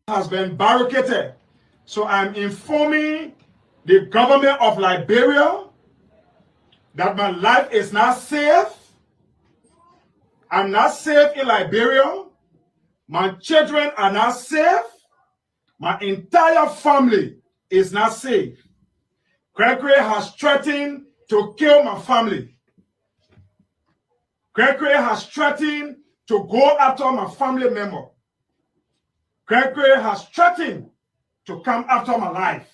has been barricaded. So I'm informing the government of Liberia that my life is not safe. I'm not safe in Liberia. My children are not safe. My entire family is not safe. Gregory has threatened to kill my family. Gregory has threatened to go after my family member. Gregory has threatened to come after my life.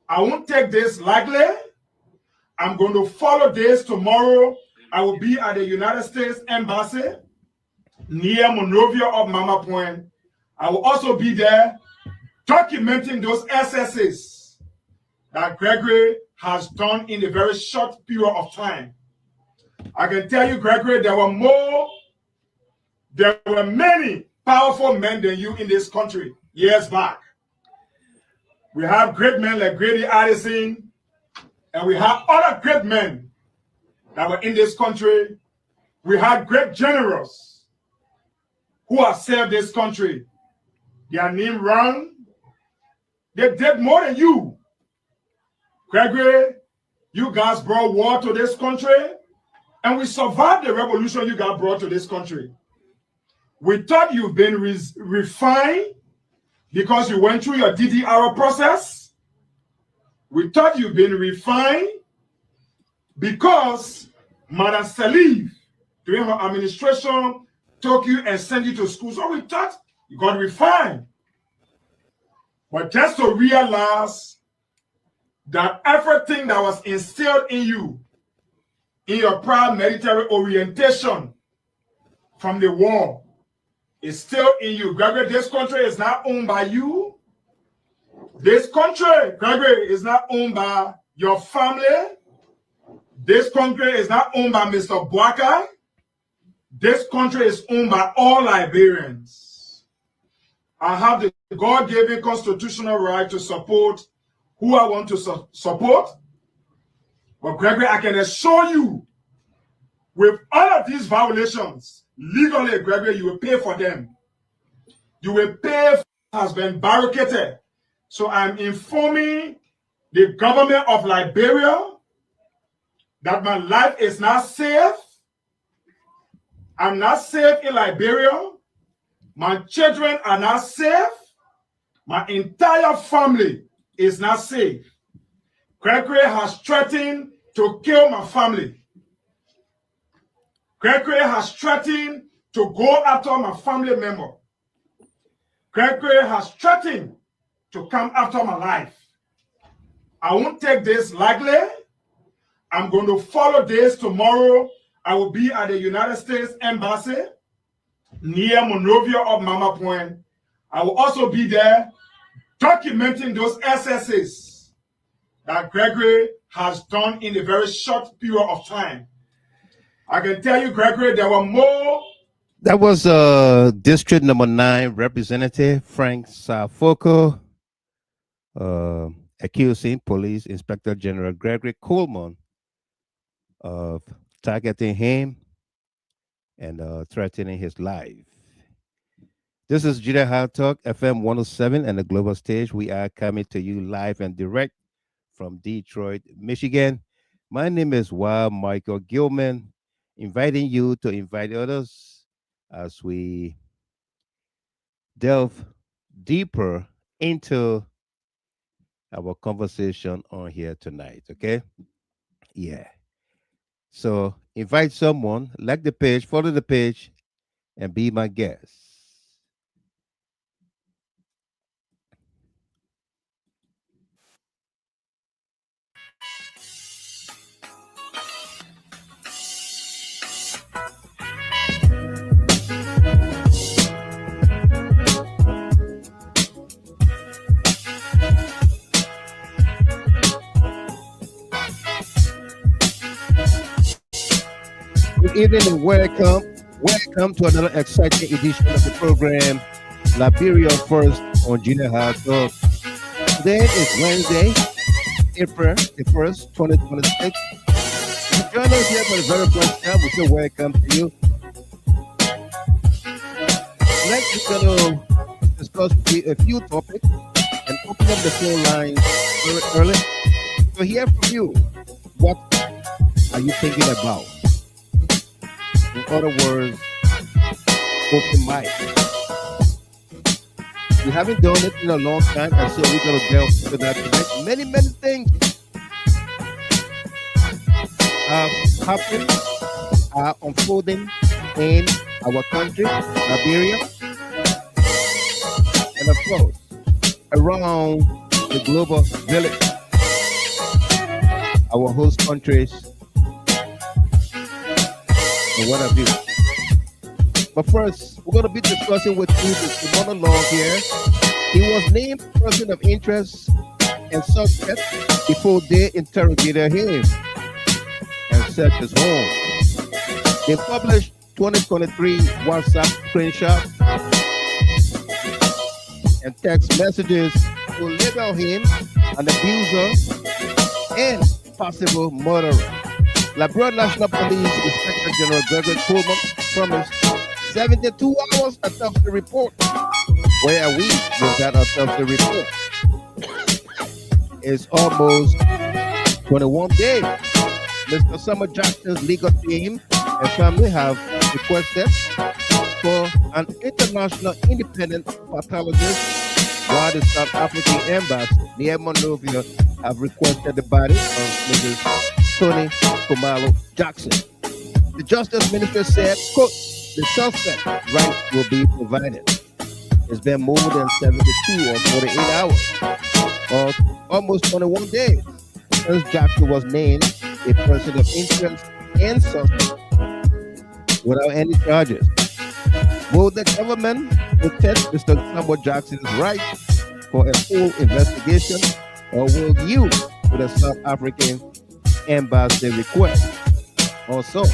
I won't take this lightly. I'm going to follow this tomorrow. I will be at the United States Embassy near Monrovia of Mama Point. I will also be there documenting those excesses that Gregory has done in a very short period of time. I can tell you, Gregory, there were many powerful men than you in this country years back. We have great men like Grady Addison, and we have other great men that were in this country. We had great generals who have served this country. Their name rang. They did more than you. Gregory, you guys brought war to this country, and we survived the revolution you guys brought to this country. We thought you've been refined because you went through your DDR process. We thought you've been refined because Madam Salif, during her administration, took you and sent you to school. So we thought you got refined. But just to realize that everything that was instilled in you, in your prior military orientation from the war, is still in you. Gregory, this country is not owned by you. This country, Gregory, is not owned by your family. This country is not owned by Mr. Boakai. This country is owned by all Liberians. I have the God-given constitutional right to support who I want to support. But Gregory, I can assure you, with all of these violations, legally, Gregory, you will pay for them. You will pay for what has been barricaded. So I'm informing the government of Liberia that my life is not safe. I'm not safe in Liberia. My children are not safe. My entire family is not safe. Gregory has threatened to kill my family. Gregory has threatened to go after my family member. Gregory has threatened to come after my life. I won't take this lightly. I'm going to follow this tomorrow. I will be at the United States Embassy near Monrovia of Mama Point. I will also be there documenting those excesses that Gregory has done in a very short period of time. I can tell you, Gregory, there were more. That was District Number 9 Representative Frank Safoko, accusing Police Inspector General Gregory Coleman of targeting him and threatening his life. This is Jida Hard Talk, FM 107 and the global stage. We are coming to you live and direct from Detroit, Michigan. My name is Wild Michael Gilman, inviting you to invite others as we delve deeper into our conversation on here tonight, okay? Yeah. So invite someone, like the page, follow the page, and be my guest. Good evening and welcome. Welcome to another exciting edition of the program, Liberia First on Junior Hard Talk. Today is Wednesday, April the 1st, 2026. If you join us here for the very first time, we say welcome to you. Next, we're going to discuss a few topics and open up the phone lines very early to hear from you. What are you thinking about? In other words, open mic. We haven't done it in a long time, and so we're going to delve into that tonight. Many things have happened, are unfolding in our country, Liberia, and of course, around the global village, our host countries, and what have you. But first, we're going to be discussing with you the monologue here. He was named person of interest and suspect before they interrogated him and searched his home. They published 2023 WhatsApp screenshots and text messages to label him an abuser and possible murderer. Liberia National Police Inspector General Gregory Kollubah promised 72 hours autopsy report. Where are we with that autopsy report? It's almost 21 days. Mr. Summer Jackson's legal team and family have requested for an international independent pathologist, while the South African embassy near Monrovia have requested the body of Mrs. Konneh Jackson. The Justice Minister said, quote, the suspect rights will be provided. It's been more than 72 or 48 hours, or almost 21 days, since Jackson was named a person of interest and suspect without any charges. Will the government protect Mr. Samuel Jackson's rights for a full investigation, or will you, with the South African embassy, request? Also,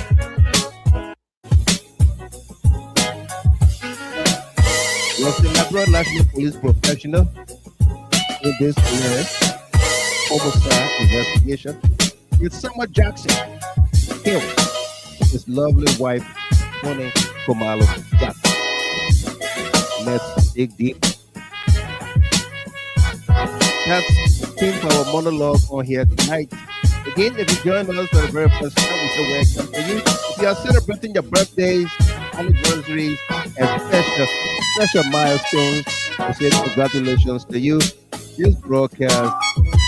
was the Liberia National Police professional in this homicide investigation? Did Samuel Jackson kill his lovely wife, Konneh Jackson? Let's dig deep. That's the theme for our monologue on here tonight. Again, if you join us for the very first time, we say welcome to you. If you are celebrating your birthdays, anniversaries, and special milestones, we say congratulations to you. This broadcast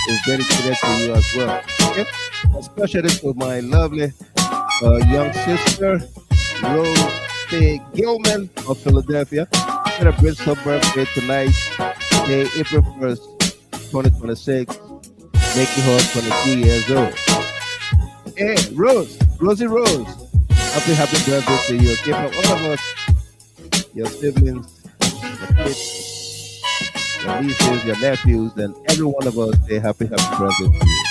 is dedicated to you as well. Okay? Especially to my lovely young sister, Rose Gilman of Philadelphia. Celebrates her birthday tonight, today, April 1st, 2026, making her 22 years old. Hey, Rosie Rose, happy birthday to you. Okay, from all of us, your siblings, your kids, your nieces, your nephews, and every one of us, say happy birthday to you.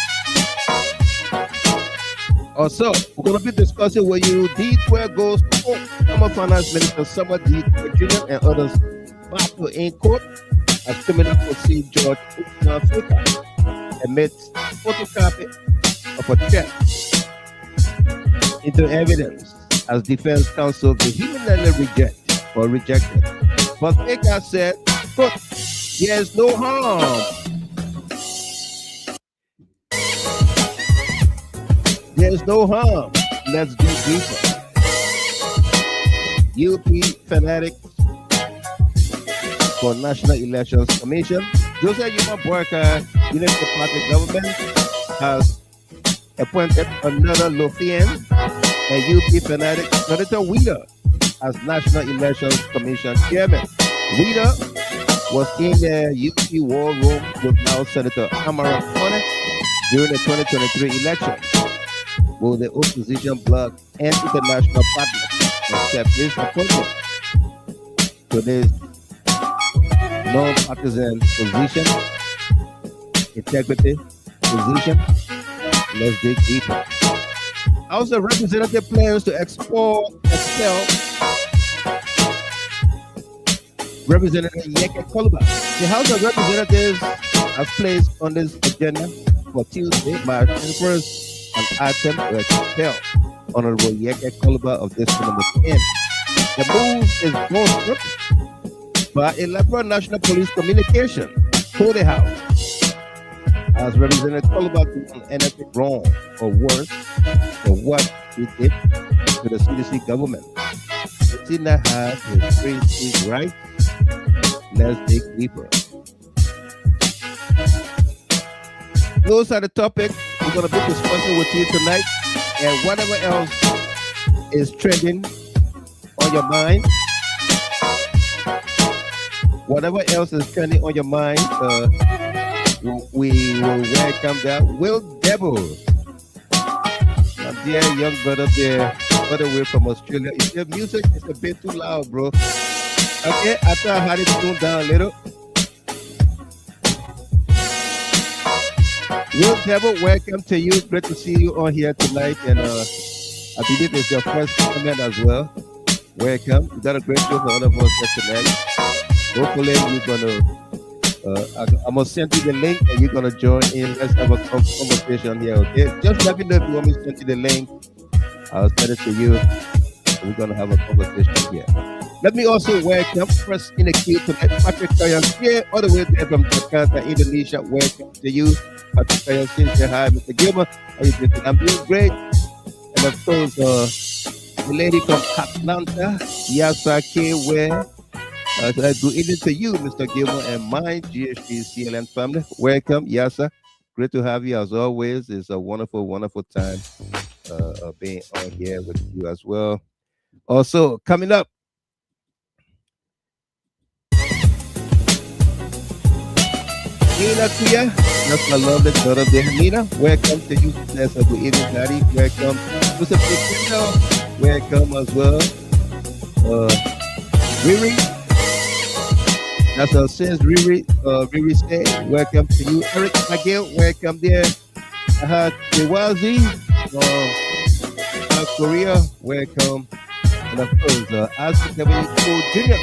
Also, we're going to be discussing with you Tweah goes to court. Former Finance Minister Summer Jr. and others battle in court as criminal proceed Judge Ousman Feika admits photocopy of a check into evidence as Defense Counsel vehemently rejected. But Feika said, quote, there's no harm. There's no harm. Let's dig deeper. UP Fanatic for National Elections Commission. Joseph Human Worker, Unit Party Government has appointed another Lofian and UP Fanatic Senator Weedor as National Elections Commission Chairman. Weedor was in the UP War Room with now Senator Amara Konneh during the 2023 election. Will the opposition bloc and international partners accept this appointment to this non-partisan position, integrity position? Let's dig deeper. House of Representatives plans to expel Representative Rep Kollubah. The House of Representatives has placed on this agenda for Tuesday, March 21st, an item to expel Honorable Yekeh Kollubah of District Number 10. The move is bolstered by a LIBERIA National Police Communication, Konneh House, as Representative Kollubah doing anything wrong or worse than what he did to the CDC government. He did not have his free speech rights. Let's dig deeper. Those are the topics we're going to be discussing with you tonight, and whatever else is trending on your mind, whatever else is trending on your mind, we will welcome that. Will Devil, my dear young brother there, all the way from Australia. If your music is a bit too loud, bro. Okay, after I had it tuned down a little. Will Devil, welcome to you. Great to see you on here tonight, and I believe it's your first comment as well. Welcome. You got a great show for all of us here tonight. Hopefully, you're gonna. I'm gonna send you the link, and you're gonna join in. Let's have a conversation here. Okay, just let me know if you want me to send you the link. I'll send it to you. We're gonna have a conversation here. Let me also welcome first in the queue tonight, Patrick here, all the way there from Jakarta, Indonesia. Welcome to you, Patrick Kayan. Say hi, Mr. Gilbert. How you doing? I'm doing great. And of course, the lady from Atlanta, Yasa K. Ware. Good evening to you, Mr. Gilbert, and my GHT CLN family. Welcome, Yasa. Great to have you as always. It's a wonderful, wonderful time being on here with you as well. Also, coming up, Tweah, that's my lovely daughter there. Nina, welcome to you. That's a good evening, Daddy. Welcome. Mr. Feika, welcome as well. Riri, that's our since Riri say, welcome to you. Eric Miguel, welcome there. Kewazi from South Korea, welcome. And of course, Ashley Jr.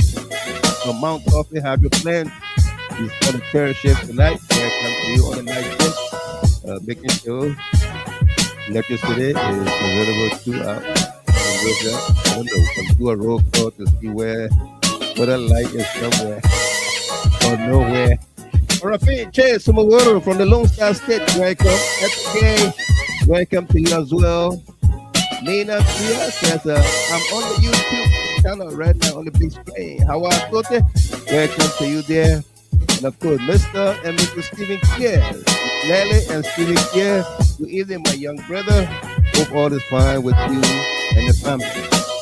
from Mount Coffee Hydro Plant. He's on the third shift tonight. Welcome to you on the night shift. Making sure electricity is available throughout. I don't know, can do a roll call to see where the light is somewhere or nowhere. Rafi Che Sumaworo from the Lone Star State, welcome. FK, welcome to you as well. Nina Tweah says, I'm on the YouTube channel right now on the big screen. How are you? Welcome to you there. And of course, Mr. and Mr. Stephen Kier, Nelly and Stephen Kier. Good evening, my young brother. Hope all is fine with you and the family.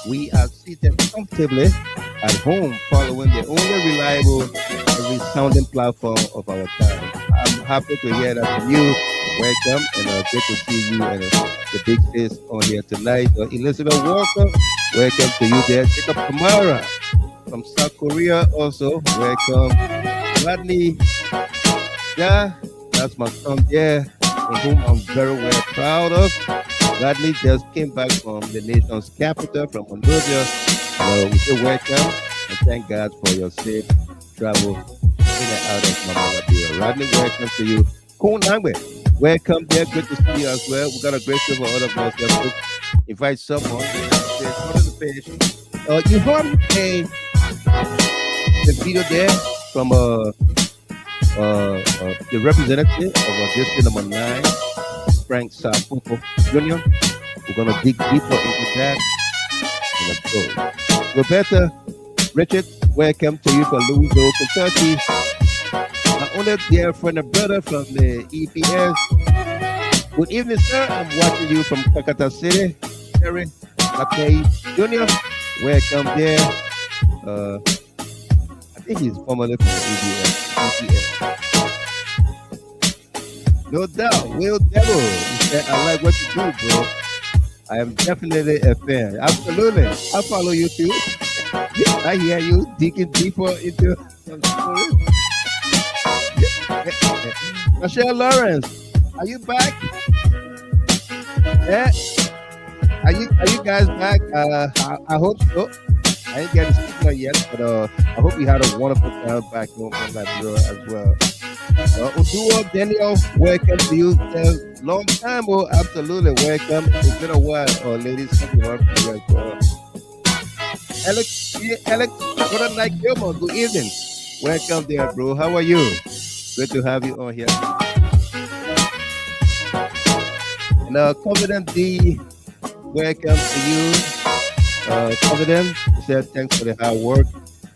We are seated comfortably at home following the only reliable and resounding platform of our time. I'm happy to hear that from you. Welcome, and great to see you and the big face on here tonight. Elizabeth Walker, welcome to you there. Jacob Amara from South Korea also, welcome. Rodney, yeah, that's my son there, whom I'm very well proud of. Rodney just came back from the nation's capital, from Honduras. We say welcome and thank God for your safe travel in and out of Mama. Rodney, welcome to you. Konneh, welcome there. Good to see you as well. We got a great show for all of us. Let's invite someone. You heard the video there from the representative of district number 9, Frank Sapupo Jr. We're going to dig deeper into that. And of course, Roberta Richard, welcome to you from Louisville, Kentucky. My only dear friend and brother from the EPS. Good evening, sir. I'm watching you from Calcutta City. Terry McKay Jr., welcome there. I think he's formerly from the EPS. No doubt, Will Devil. He said, I like what you do, bro. I am definitely a fan. Absolutely. I follow you too. I hear you digging deeper into some stories. Michelle Lawrence, are you back? Yeah. Are you guys back? I hope so. I ain't getting speaker yet, but I hope you had a wonderful time back home in Liberia as well. Uduo Daniel, welcome to you. Long time, absolutely welcome. It's been a while, ladies. Thank you for you as well. Alex, Alex, brother Nick Gilmore, good evening. Welcome there, bro. How are you? Good to have you on here. And Confident D, welcome to you. Confident, he said thanks for the hard work.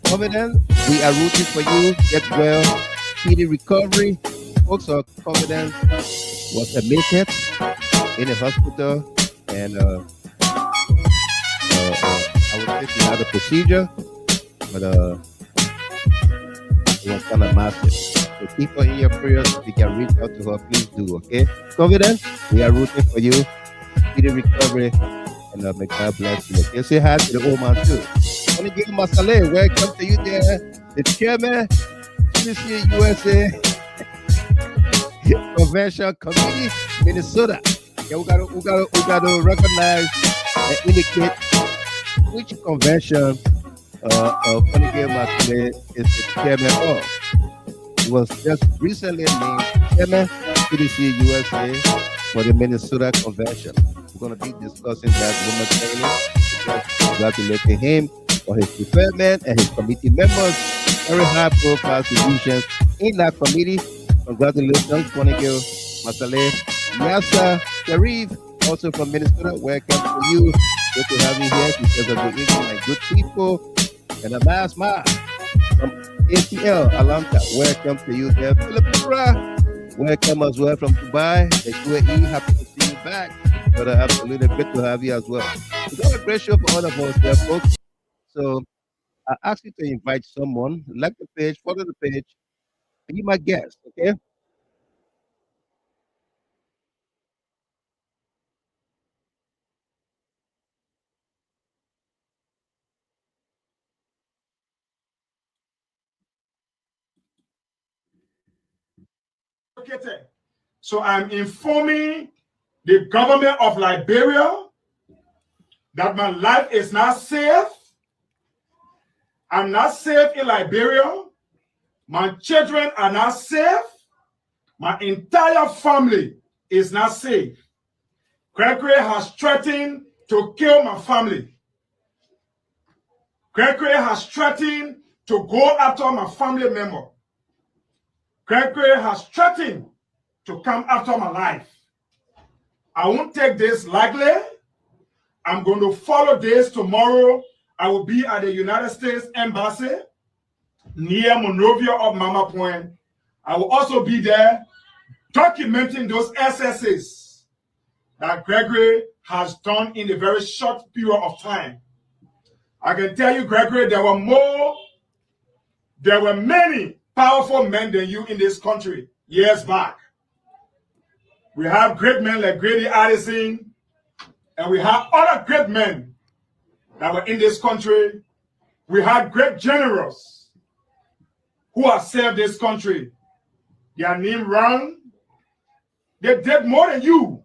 Confident, we are rooting for you. Get well, speedy recovery. Folks are confident was admitted in a hospital, and I would say she had a procedure, but it was kind of massive. So keep her in your prayers. If you can reach out to her, please do. Okay, confident. We are rooting for you. Speedy recovery, and may God bless you. Okay, say hi to the old man too. I want to give Masale. Welcome to you there, the chairman, CDC USA Convention Committee, Minnesota. Yeah, we gotta recognize and indicate which convention Konneh Masale is the chairman of. He was just recently named chairman CDC USA for the Minnesota Convention. We're going to be discussing that momentarily. Congratulating him for his preferment and his committee members. Very high profile solutions in that committee. Congratulations, Konneh Masale. Yasa Sharif, also from Minnesota. Welcome to you. Good to have you here. He says, good evening, my good people. And a mass from ATL, Atlanta. Welcome to you there. Philippa, welcome as well from Dubai. The UAE, happy to see you back. But absolutely good to have you as well. It's all a great show for all of us there, folks. So I ask you to invite someone, like the page, follow the page, be my guest, okay? So I'm informing the government of Liberia that my life is not safe. I'm not safe in Liberia. My children are not safe. My entire family is not safe. Gregory has threatened to kill my family. Gregory has threatened to go after my family member. Gregory has threatened to come after my life. I won't take this lightly. I'm going to follow this tomorrow. I will be at the United States Embassy near Monrovia of Mama Point. I will also be there documenting those excesses that Gregory has done in a very short period of time. I can tell you, Gregory, there were many powerful men than you in this country years back. We have great men like Grady Addison, and we have other great men that were in this country. We had great generals who have served this country. Their name rang. They did more than you.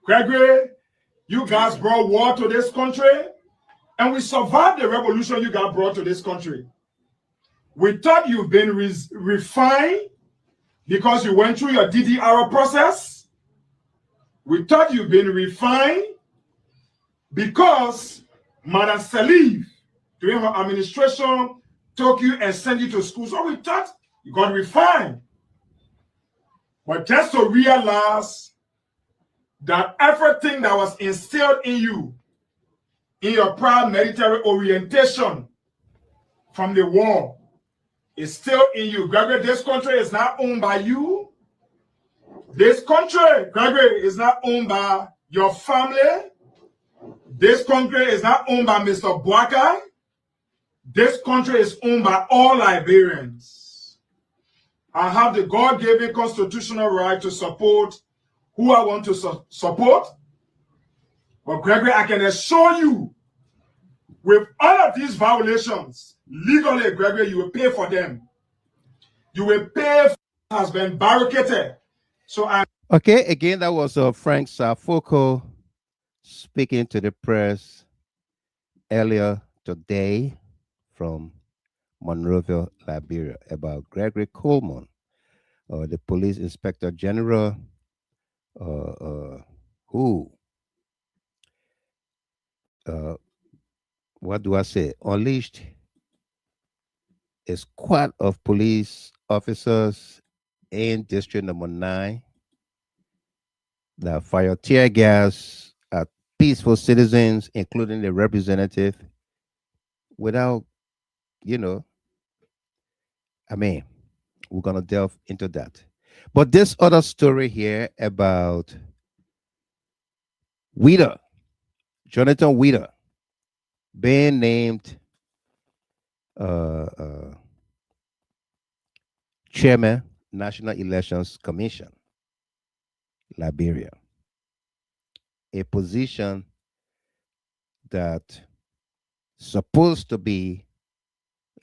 Gregory, you guys brought war to this country, and we survived the revolution you guys brought to this country. We thought you've been refined because you went through your DDR process. We thought you've been refined because Madam Salif, during her administration, took you and sent you to school. So we thought you got refined. But just to realize that everything that was instilled in you, in your prior military orientation from the war, is still in you. Gregory, this country is not owned by you. This country, Gregory, is not owned by your family. This country is not owned by Mr. Boakai. This country is owned by all Liberians. I have the God-given constitutional right to support who I want to support. But Gregory, I can assure you, with all of these violations, legally, Gregory, you will pay for them. You will pay for has been barricaded. So I Okay, again, that was Frank Safoko speaking to the press earlier today from Monrovia, Liberia, about Gregory Coleman, the police inspector general, who what do I say? Unleashed a squad of police officers in District Number 9 that fired tear gas at peaceful citizens, including the representative, without, you know, I mean, we're going to delve into that. But this other story here about Weedor, Jonathan Weedor, being named chairman, National Elections Commission, Liberia, a position that supposed to be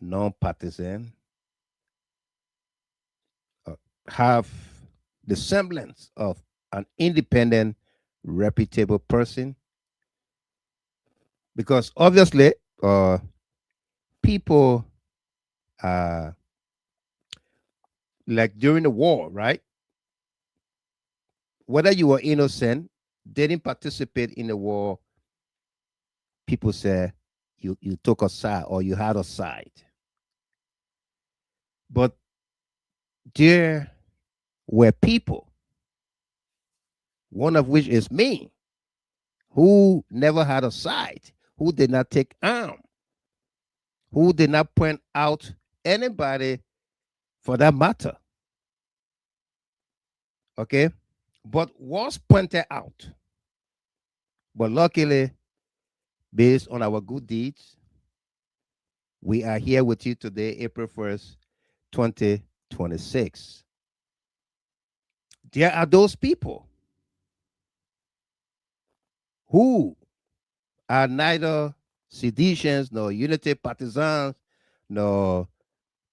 non-partisan, have the semblance of an independent, reputable person, because obviously people like during the war, right? Whether you were innocent, didn't participate in the war, people say you took a side or you had a side. But there were people, one of which is me, who never had a side, who did not take arm, who did not point out anybody for that matter. Okay? But was pointed out. But luckily, based on our good deeds, we are here with you today, April 1st, 2026. There are those people who are neither seditions, nor unity partisans, nor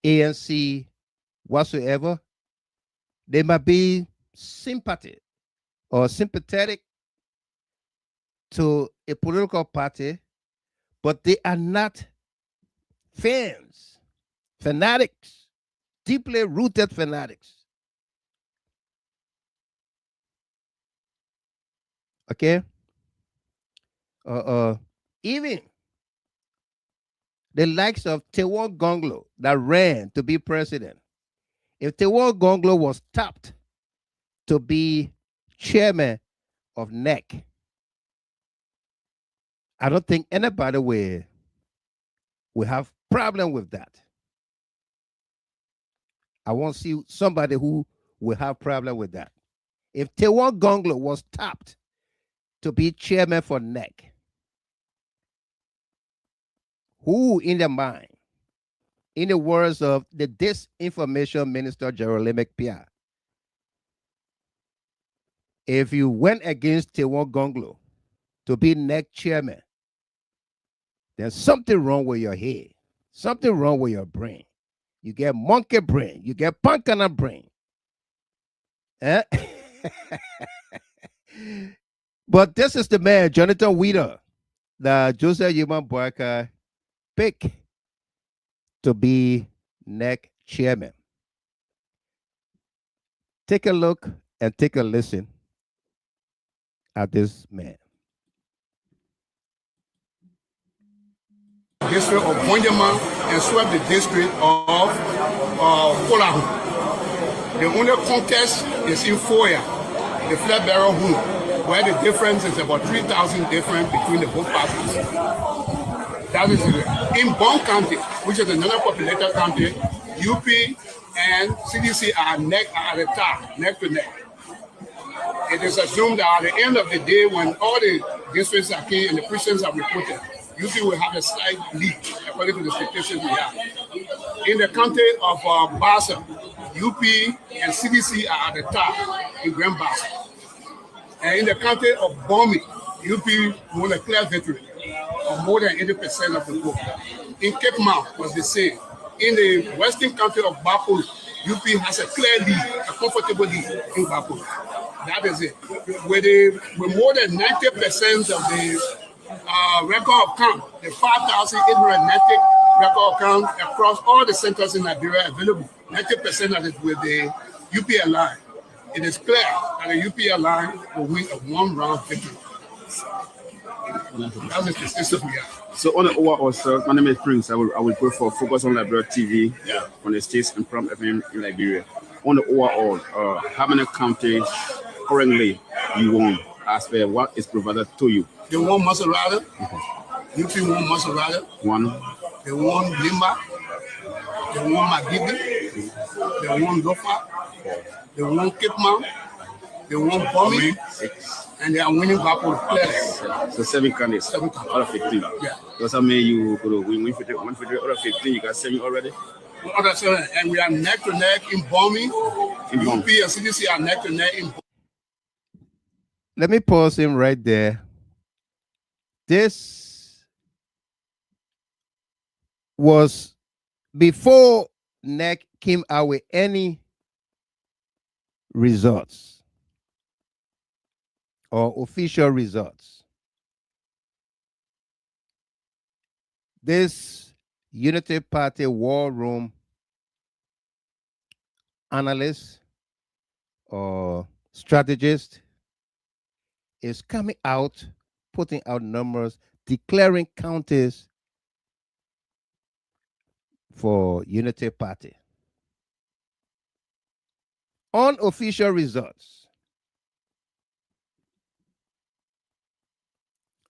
ANC whatsoever. They might be sympathetic to a political party, but they are not fans, fanatics, deeply rooted fanatics. Okay? Even the likes of Tweah Gonglo that ran to be president. If Tweah Gonglo was tapped to be chairman of NEC, I don't think anybody will have problem with that. I won't see somebody who will have problem with that. If Tweah Gonglo was tapped to be chairman for NEC, who in their mind, in the words of the disinformation minister, Jerolemic Pia, if you went against Tweah Gonglo to be NEC chairman, there's something wrong with your head, something wrong with your brain. You get monkey brain, you get pankana brain. Eh? But this is the man, Jonathan Weedor, that Joseph Human Boyka picked to be NEC chairman. Take a look and take a listen at this man. District of Bonjaman and swept the district of Kollubah. The only contest is in Foya, the flat barrel home, where the difference is about 3,000 different between the both parties. That is it. In Bon County, which is another populated county, UP and CDC are at the top, neck to neck. It is assumed that at the end of the day, when all the districts are key and the precincts are reported, UP will have a slight lead, according to the expectations we have. In the county of Bassa, UP and CDC are at the top in Grand Bassa. And in the county of Bomi, UP won a clear victory of more than 80% of the vote. In Cape Mount was the same. In the western county of Bapolo, UP has a clear lead, a comfortable lead in Bapolo. That is it. With more than 90% of the record of count, the 5,890 record of count across all the centers in Liberia available, 90% of it with the UP line. It is clear that the UP line will win a one-round victory. That is the system we have. So on the overall, sir, my name is Prince. I will go for Focus on Liberia TV on the States and Prom FM in Liberia. On the overall, how many counties currently you want as per what is provided to you? They want Maserati. UP want Maserati. One. They want Lima. They want Magibi. They want Lofa. They want Cape Mount. They want Bombay. And they are winning couple players. So 7 candidates out of 15. Yeah. Does that mean you could win 150 out of 15? You got 7 already? And we are neck to neck in bombing. UP and CDC are neck to neck in bombing. Let me pause him right there. This was before NEC came out with any results or official results. This Unity Party War Room analyst or strategist is coming out, putting out numbers, declaring counties for Unity Party. Unofficial results.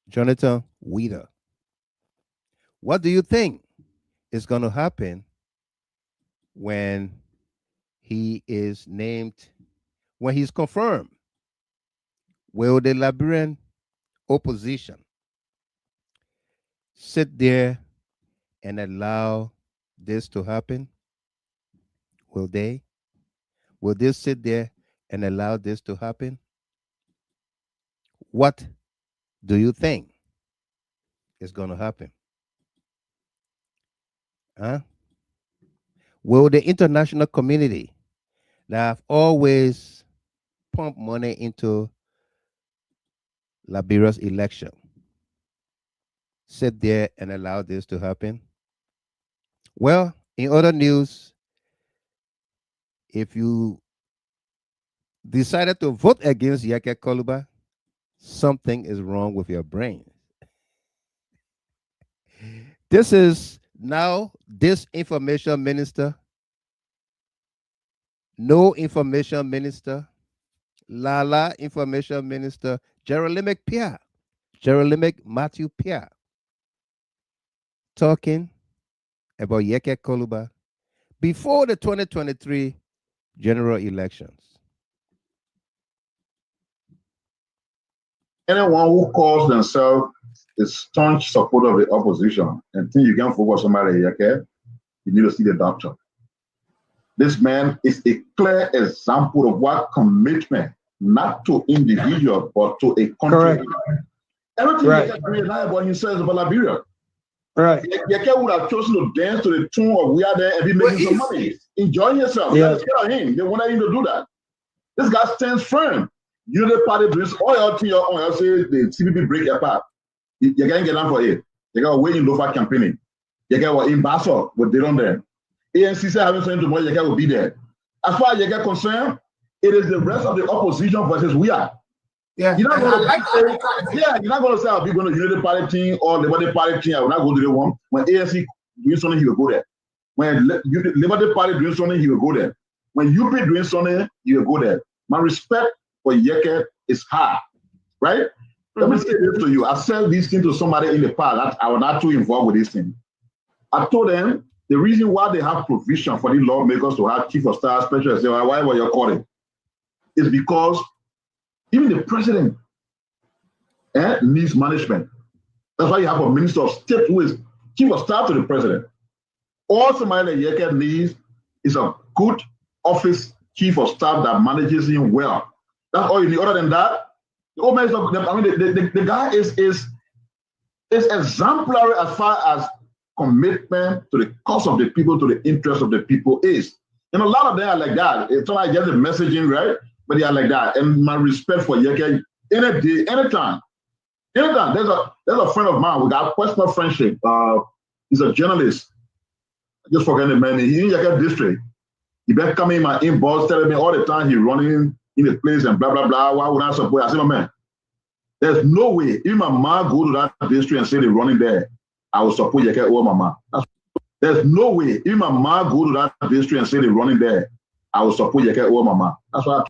Jonathan Weedor, what do you think is going to happen when he is named, when he's confirmed? Will the Liberian opposition sit there and allow this to happen? Will they? Will they sit there and allow this to happen? What do you think is going to happen? Huh? Will the international community that have always pumped money into Liberia's election sit there and allow this to happen? Well, in other news, if you decided to vote against Rep Kollubah, something is wrong with your brain. This is now disinformation minister, no information minister, Lala information minister, Jerolimic Matthew Pierre, talking about Yekeh Kollubah before the 2023 general elections. Anyone who calls themselves a staunch supporter of the opposition and think you can focus on Yekeh, you need to see the doctor. This man is a clear example of what commitment, not to individual, but to a country. Correct. Everything Right. Yekeh doing now about himself about Liberia. Right. Yekeh would have chosen to dance to the tune of We Are There and be making some money. Enjoying yourself. Yeah. You're scared of him. They wanted him to do that. This guy stands firm. You the party doing all your thing on your say the CPP break apart. You can't get down for it. You got waiting Lofa campaigning. You got in Basel, but they don't there. ANC say having something tomorrow, Yekeh will be there. As far as Yekeh concerned, it is the rest of the opposition versus we are. Yeah. You're not going to say I'll be going to Unity Party team or Liberty Party team. I will not go to the one. When ANC doing something, he will go there. When Liberty Party doing something, he will go there. When UP doing something, he will go there. My respect for Yekeh is high, right? Let me say this to you. I said this thing to somebody in the past. I was not too involved with this thing. I told them the reason why they have provision for the lawmakers to have chief of staff, special assistant, whatever you're calling, is because even the president needs management. That's why you have a minister of state who is chief of staff to the president. All somebody that Yekeh needs is a good office chief of staff that manages him well. That's all you need. Other than that, the old man is not, I mean, the guy is exemplary as far as commitment to the cause of the people, to the interest of the people is. And a lot of them are like that. It's not like just the messaging, right? But they are like that. And my respect for Yekeh, any day, anytime. Anytime. There's a friend of mine. We got personal friendship. He's a journalist. I just forget the man. He's in Yekeh district. He been coming in my inbox telling me all the time he's running in the place and blah, blah, blah. Why would I support? I said, my man, There's no way. If my mom go to that district and say they're running there, I will support Yekeh over my mom. There's no way. If my mom go to that district and say they're running there, I will support Yekeh over my mom. That's why.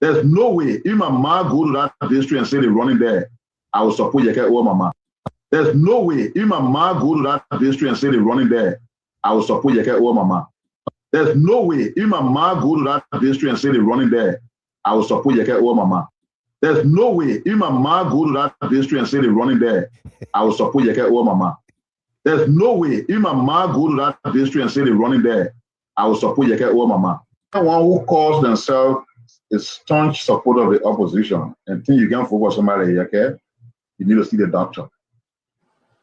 There's no way. If my mom go to that district and say they're running there, I will support Yekeh over my mom. There's no way. If my mom go to that district and say they're running there, I will support Yekeh over my mom. There's no way. If my mom go to that district and say they're running there, I will support Yekeh over my mom. There's no way. If my mom go to that district and say they're running there, I will support Yekeh over my mom. There's no way. If my mom go to that district and say they're running there, I will support Yekeh over my mom. Anyone who calls themselves a staunch supporter of the opposition and think you can focus somebody Yekeh, you need to see the doctor.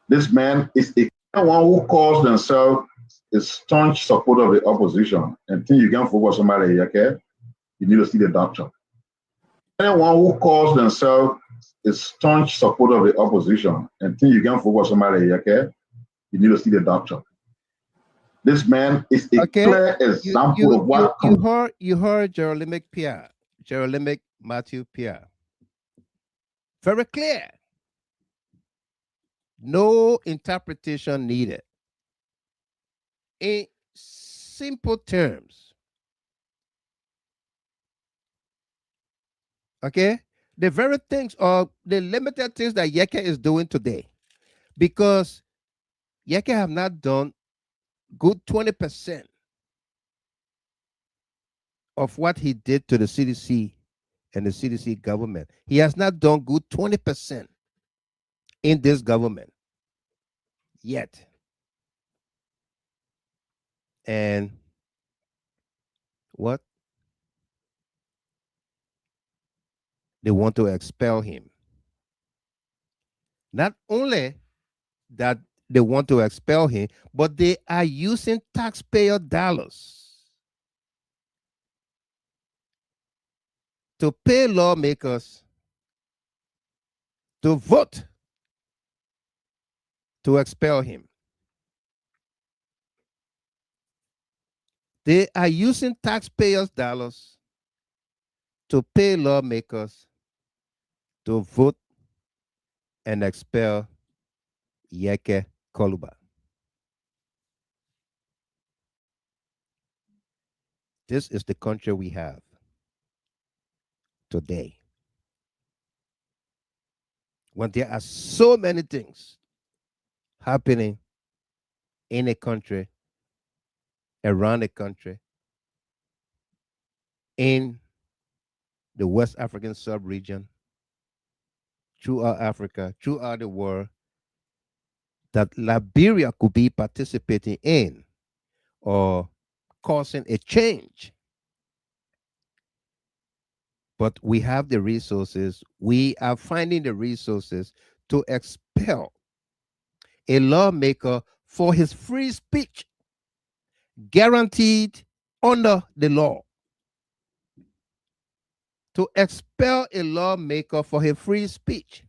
This man is anyone who calls themselves a staunch supporter of the opposition and think you can focus somebody Yekeh, you need to see the doctor. Anyone who calls themselves a staunch supporter of the opposition and think you can focus somebody Yekeh, you need to see the doctor. This man is a clear example of what you heard Jerolimic Matthew Pierre. Very clear. No interpretation needed. In simple terms. Okay? The very things or the limited things that Yekeh is doing today. Because Yekeh have not done good 20% of what he did to the CDC and the CDC government. He has not done good 20% in this government yet. And what? They want to expel him. Not only that they want to expel him, but they are using taxpayer dollars to pay lawmakers to vote to expel him. They are using taxpayers' dollars to pay lawmakers to vote and expel Yekeh Kollubah. This is the country we have today. When there are so many things happening in a country, around the country, in the West African sub-region, throughout Africa, throughout the world, that Liberia could be participating in or causing a change. But we have the resources. We are finding the resources to expel a lawmaker for his free speech, guaranteed under the law. To expel a lawmaker for his free speech,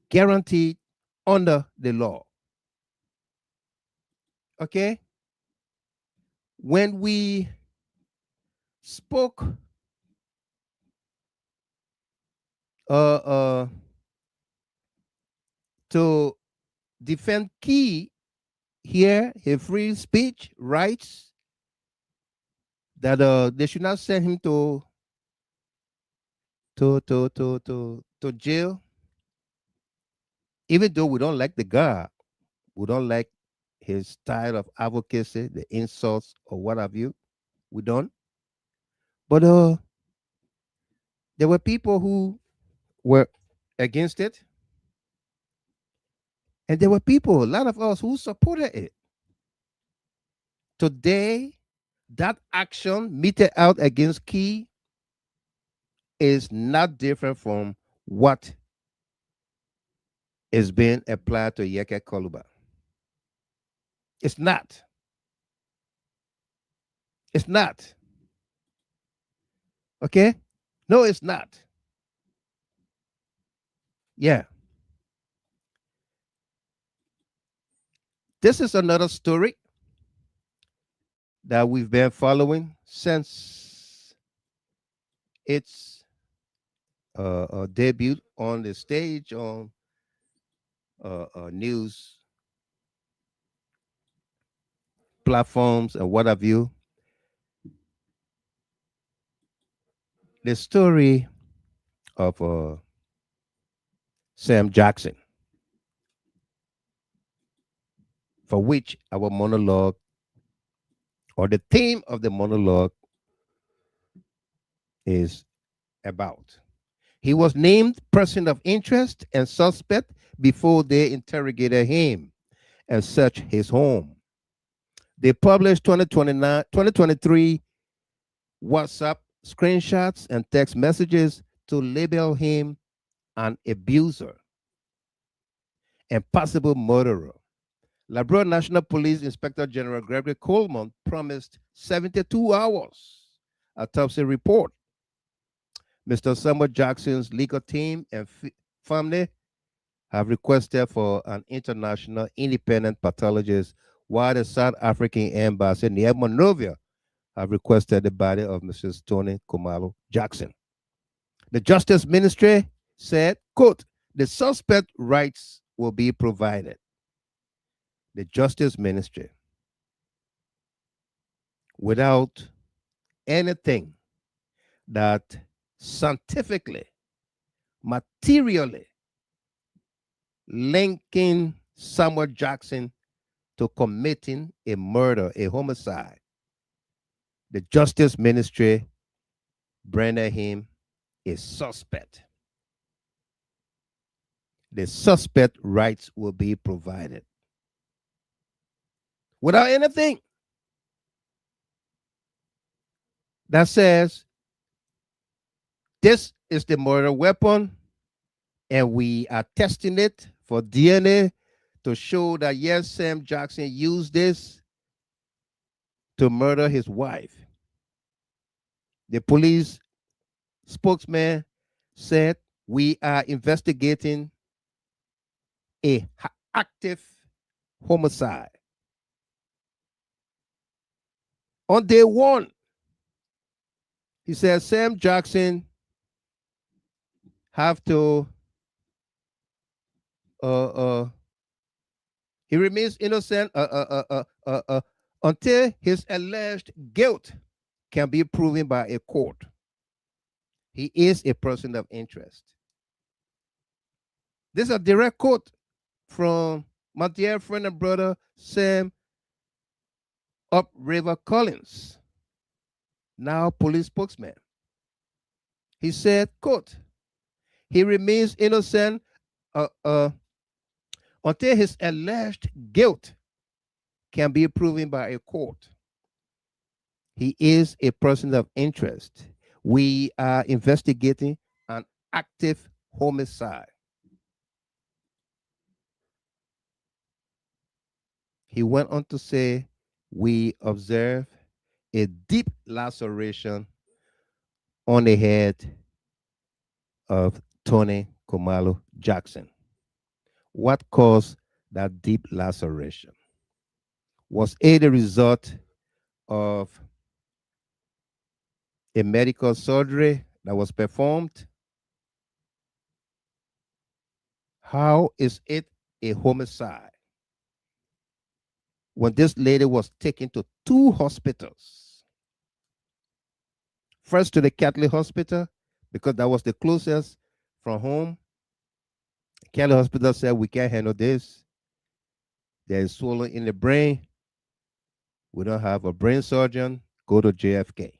guaranteed under the law. Okay? When we spoke to defend Key here, his free speech rights, that they should not send him to jail, even though we don't like the guy, we don't like his style of advocacy, the insults or what have you, we don't. But there were people who were against it, and there were people, a lot of us, who supported it. Today, that action meted out against Key is not different from what is being applied to Yekeh Kollubah. It's not. It's not. Okay? No, it's not. Yeah. This is another story that we've been following since its debut on the stage on news platforms and what have you. The story of Sam Jackson, for which our monologue or the theme of the monologue is about. He was named person of interest and suspect before they interrogated him and searched his home. They published 2023 WhatsApp screenshots and text messages to label him an abuser and possible murderer. LIBERIA National Police Inspector General Gregory Kollubah promised 72 hours autopsy report. Mr. Samuel Jackson's legal team and family have requested for an international independent pathologist, while the South African embassy near Monrovia have requested the body of Mrs. Konneh Jackson. The Justice Ministry said, quote, the suspect rights will be provided. The Justice Ministry, without anything that scientifically, materially linking Samuel Jackson to committing a murder, a homicide, the Justice Ministry branded him a suspect. The suspect rights will be provided. Without anything that says this is the murder weapon and we are testing it for DNA to show that yes, Sam Jackson used this to murder his wife. The police spokesman said we are investigating a active homicide. On day one, he said Sam Jackson have to he remains innocent until his alleged guilt can be proven by a court. He is a person of interest. This is a direct quote from my dear friend and brother Sam Upriver Collins, now police spokesman. He said, quote, he remains innocent until his alleged guilt can be proven by a court. He is a person of interest. We are investigating an active homicide. He went on to say, we observe a deep laceration on the head of Konneh Jackson. What caused that deep laceration? Was it a result of a medical surgery that was performed? How is it a homicide? When this lady was taken to two hospitals, first to the Catholic Hospital, because that was the closest from home. Catholic Hospital said, we can't handle this. There is swelling in the brain. We don't have a brain surgeon. Go to JFK.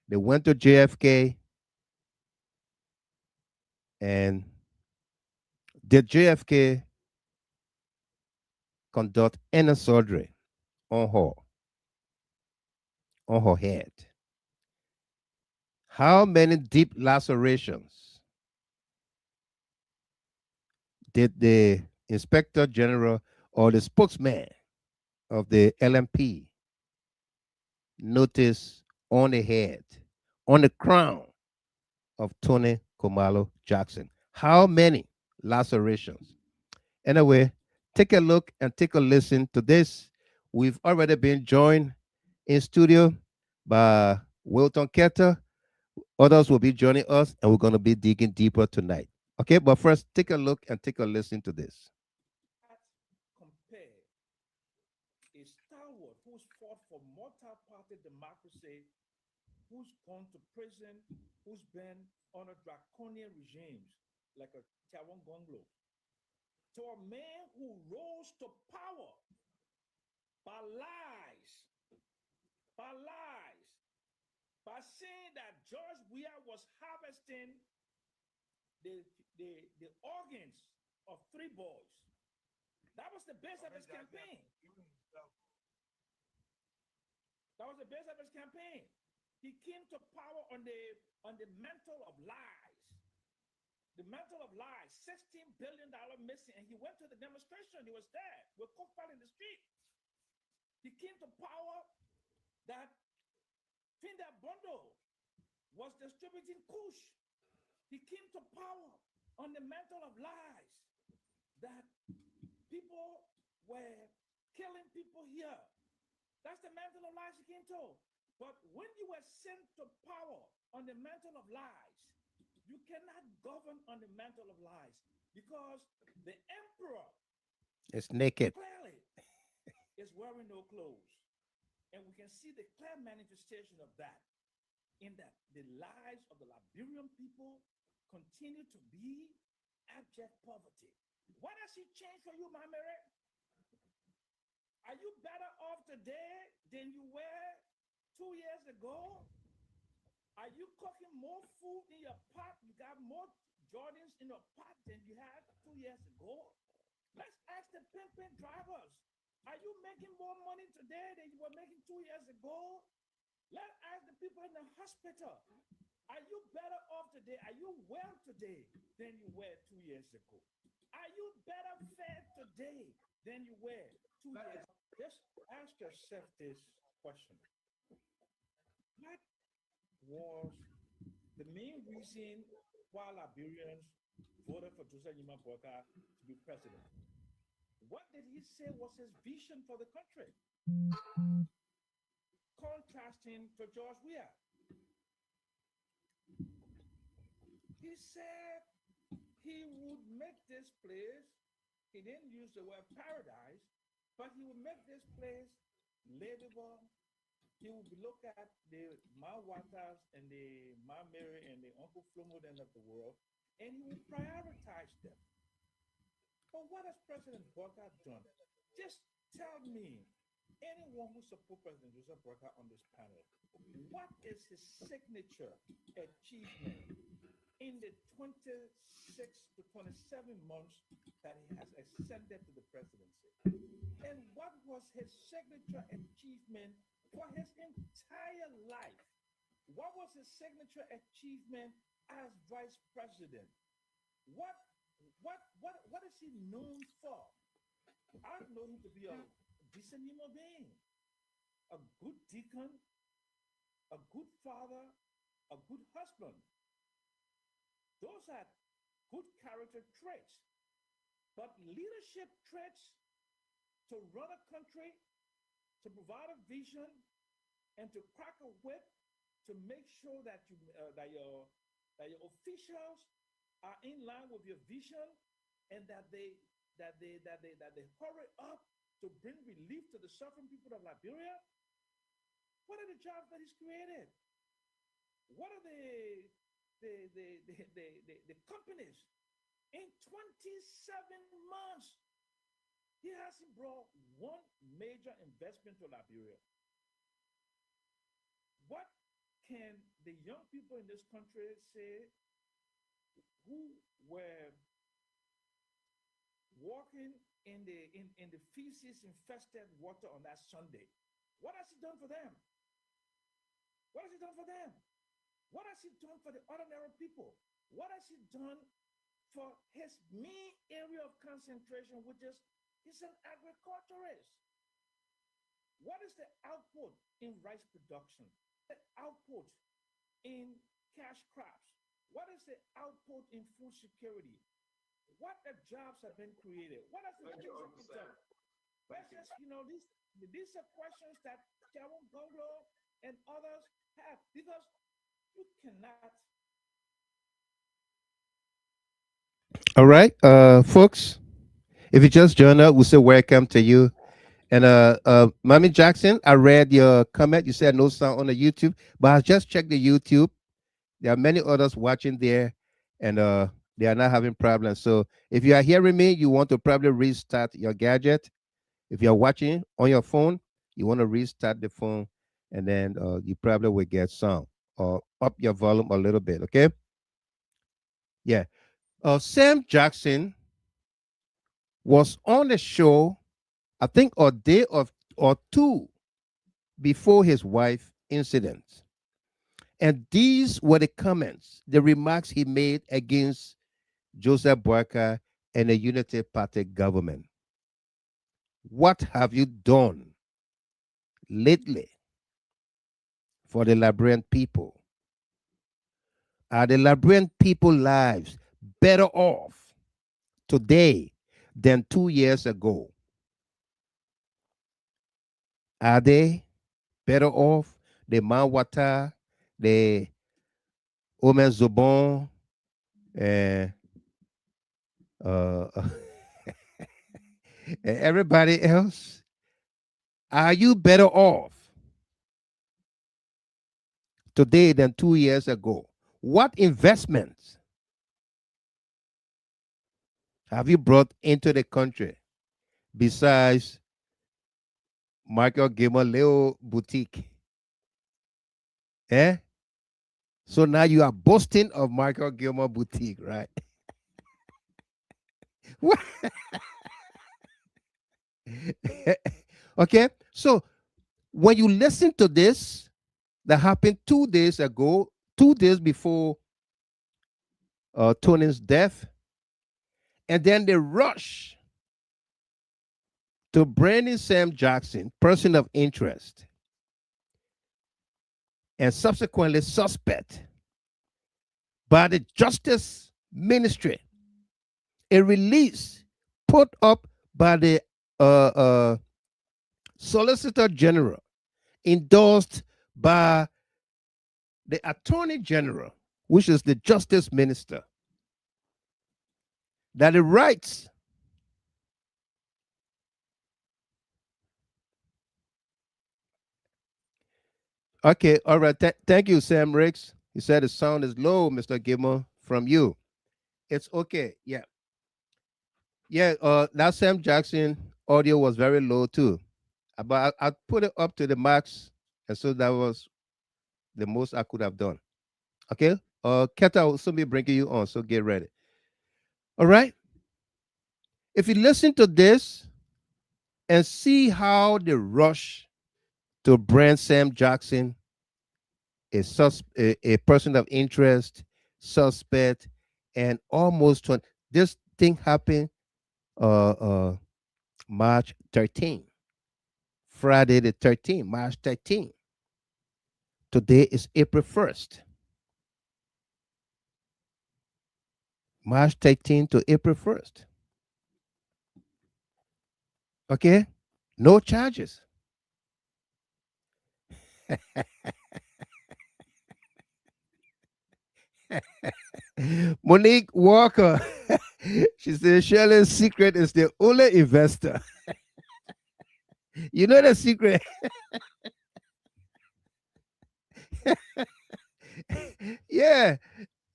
They went to JFK and did JFK conduct any surgery on her head? How many deep lacerations did the Inspector General or the spokesman of the LNP notice on the head, on the crown of Konneh Jackson? How many lacerations? Anyway, take a look and take a listen to this. We've already been joined in studio by Wilton Ketter, Others will be joining us, and we're going to be digging deeper tonight. Okay, but first, take a look and take a listen to this. Compare a stalwart who's fought for multi-party democracy, who's gone to prison, who's been under draconian regimes like a Tawan Gonglo, to a man who rose to power by lies, by saying that George Weah was harvesting the organs of 3 boys. That was the base of his campaign. That was the base of his campaign. He came to power on the mantle of lies. The mantle of lies, $16 billion missing, and he went to the demonstration. He was there with cookfire in the street. He came to power that Finda Bondo was distributing kush. He came to power on the mantle of lies that people were killing people here. That's the mantle of lies he came to. But when you were sent to power on the mantle of lies, you cannot govern on the mantle of lies because the emperor is naked. Clearly is wearing no clothes. And we can see the clear manifestation of that in that the lives of the Liberian people continue to be abject poverty. What has he changed for you, my Mary? Are you better off today than you were 2 years ago? Are you cooking more food in your pot? You got more Jordans in your pot than you had 2 years ago? Let's ask the pimping drivers. Are you making more money today than you were making 2 years ago? Let's ask the people in the hospital. Are you better off today? Are you well today than you were 2 years ago? Are you better fed today than you were 2 years ago? Just ask yourself this question. What was the main reason why Liberians voted for Joseph Nima Boyka to be president? What did he say was his vision for the country? Contrasting to George Weah. He said he would make this place, he didn't use the word paradise, but he would make this place livable. He would look at the Mount Waters and the Mount Mary and the Uncle Flomo end of the world, and he would prioritize them. But what has President Boyka done? Just tell me, anyone who supports President Joseph Boyka on this panel, what is his signature achievement in the 26 to 27 months that he has ascended to the presidency? And what was his signature achievement for his entire life? What was his signature achievement as vice president? What is he known for? I know him to be a decent human being, a good deacon, a good father, a good husband. Those are good character traits. But leadership traits to run a country, to provide a vision, and to crack a whip to make sure that your officials are in line with your vision, and that they hurry up to bring relief to the suffering people of Liberia. What are the jobs that he's created? What are the companies? In 27 months, he hasn't brought one major investment to Liberia. What can the young people in this country say who were walking in the feces infested water on that Sunday? What has he done for them? What has he done for them? What has he done for the ordinary people? What has he done for his main area of concentration, which is he's an agriculturist? What is the output in rice production? The output in cash crops? What is the output in food security? What the jobs have been created? What has the jobs done? Questions, these are questions that Tawan Gonglo and others have, because You cannot. All right, folks, if you just joined us, we say welcome to you. And Mommy Jackson, I read your comment. You said no sound on the YouTube, but I just checked the YouTube. There are many others watching there, and they are not having problems. So if you are hearing me, you want to probably restart your gadget. If you're watching on your phone, you want to restart the phone, and then you probably will get sound or up your volume a little bit. Okay? Yeah. Sam Jackson was on the show, I think, a day or two before his wife incident. And these were the comments, the remarks he made against Joseph Boakai and the Unity Party government. What have you done lately for the Liberian people? Are the Liberian people lives better off today than 2 years ago? Are they better off? The Manwata, the Omen Zobon, and and everybody else? Are you better off today than 2 years ago? What investments have you brought into the country besides Michael Gamer Leo Boutique? Eh? So now you are boasting of Michael Gilmore Boutique, right? What? Okay, so when you listen to this, that happened 2 days ago, 2 days before Tony's death, and then they rush to Brandon Sam Jackson, person of interest, and subsequently suspect by the Justice Ministry, a release put up by the Solicitor General, endorsed by the Attorney General, which is the Justice Minister, that it writes okay, all right. Thank you, Sam Riggs. He said the sound is low, Mr. Gilmore, from you. It's okay. Yeah. Yeah, that Sam Jackson audio was very low too. But I put it up to the max, and so that was the most I could have done. Okay? Keta will soon be bringing you on, so get ready. All right? If you listen to this and see how the rush to brand Sam Jackson a person of interest, suspect, and almost 20. This thing happened March 13th, Friday the 13th, March 13th. Today is April 1st. March 13th to April 1st. Okay? No charges. Monique Walker, she said Shirley's secret is the only investor. You know the secret? Yeah,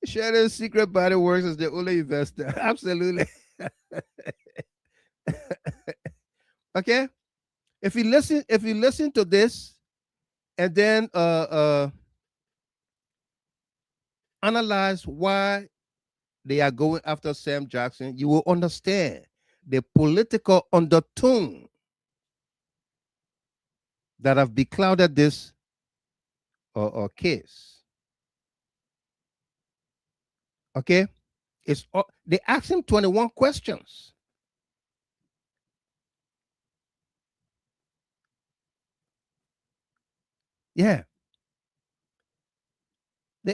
Shirley's secret body works is the only investor. Absolutely. Okay? If you listen to this and then analyze why they are going after Sam Jackson, you will understand the political undertone that have beclouded this case. Okay? They asked him 21 questions. Yeah. They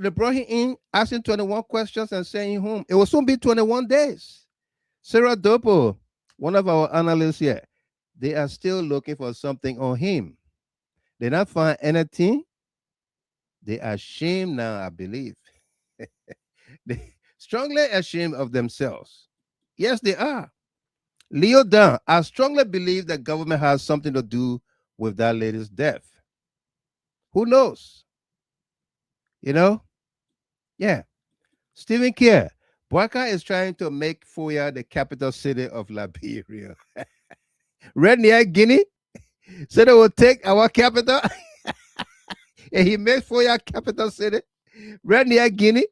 brought him in, asking 21 questions and sent him home. It will soon be 21 days. Sarah Dopo, one of our analysts here, they are still looking for something on him. They not find anything. They are ashamed now, I believe. They strongly ashamed of themselves. Yes, they are. Leo Dunn, I strongly believe that government has something to do with that lady's death. Who knows? You know? Yeah. Stephen Kerr, Boakai is trying to make Foya the capital city of Liberia. Red near Guinea said they will take our capital and he made Foya capital city. Red near Guinea.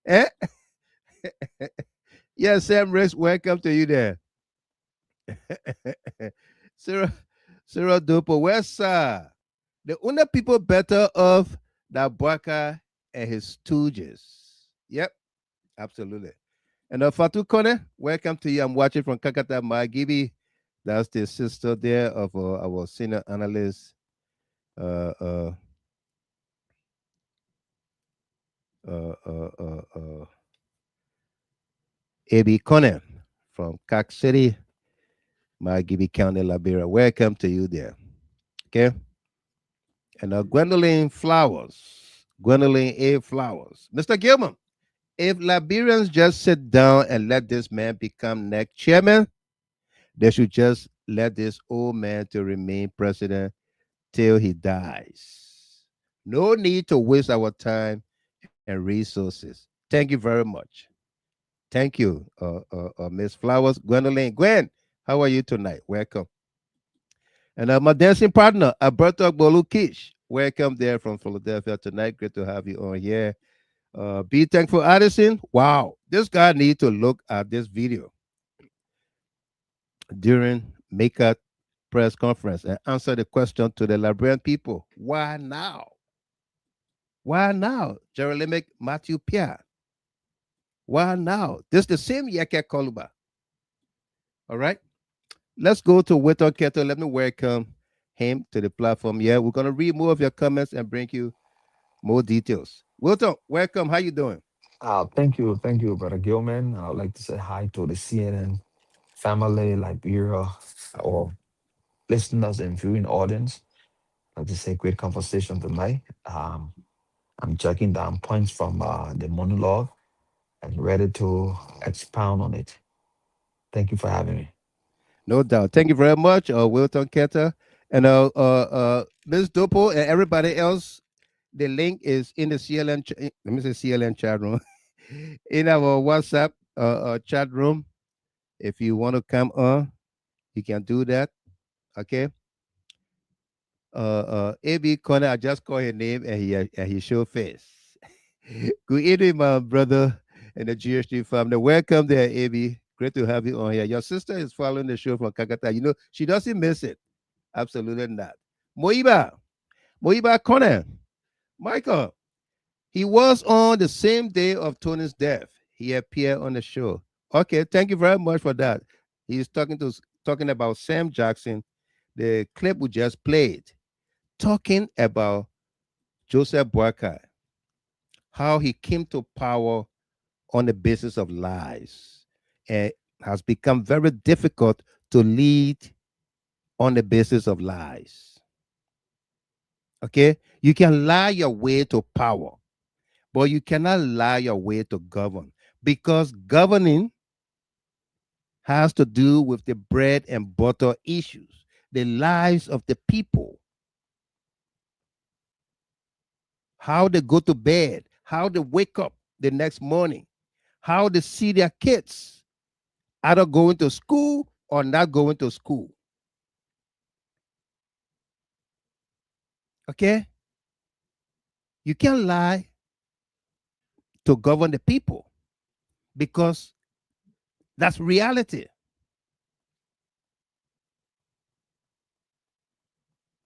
Eh? Yes, Sam Rich, welcome to you there. Sarah Dopo, where's the only people better off that Boakai and his stooges. Yep, absolutely. And Fatu Konneh, welcome to you. I'm watching from Kakata Magibi. That's the sister there of our senior analyst, uh, uh, A.B. Konneh from Kak City, Magibi County, Liberia. Welcome to you there. Okay. And Gwendolyn Flowers, Gwendolyn A. Flowers. Mr. Gilman, if Liberians just sit down and let this man become next chairman, they should just let this old man to remain president till he dies. No need to waste our time and resources. Thank you very much. Thank you, Miss Flowers. Gwendolyn. Gwen, how are you tonight? Welcome. And my dancing partner, Alberto Bolukish. Welcome there from Philadelphia tonight. Great to have you on here. Be thankful, Addison. Wow, this guy needs to look at this video during Makeup press conference and answer the question to the Liberian people. Why now? Why now? Jeremiah Matthew Pierre. Why now? This is the same Rep Kollubah. All right. Let's go to Weedor Keto. Let me welcome him to the platform. Yeah, we're gonna read more of your comments and bring you more details. Wilton, welcome. How you doing? Thank you, Brother Gilman. I would like to say hi to the CNN family, Liberia, or listeners and viewing audience. I'd like to say great conversation tonight. I'm checking down points from the monologue and ready to expound on it. Thank you for having me. No doubt. Thank you very much, Wilton Keto. And Ms. Dopo and everybody else, the link is in the CLN, let me say CLN chat room, in our WhatsApp chat room. If you want to come on, you can do that. Okay. A.B. Konneh, I just call his name and he show face. Good evening, my brother and the GHT family. Welcome there, A.B. Great to have you on here. Your sister is following the show from Kakata. You know, she doesn't miss it. Absolutely not. Moiba Konneh. Michael, he was on the same day of Tony's death. He appeared on the show. Okay, thank you very much for that. He's talking about Sam Jackson, the clip we just played, talking about Joseph Boakai, how he came to power on the basis of lies, and has become very difficult to lead on the basis of lies. Okay, you can lie your way to power, but you cannot lie your way to govern, because governing has to do with the bread and butter issues, the lives of the people, how they go to bed, how they wake up the next morning, how they see their kids either going to school or not going to school. Okay? You can't lie to govern the people, because that's reality.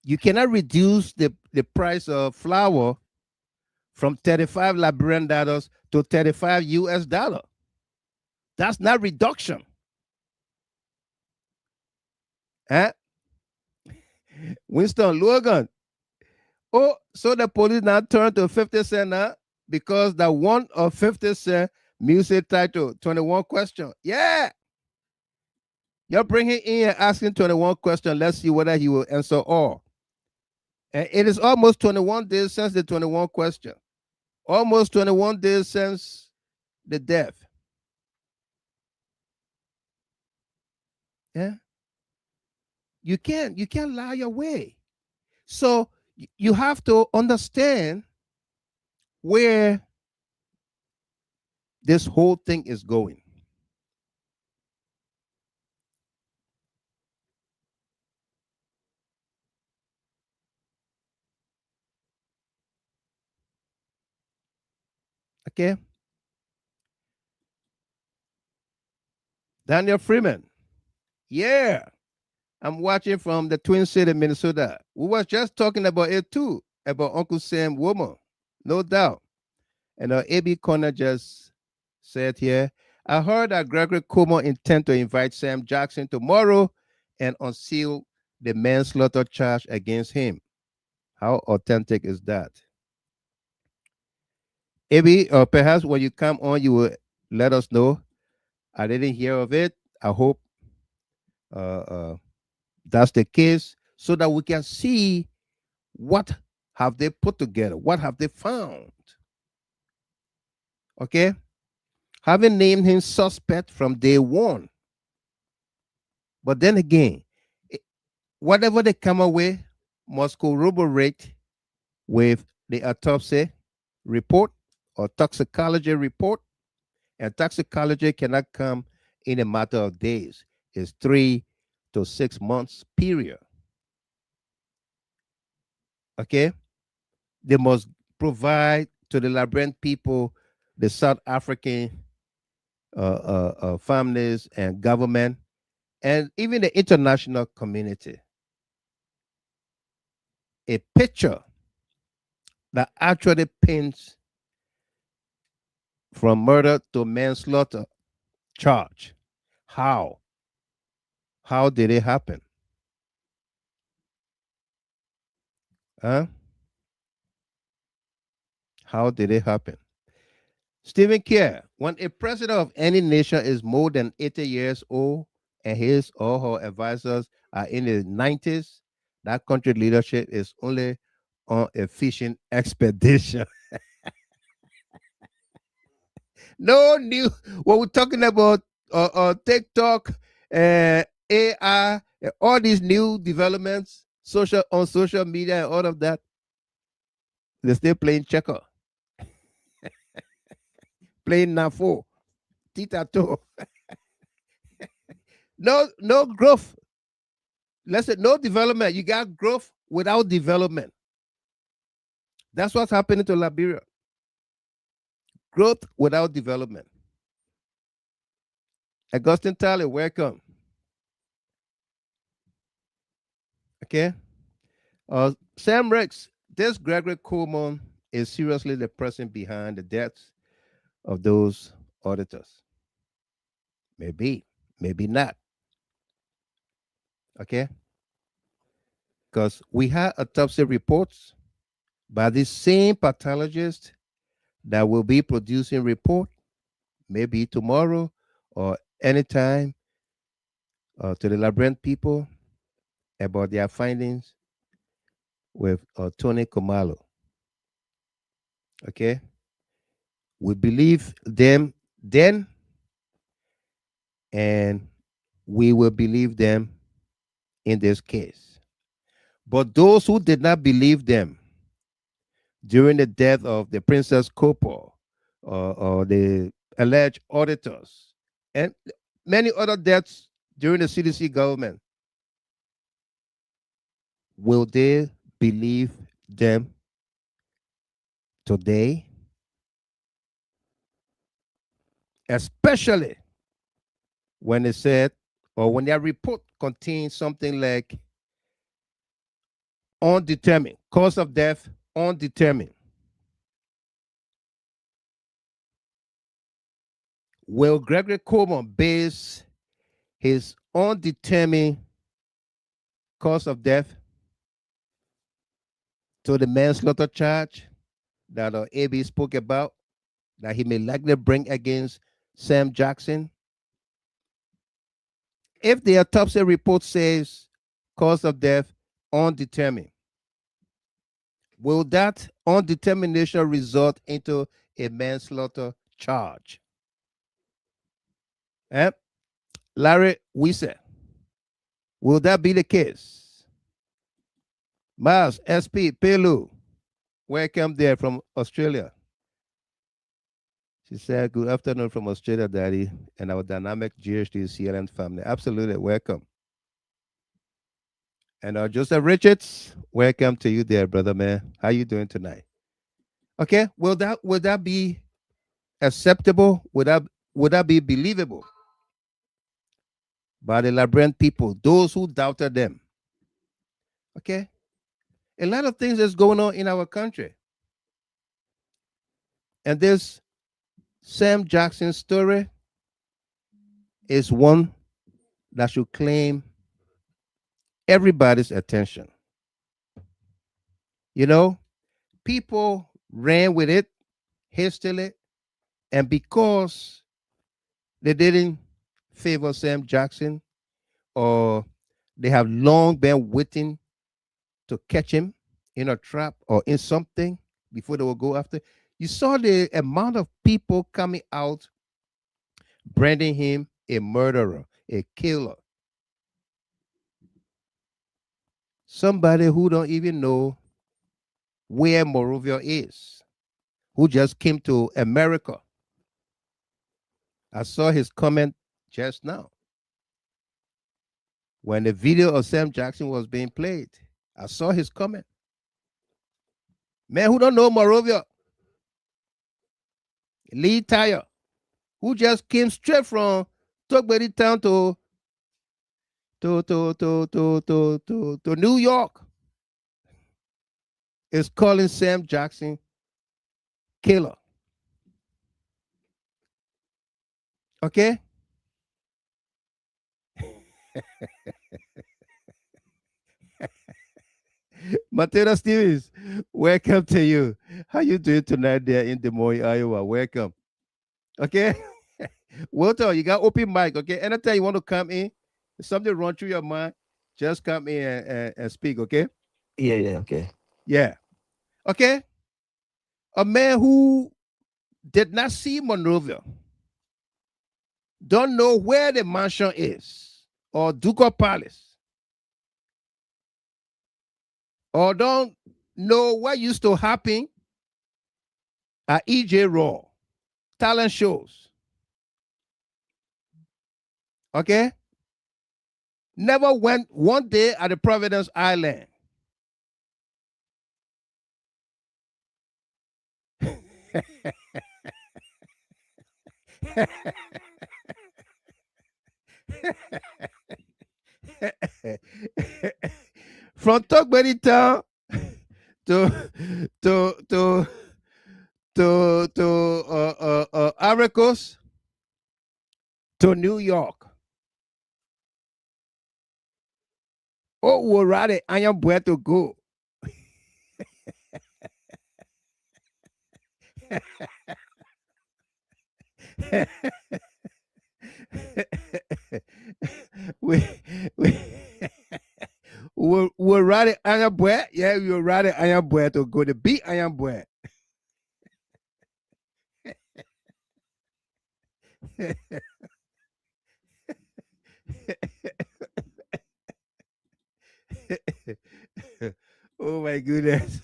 You cannot reduce the price of flour from 35 Liberian dollars to 35 US dollar. That's not reduction. Huh? Winston Logan. Oh, so the police now turn to 50 cents now because the one of 50 cent music title 21 question. Yeah. You're bringing in and asking 21 question. Let's see whether he will answer all. And it is almost 21 days since the 21 question. Almost 21 days since the death. Yeah. You can't lie away. So you have to understand where this whole thing is going. Okay. Daniel Freeman. Yeah. I'm watching from the Twin City, Minnesota. We was just talking about it too, about Uncle Sam woman. No doubt. And A.B. Konneh just said here, I heard that Gregory Cuomo intend to invite Sam Jackson tomorrow and unseal the manslaughter charge against him. How authentic is that? AB, perhaps when you come on, you will let us know. I didn't hear of it. I hope that's the case so that we can see what have they put together, what have they found. Okay? Having named him suspect from day one. But then again, whatever they come away must corroborate with the autopsy report or toxicology report. And toxicology cannot come in a matter of days. It's 3 to 6 months period. Okay? They must provide to the Liberian people, the South African families and government, and even the international community, a picture that actually paints from murder to manslaughter charge. How? How did it happen? Huh? How did it happen? Stephen Kerr, when a president of any nation is more than 80 years old and his or her advisors are in the 90s, that country leadership is only on a fishing expedition. No new. What we're talking about, TikTok, AI, all these new developments, social media, and all of that. They're still playing checker, playing nafo, tita-toe. No growth. Let's say no development. You got growth without development. That's what's happening to Liberia. Growth without development. Augustine Tyler, welcome. Okay. Sam Rex, this Gregory Coleman is seriously the person behind the deaths of those auditors. Maybe, maybe not. Okay. Because we had autopsy reports by this same pathologist that will be producing report maybe tomorrow or anytime to the Liberian people about their findings with Tony Komalo. Okay? We believe them then, and we will believe them in this case. But those who did not believe them during the death of the Princess Copper or the alleged auditors and many other deaths during the CDC government, will they believe them today? Especially when they said, or when their report contains something like undetermined, cause of death undetermined. Will Gregory Coleman base his undetermined cause of death to the manslaughter charge that AB spoke about, that he may likely bring against Sam Jackson? If the autopsy report says cause of death undetermined, Will that undetermination result into a manslaughter charge? Eh? Larry Wisse, will that be the case? Miles, SP, Pelu, welcome there from Australia. She said, good afternoon from Australia, Daddy, and our dynamic GHT CLN family. Absolutely, welcome. And Joseph Richards, welcome to you there, brother man. How you doing tonight? Okay, will that be acceptable? Would that be believable by the Liberian people, those who doubted them? Okay, a lot of things is going on in our country, and this Sam Jackson story is one that should claim everybody's attention. You know, people ran with it hastily, and because they didn't favor Sam Jackson, or they have long been waiting to catch him in a trap or in something before they will go after. You saw the amount of people coming out branding him a murderer, a killer, somebody who don't even know where Morovia is, who just came to America. I saw his comment just now when the video of Sam Jackson was being played. I saw his comment. Man who don't know Morovia, Lee Tire, who just came straight from Tokberi town to New York, is calling Sam Jackson killer. Okay? Matera Stevens, welcome to you. How you doing tonight there in Des Moines, Iowa? Welcome. Okay? Walter, you got open mic, okay? Anytime you want to come in, if something run through your mind, just come in and speak, okay? Yeah, okay. Yeah. Okay? A man who did not see Monrovia, don't know where the mansion is, or Ducal Palace, or don't know what used to happen at EJ Raw, talent shows. Okay? Never went one day at the Providence Island. From Tokberi town to to to Aricos to New York. Oh, we're ready. I am where to go. we we we're ready. I am where. Yeah, we're ready. I am where to go. The beat. I am where. Oh my goodness.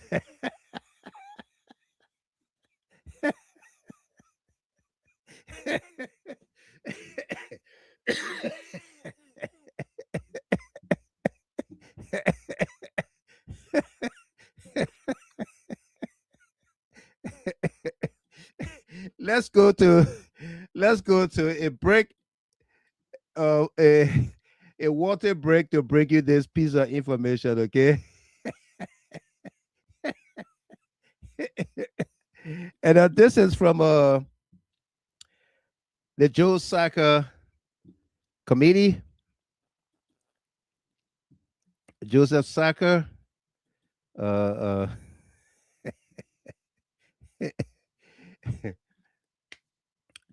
let's go to a break, a water break, to bring you this piece of information, okay? And this is from the Joe Sacre Committee. Joseph Sacre,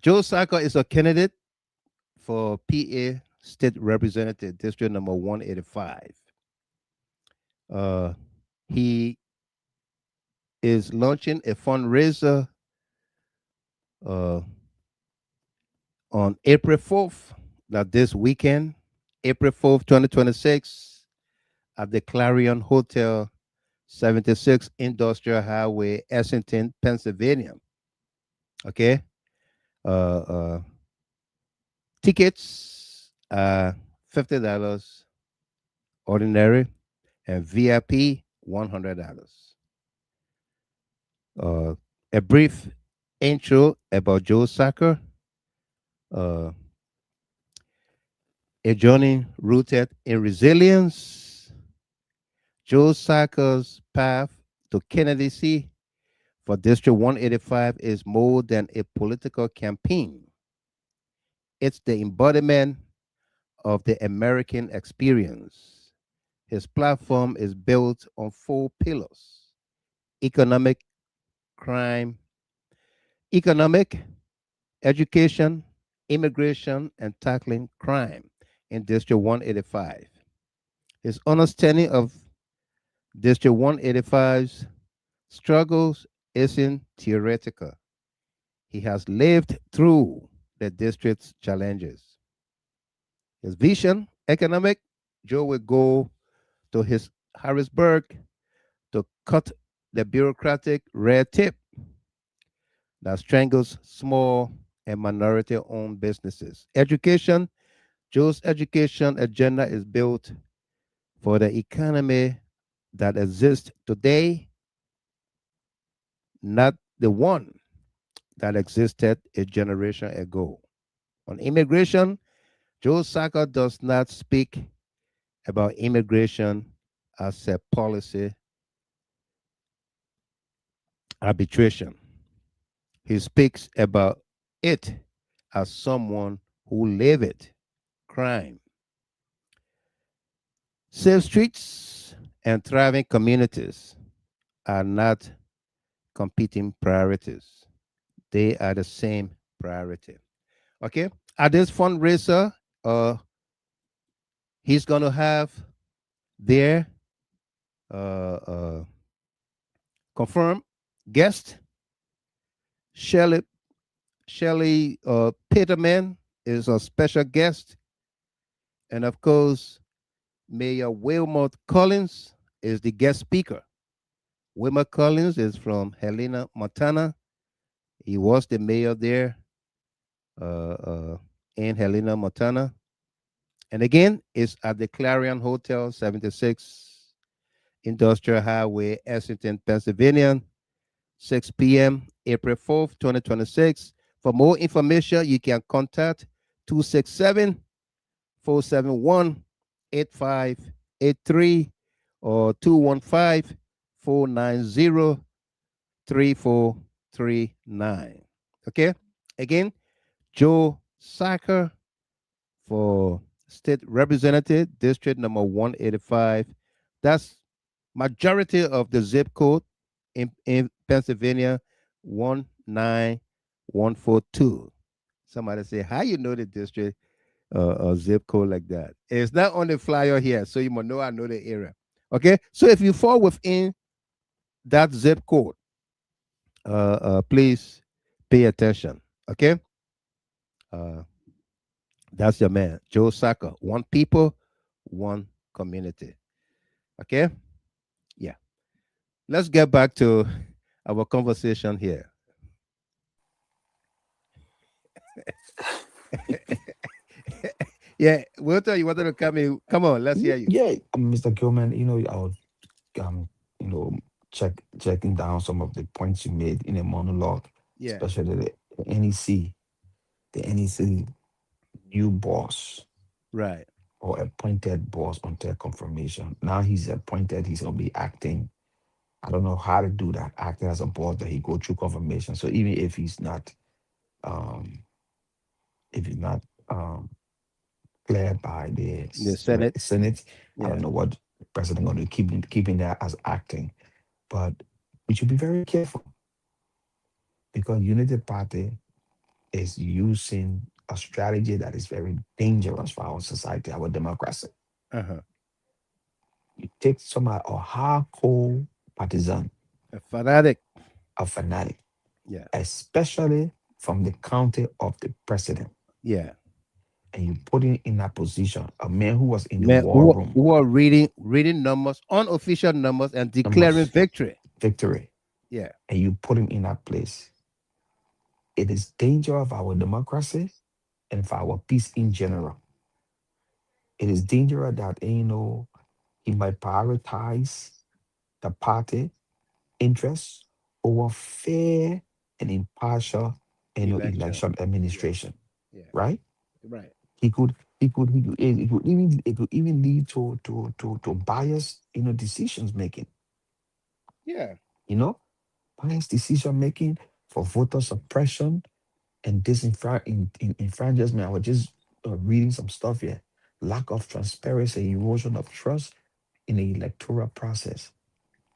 Joe Sacre is a candidate for PA State Representative, District number 185. He is launching a fundraiser uh, on April 4th, that this weekend, April 4th, 2026, at the Clarion Hotel, 76 Industrial Highway, Essington, Pennsylvania. Okay. Uh, Tickets are $50 ordinary and VIP $100. Uh, a brief intro about Joe Sacre, uh, a journey rooted in resilience. Joe Sacre's path to candidacy for District 185 is more than a political campaign. It's the embodiment of the American experience. His platform is built on four pillars: economic, crime, economic, education, immigration, and tackling crime in District 185. His understanding of District 185's struggles isn't theoretical. He has lived through the district's challenges. His vision, economic, Joe will go to his Harrisburg to cut the bureaucratic red tape that strangles small and minority owned businesses. Education, Joe's education agenda is built for the economy that exists today, not the one that existed a generation ago. On immigration, Joe Sacre does not speak about immigration as a policy arbitration. He speaks about it as someone who live it. Crime, safe streets, and thriving communities are not competing priorities. They are the same priority. Okay. At this fundraiser, uh, he's gonna have their confirmed guest, Shelley Peterman is a special guest, and of course, Mayor Wilmot Collins is the guest speaker. Wilmot Collins is from Helena, Montana. He was the mayor there in Helena, Montana. And again, it's at the Clarion Hotel, 76 Industrial Highway, Essington, Pennsylvania, 6 p.m., April 4th, 2026. For more information, you can contact 267 471 8583 or 215 490 3439. Okay? Again, Joe Sacre for State Representative, District number 185. That's majority of the zip code in Pennsylvania, 19142. Somebody say, how you know the district zip code like that? It's not on the flyer here, so you must know I know the area. Okay, so if you fall within that zip code, please pay attention. Okay, uh, that's your man, Joe Sacre. One people, one community. Okay, yeah. Let's get back to our conversation here. Yeah, Walter, you wanted to come in. Come on, let's hear you. Yeah, Mr. Gilman, I was um, you know, checking down some of the points you made in a monologue, Yeah, especially the NEC, the NEC new boss right. or appointed boss until confirmation. Now he's appointed, he's gonna be acting. I don't know how to do that, acting as a boss that he go through confirmation. So even um if he's not cleared by the The Senate. Senate, I don't Yeah. know what the president going to keeping that as acting. But we should be very careful because Unity Party is using a strategy that is very dangerous for our society, our democracy. Uh huh. You take somebody a hardcore partisan A fanatic. a fanatic, Yeah. especially from the county of the president. Yeah. And you put him in that position, a man who was in the Man, war room, who are reading numbers, unofficial numbers, and declaring numbers, victory. victory, Yeah. and you put him in that place. It is danger of our democracy and for our peace in general. It is dangerous that he might prioritize the party interests over fair and impartial Election. election Yeah. administration. Yeah. Right? Right. It could even lead to bias decisions making. Yeah. You know, bias decision making for voter suppression and enfranchisement. I was just reading some stuff here. Lack of transparency, erosion of trust in the electoral process.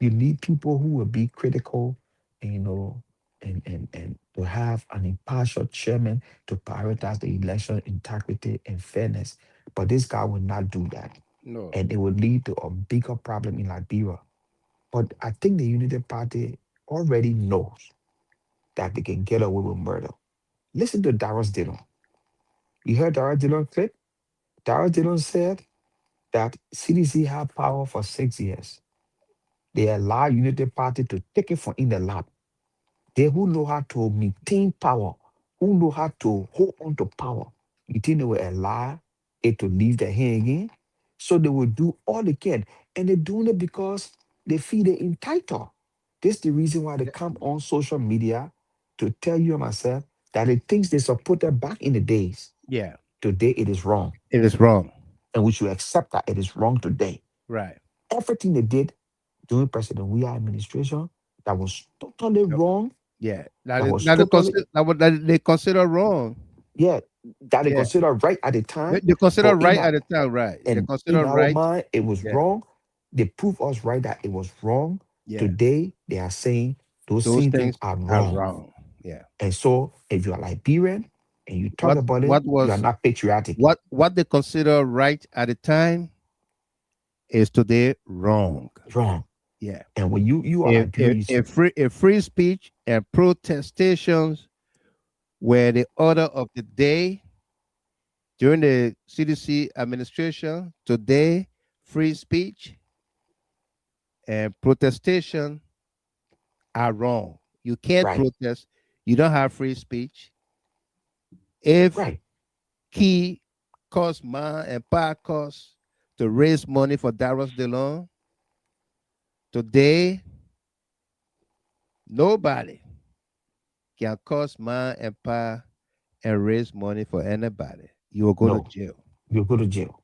You need people who will be critical, and to have an impartial chairman to prioritize the election integrity and fairness. But this guy will not do that. No. And it will lead to a bigger problem in Liberia. But I think the Unity Party already knows that they can get away with murder. Listen to Darius Dillon. You heard Darius Dillon clip? Darius Dillon said that CDC had power for 6 years. They allow Unity Party to take it from in the lab. They who know how to maintain power, who know how to hold on to power. You think they will allow it to leave their hand again? So they will do all they can. And they're doing it because they feel they're entitled. This is the reason why they come on social media to tell you and myself that the things they supported back in the days, Yeah. today it is wrong. It is wrong. And we should accept that it is wrong today. Right. Everything they did during President Weah administration, that was totally Yep. wrong. Yeah. That was totally, That they consider wrong. yeah, that they Yeah. consider right at the time. They consider But in right our, at the time, right? They and consider in our right. mind, it was Yeah. wrong. They proved us right that it was wrong. Yeah. Today, they are saying those Those same things things are are wrong. wrong. Yeah. And so, if you are Liberian and you talk What about it, what you are was not patriotic. what they consider right at the time is today wrong. Wrong. Yeah. And when you are Liberian, A free speech and protestations were the order of the day during the CDC administration. Today, free speech and protestation are wrong. You can't right, protest. You don't have free speech. If right, Key cost man and power cost to raise money for Darius DeLong, today nobody can cost man and power and raise money for anybody. You will go to no, jail. you go to jail.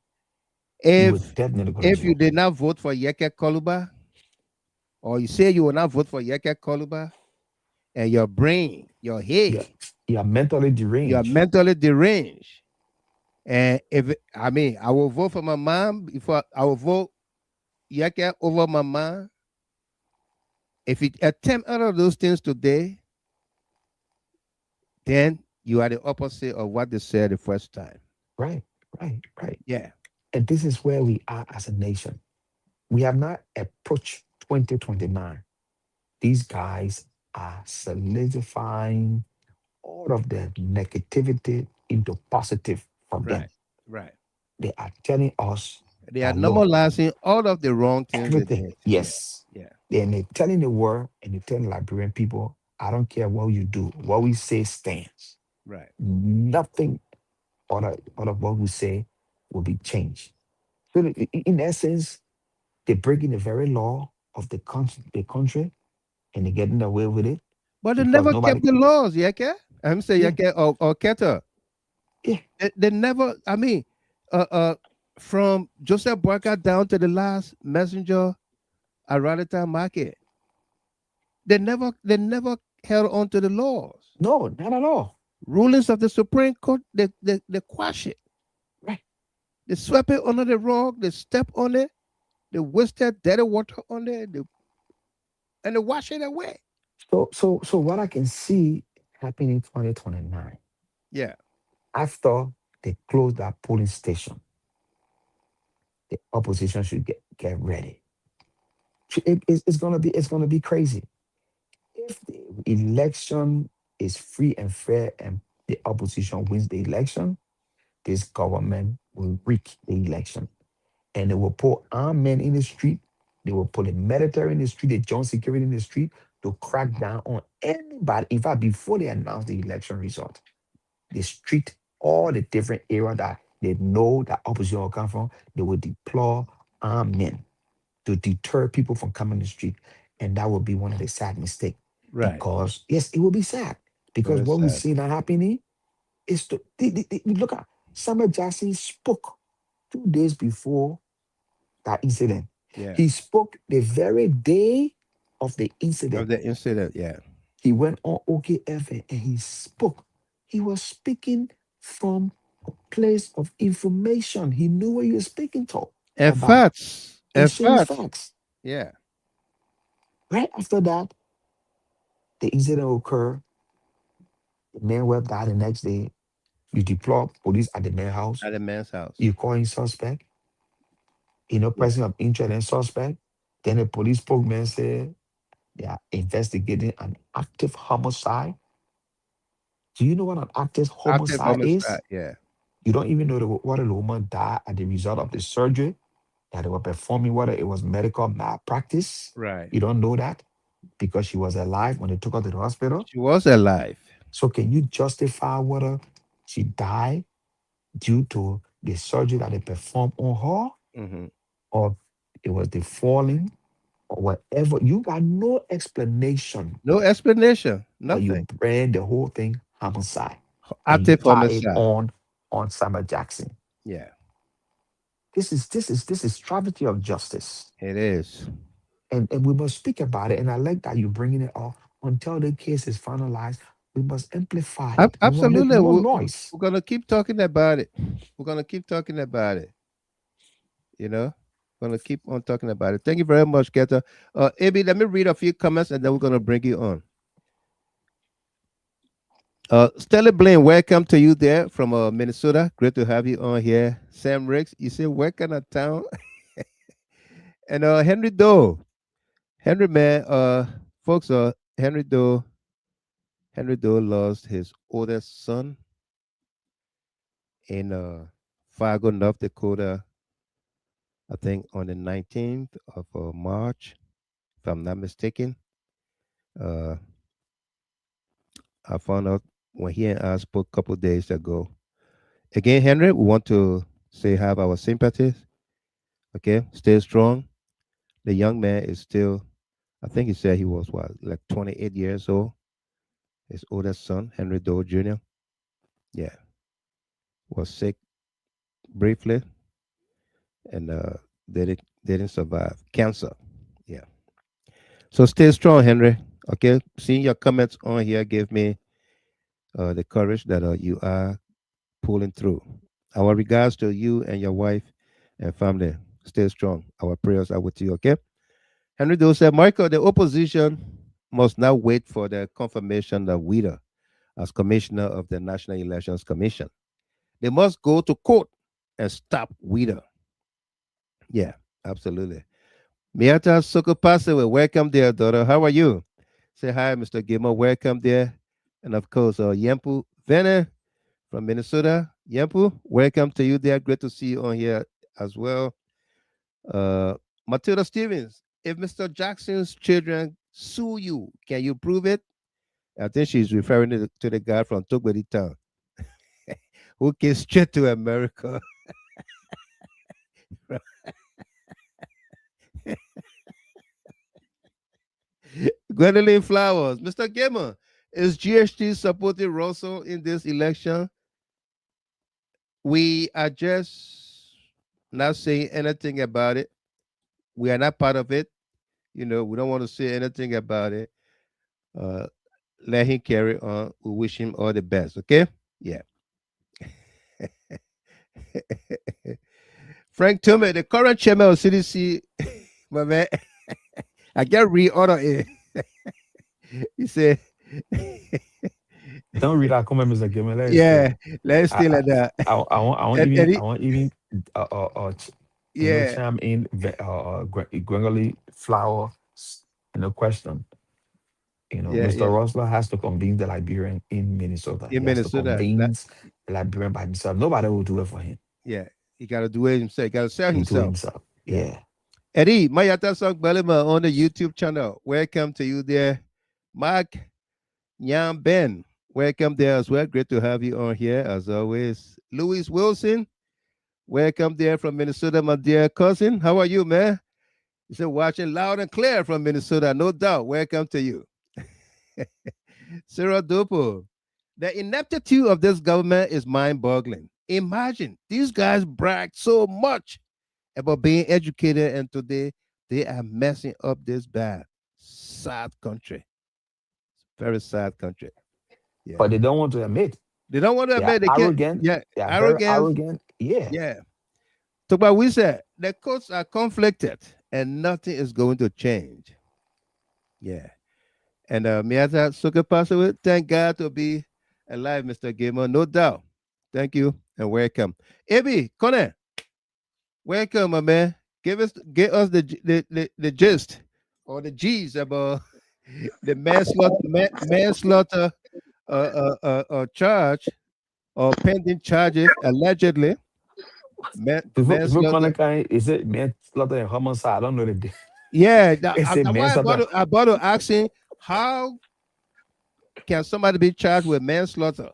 You would If definitely go to if you jail. did not vote for Yekeh Kollubah, or you say you will not vote for Yekeh Kollubah, and your brain, your Yeah, head, you are mentally you are deranged. mentally deranged. And I will vote for my mom before I will vote Yekeh over my mom. If you attempt all of those things today, then you are the opposite of what they said the first time. Right, right, right. Yeah. And this is where we are as a nation. We have not approached 2029. These guys are solidifying all of the negativity into positive from them. Right. Right. They are telling us They are that look, normalizing all of the wrong things they everything, did. yes. Yeah. And they're telling the world and they're telling Liberian people, I don't care what you do, what we say stands. Right. Nothing out of what we say will be changed. So in essence, they're breaking the very law of the country and they're getting away with it But they because never nobody, kept the laws, Yekeh. I'm saying yeah, Yekeh or Keta. yeah, They never, uh, uh, from Joseph Barker down to the last messenger at Rallytown Market, they never held on to the laws. no, not at all. Rulings of the Supreme Court, they quash it. Right. They swept it under the rug, they step on it, they wasted dirty water on it, and they wash it away. So what I can see happening in 2029, Yeah. after they close that polling station, the opposition should get ready. It's gonna be crazy. if the election is free and fair and the opposition wins the election, this government will rig the election. And they will put armed men in the street. They will put the military in the street, the joint security in the street to crack down on anybody. In fact, before they announce the election result, they street all the different areas that they know that opposition will come from. They will deploy armed men to deter people from coming to the street. And that will be one of the sad mistakes. Right. Because, yes, it will be sad. Because Very what we sad. see now happening is to look at Samuel Jackson spoke 2 days before that incident. Yeah. He spoke the very day of the incident. Of the incident, yeah. He went on OKF and he spoke. He was speaking from a place of information. He knew what he was speaking to. And about. facts. He And shared facts. facts. Yeah. Right after that, the incident occurred. The man went died the next day. You deploy police at the man's house. At the man's house. You call him suspect. Person of interest and suspect. Then the police spokesman said they are investigating an active homicide. Do you know what an active homicide is? Yeah. You don't even know whether the woman died as the result of the surgery that they were performing, whether it was medical malpractice. Right. You don't know that because she was alive when they took her to the hospital. She was alive. So can you justify whether she died due to the surgery that they performed on her, Mm-hmm. or it was the falling, or whatever? You got no explanation. No explanation. But you Nothing. brand the whole thing homicide. And you Active tie it homicide. on Samuel Jackson. Yeah. This is travesty of justice. It is. And we must speak about it. And I like that you're bringing it up until the case is finalized. We must amplify it. Absolutely. We want more noise. We're gonna keep talking about it. We're gonna keep talking about it. You know, we're gonna keep on talking about it. Thank you very much, Keta. Abi, let me read a few comments and then we're gonna bring you on. Stella Blaine, welcome to you there from Minnesota. Great to have you on here. Sam Riggs, you say welcome to town. And Henry Doe. Henry, man, folks, Henry Doe lost his oldest son in Fargo, North Dakota, I think on the 19th of March, if I'm not mistaken. I found out when he and I spoke a couple days ago. Again, Henry, we want to say have our sympathies. Okay, stay strong. The young man is still, I think he said he was what, like 28 years old. His oldest son, Henry Doe Jr., yeah, was sick briefly and didn't survive. Cancer. Yeah. So stay strong, Henry. Okay. Seeing your comments on here gave me the courage that you are pulling through. Our regards to you and your wife and family. Stay strong. Our prayers are with you, okay? Henry Doe said, Michael, the opposition must now wait for the confirmation of Weedor as commissioner of the National Elections Commission. They must go to court and stop Weedor. Yeah, absolutely. Miata Sokopasewe, welcome there, daughter. How are you? Say hi, Mr. Gilmore. Welcome there. And of course, Yempu Vene from Minnesota. Yempu, welcome to you there. Great to see you on here as well. Matilda Stevens, if Mr. Jackson's children sue you, can you prove it? I think she's referring to the guy from Togbedi Town who came straight to America. Gwendolyn Flowers, Mr. Gamer, is GHT supporting Russell in this election? We are just not saying anything about it. We are not part of it. You know, we don't want to say anything about it. Let him carry on. We wish him all the best. Okay? Yeah. Frank Tome, the current chairman of CDC, my man, I get reorder it. He said, Don't read our comment, Mr. Gimel. yeah, let's stay like that. I want even yeah, chime in Gwendolyn Flower in a question. You know, Yeah, Mr. yeah. Rosler has to convince the Liberian in Minnesota. In He has to Minnesota, convince the Liberian by himself. Nobody will do it for him. yeah, he got to do it himself. He got to sell He do it himself. himself. Yeah. Yeah. Eddie, Mayata Song Balima on the YouTube channel. Welcome to you there. Mark Nyam Ben, welcome there as well. Great to have you on here as always. Louis Wilson, welcome there from Minnesota, my dear cousin. How are you, man? You said watching loud and clear from Minnesota, no doubt. Welcome to you. Sarah Dopo. The ineptitude of this government is mind-boggling. Imagine these guys brag so much about being educated, and today they are messing up this bad. Sad country. Very sad country. Yeah. But they don't want to admit. They don't want to They are admit they can't. arrogant. Yeah. They are very Arrogance. arrogant. Yeah. Yeah. So, but we said the courts are conflicted and nothing is going to change. Yeah. And Miyata Suka passed away. Thank God to be alive, Mr. Gamer. No doubt. Thank you and welcome. Abi, Konneh, welcome, my man. Give us the gist or the G's about the manslaughter charge or pending charges allegedly. Before Manslaughter. Konneh, is it manslaughter and homicide? I don't know the difference. Yeah, It's a why manslaughter about to asking how can somebody be charged with manslaughter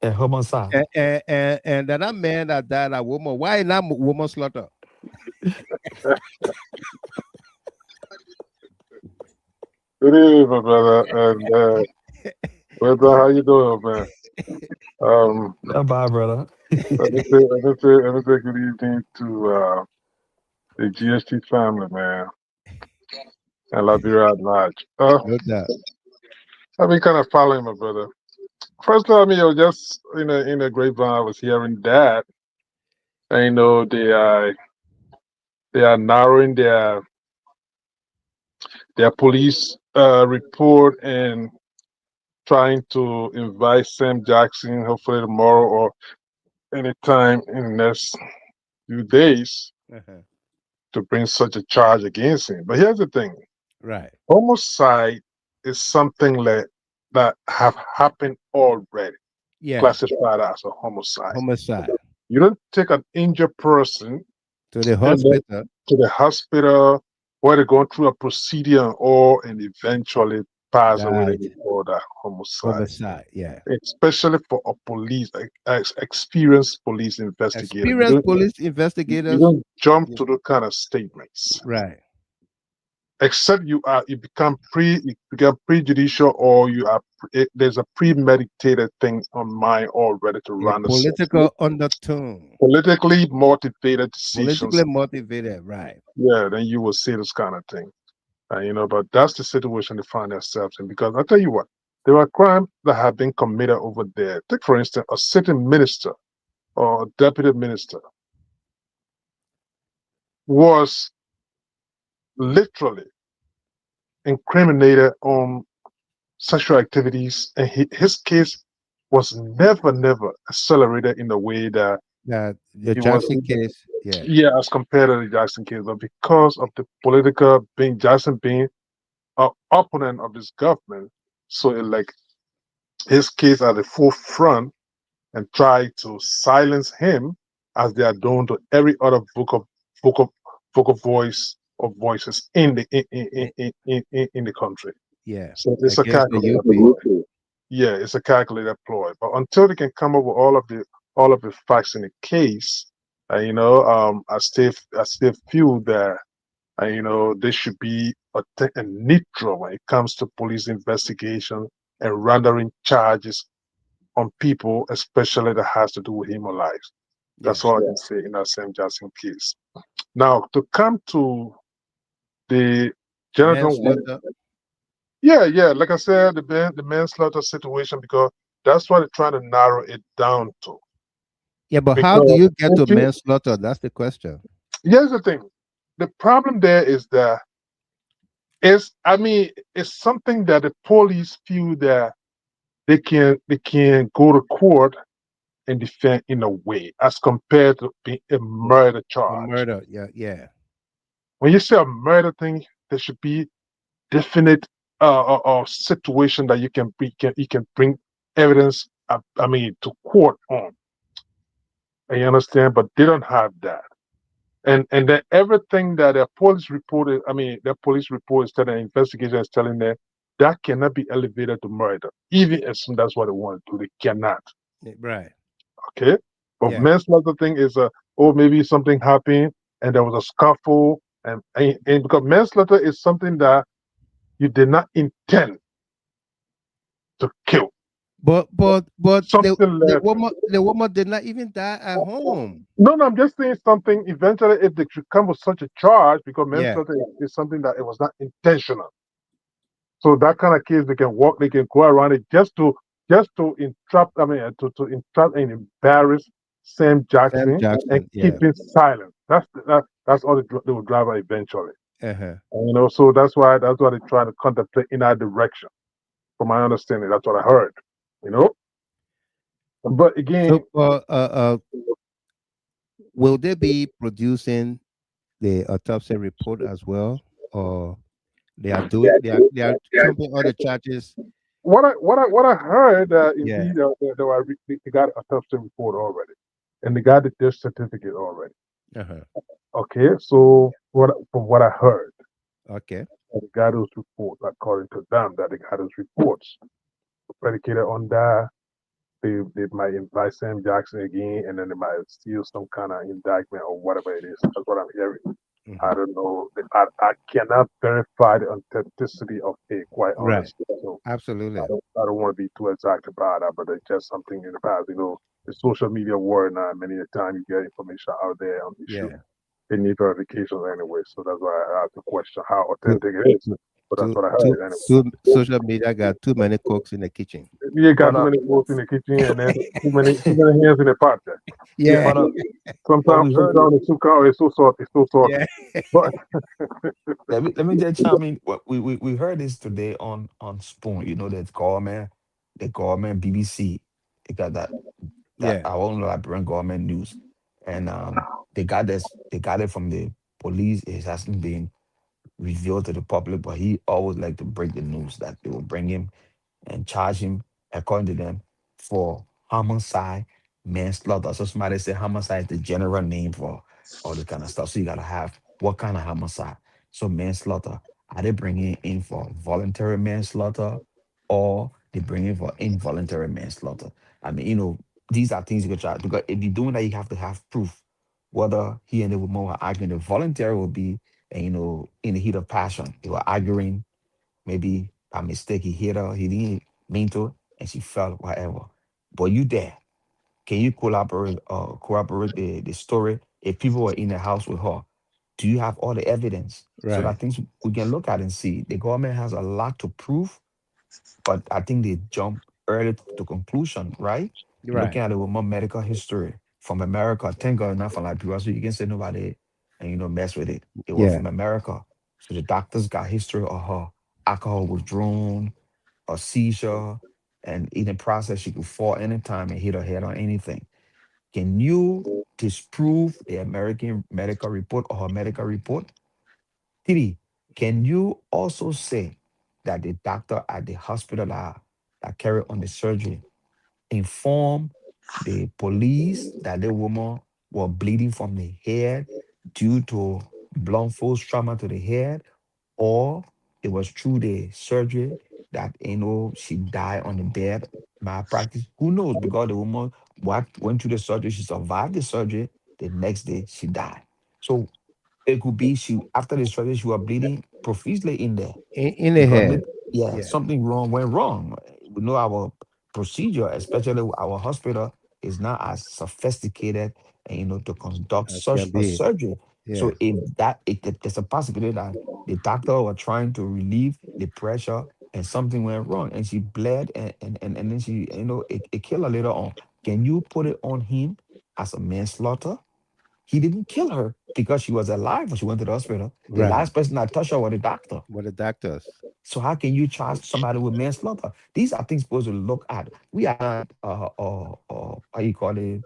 and homicide. and that man that died a woman? Why not woman slaughter? Good evening, my brother. And brother, how you doing, man? Not bad, brother. Let me say good evening to the GHT family, man, and Liberia at large. No doubt. I've been kind of following my brother. First time, just in a grapevine, I was hearing that, and they are narrowing their police report and trying to invite Sam Jackson, hopefully tomorrow or anytime in the next few days, Uh-huh. to bring such a charge against him. But here's the thing: Right. homicide is something that have happened already, Yeah. classified as a homicide. Homicide. You don't take an injured person To the and then hospital. to the hospital where they're going through a procedure and eventually pass away. Died. They call that homicide. Homicide. Yeah. Especially for a police, experienced police investigator. Experienced police You investigators. don't jump Yeah. to those kind of statements. Right. Except you become prejudicial, or there's a premeditated thing on mind already to A run the political undertone. politically motivated decisions. Politically motivated. Right. Yeah, then you will say this kind of thing. But that's the situation they find themselves in. Because I tell you what, there are crimes that have been committed over there. Take, for instance, a sitting minister or a deputy minister was literally incriminated on sexual activities, and his case was never accelerated in the way that The it was. Jackson case. Yeah. Yeah, as compared to the Jackson case, but because of the political Jackson being an opponent of this government, so his case at the forefront and try to silence him as they are doing to every other vocal voice or voices in the country. Yeah. So it's a Against the calculated UP. ploy. Yeah, it's a calculated ploy. But until they can come up with all of the facts in the case, I still feel that there should be a neutral when it comes to police investigation and rendering charges on people, especially that has to do with human lives. That's all I can say in that Sam Jackson case. Now, to come to the Jonathan Manslaughter. Yeah, like I said, the manslaughter situation, because that's what they're trying to narrow it down to. Yeah, but how do Because you get to manslaughter? That's the question. here's the thing. The problem there is that it's something that the police feel that they can go to court and defend in a way, as compared to being a murder A charge. murder. Yeah. When you say a murder thing, there should be definite situation that you can bring evidence. To court on. And you understand, but they don't have that. And then everything that their police report is telling, investigation is telling them, that cannot be elevated to murder, even if that's what they want to do. They cannot. Right. Okay, but Yeah. manslaughter thing is maybe something happened and there was a scuffle, and because manslaughter is something that you did not intend to kill. But Something left. the woman did not even die at home. No, I'm just saying something. Eventually, if they should come with such a charge, because Yeah. manslaughter is something that it was not intentional. So that kind of case, they can go around it just to entrap. To entrap and embarrass Sam Jackson, and Jackson. keep Yeah. him silent. That's all they will drive her eventually. Uh-huh. And, so that's why they're trying to contemplate in that direction. From my understanding, that's what I heard. But again, So, will they be producing the autopsy report as well, or they are trumping all the charges? what I heard, Yeah. indeed, they got a autopsy report already, and they got the death certificate already. Uh-huh. Okay, so from what I heard, Okay. they got those reports according to them, that they got those reports predicated on that. They might invite Sam Jackson again, and then they might steal some kind of indictment or whatever it is. That's what I'm hearing. Mhm. I don't know. I cannot verify the authenticity of it, quite Right. honestly. So Absolutely. I don't want to be too exact about that, but it's just something in the past. The social media world now, many a time you get information out there on the issue. Yeah. They need verifications anyway. So that's why I asked the question how Too, authentic it is. But that's too, what I heard anyway. social media got too many cooks in the kitchen. You got But too many clothes in the kitchen, and then too many hands in the pot there. Yeah. but Sometimes we heard it's too cold, it's so salty, it's so salty. Yeah. But let me just chime in. What we heard this today on Spoon. The government BBC. They got that Yeah. our own Liberian government news, and they got this. They got it from the police. It hasn't been revealed to the public, but he always like to break the news that they will bring him and charge him, according to them, for homicide, manslaughter. So somebody say homicide is the general name for all this kind of stuff. So you gotta have what kind of homicide. So manslaughter, are they bringing in for voluntary manslaughter, or they bring in for involuntary manslaughter? I mean, these are things you can try, because if you're doing that, you have to have proof whether he and the woman were arguing. The voluntary will be, and in the heat of passion, they were arguing. Maybe by mistake he hit her, he didn't mean to, and she fell, whatever. But you there. Can you corroborate the story? If people were in the house with her, do you have all the evidence? So Right. that things we can look at and see. The government has a lot to prove, but I think they jump early to conclusion, right? You're Right. looking at it with more medical history from America. Thank God, not from Liberia, so you can say nobody and mess with it. It was Yeah. from America, so the doctors got history of her alcohol withdrawal, a seizure, and in the process she could fall anytime and hit her head on anything. Can you disprove the American medical report or her medical report? Three, can you also say that the doctor at the hospital that carried on the surgery inform the police that the woman was bleeding from the head due to blunt force trauma to the head, or it was through the surgery that she died on the bed malpractice? Who knows? Because the woman went through the surgery, she survived the surgery. The next day she died. So it could be she after the surgery she was bleeding profusely in there, In the because head. maybe, yeah, Yeah. something went wrong. We know our procedure, especially our hospital, is not as sophisticated and to conduct As such can a be. surgery. So Yeah. there's a possibility that the doctor was trying to relieve the pressure and something went wrong and she bled, and then she it killed her later on. Can you put it on him as a manslaughter? He didn't kill her because she was alive when she went to the hospital. The Right. last person that touched her was the doctor. What the doctors. So how can you charge somebody with manslaughter? These are things supposed to look at. We are not, how you call it,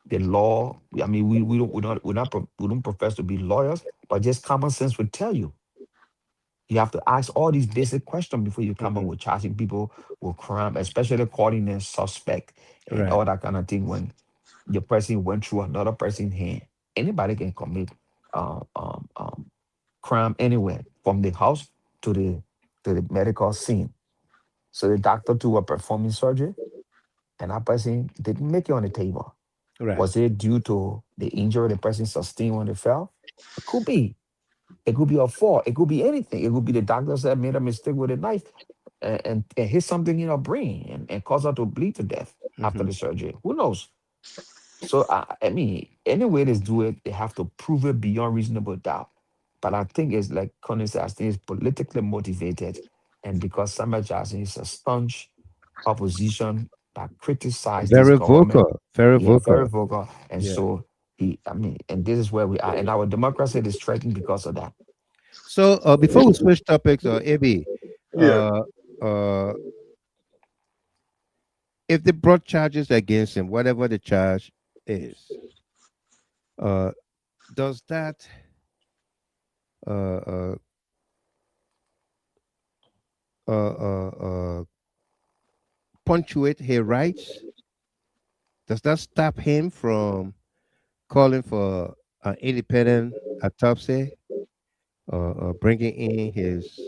the law. I mean, we don't profess to be lawyers, but just common sense would tell you You have to ask all these basic questions before you come up Mhm. with charging people with crime, especially calling them suspect and Right. all that kind of thing. When your person went through another person's hand, anybody can commit um, um, um, crime anywhere, from the house to the medical scene. So the doctor too were performing surgery, and that person didn't make it on the table. Right. Was it due to the injury the person sustained when they fell? It could be. It could be a fall. It could be anything. It could be the doctor said made a mistake with a knife and hit something in her brain and caused her to bleed to death after Mhm. the surgery. Who knows? So I mean, any way they do it, they have to prove it beyond reasonable doubt. But I think it's like Konneh said, I think it's politically motivated, and because Samuel Jackson is a staunch opposition that criticize this Very government, vocal. Very yeah, vocal. very vocal, and Yeah. so I mean, and this is where we are, and our democracy is striking because of that. So before we switch topics, AB, Yeah. uh, uh, if they brought charges against him, whatever the charge is, uh, does that uh, uh, uh, punctuate his rights? Does that stop him from calling for an independent autopsy, bringing in his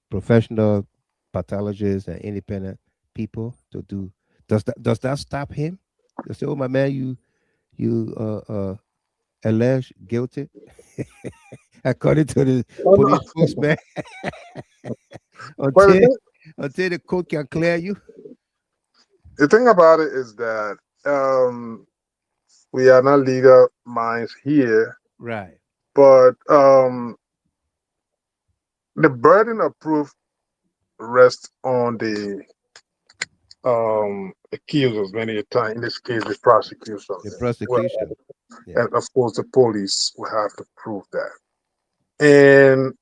professional pathologists and independent people to do? Does that stop him? They say, "Oh my man, you alleged guilty," according to the Oh, no. police spokesman, But until until the court can clear you. the thing about it is that we are not legal minds here, Right. but the burden of proof rests on the accusers many a time. In this case, the prosecution. The Well, prosecution. Yeah. and of course, the police will have to prove that. And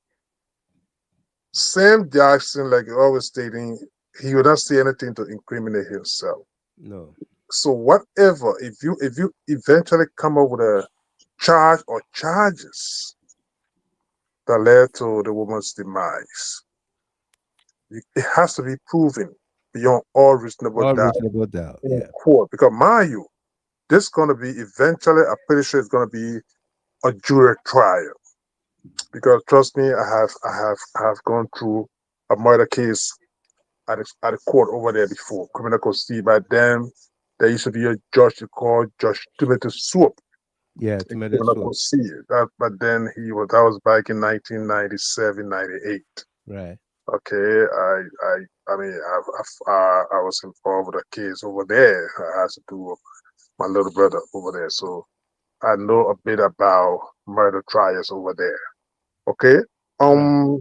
Sam Jackson, like you're always stating, he would not say anything to incriminate himself. No. So whatever, if you eventually come up with a charge or charges that led to the woman's demise, it has to be proven beyond all reasonable All doubt reasonable doubt. in Yeah. court. Because mind you, this is going to be eventually, I'm pretty sure it's going to be a jury trial. Because trust me, I have gone through a murder case at a court over there before, criminal custody. By then, there used to be a judge called Judge Timothy Swoop Yeah. in Tomato criminal soup. custody. But then that was back in 1997, 98. Right. Okay, I mean, I was involved with a case over there. I had to do with my little brother over there, so I know a bit about murder trials over there. Okay, Right.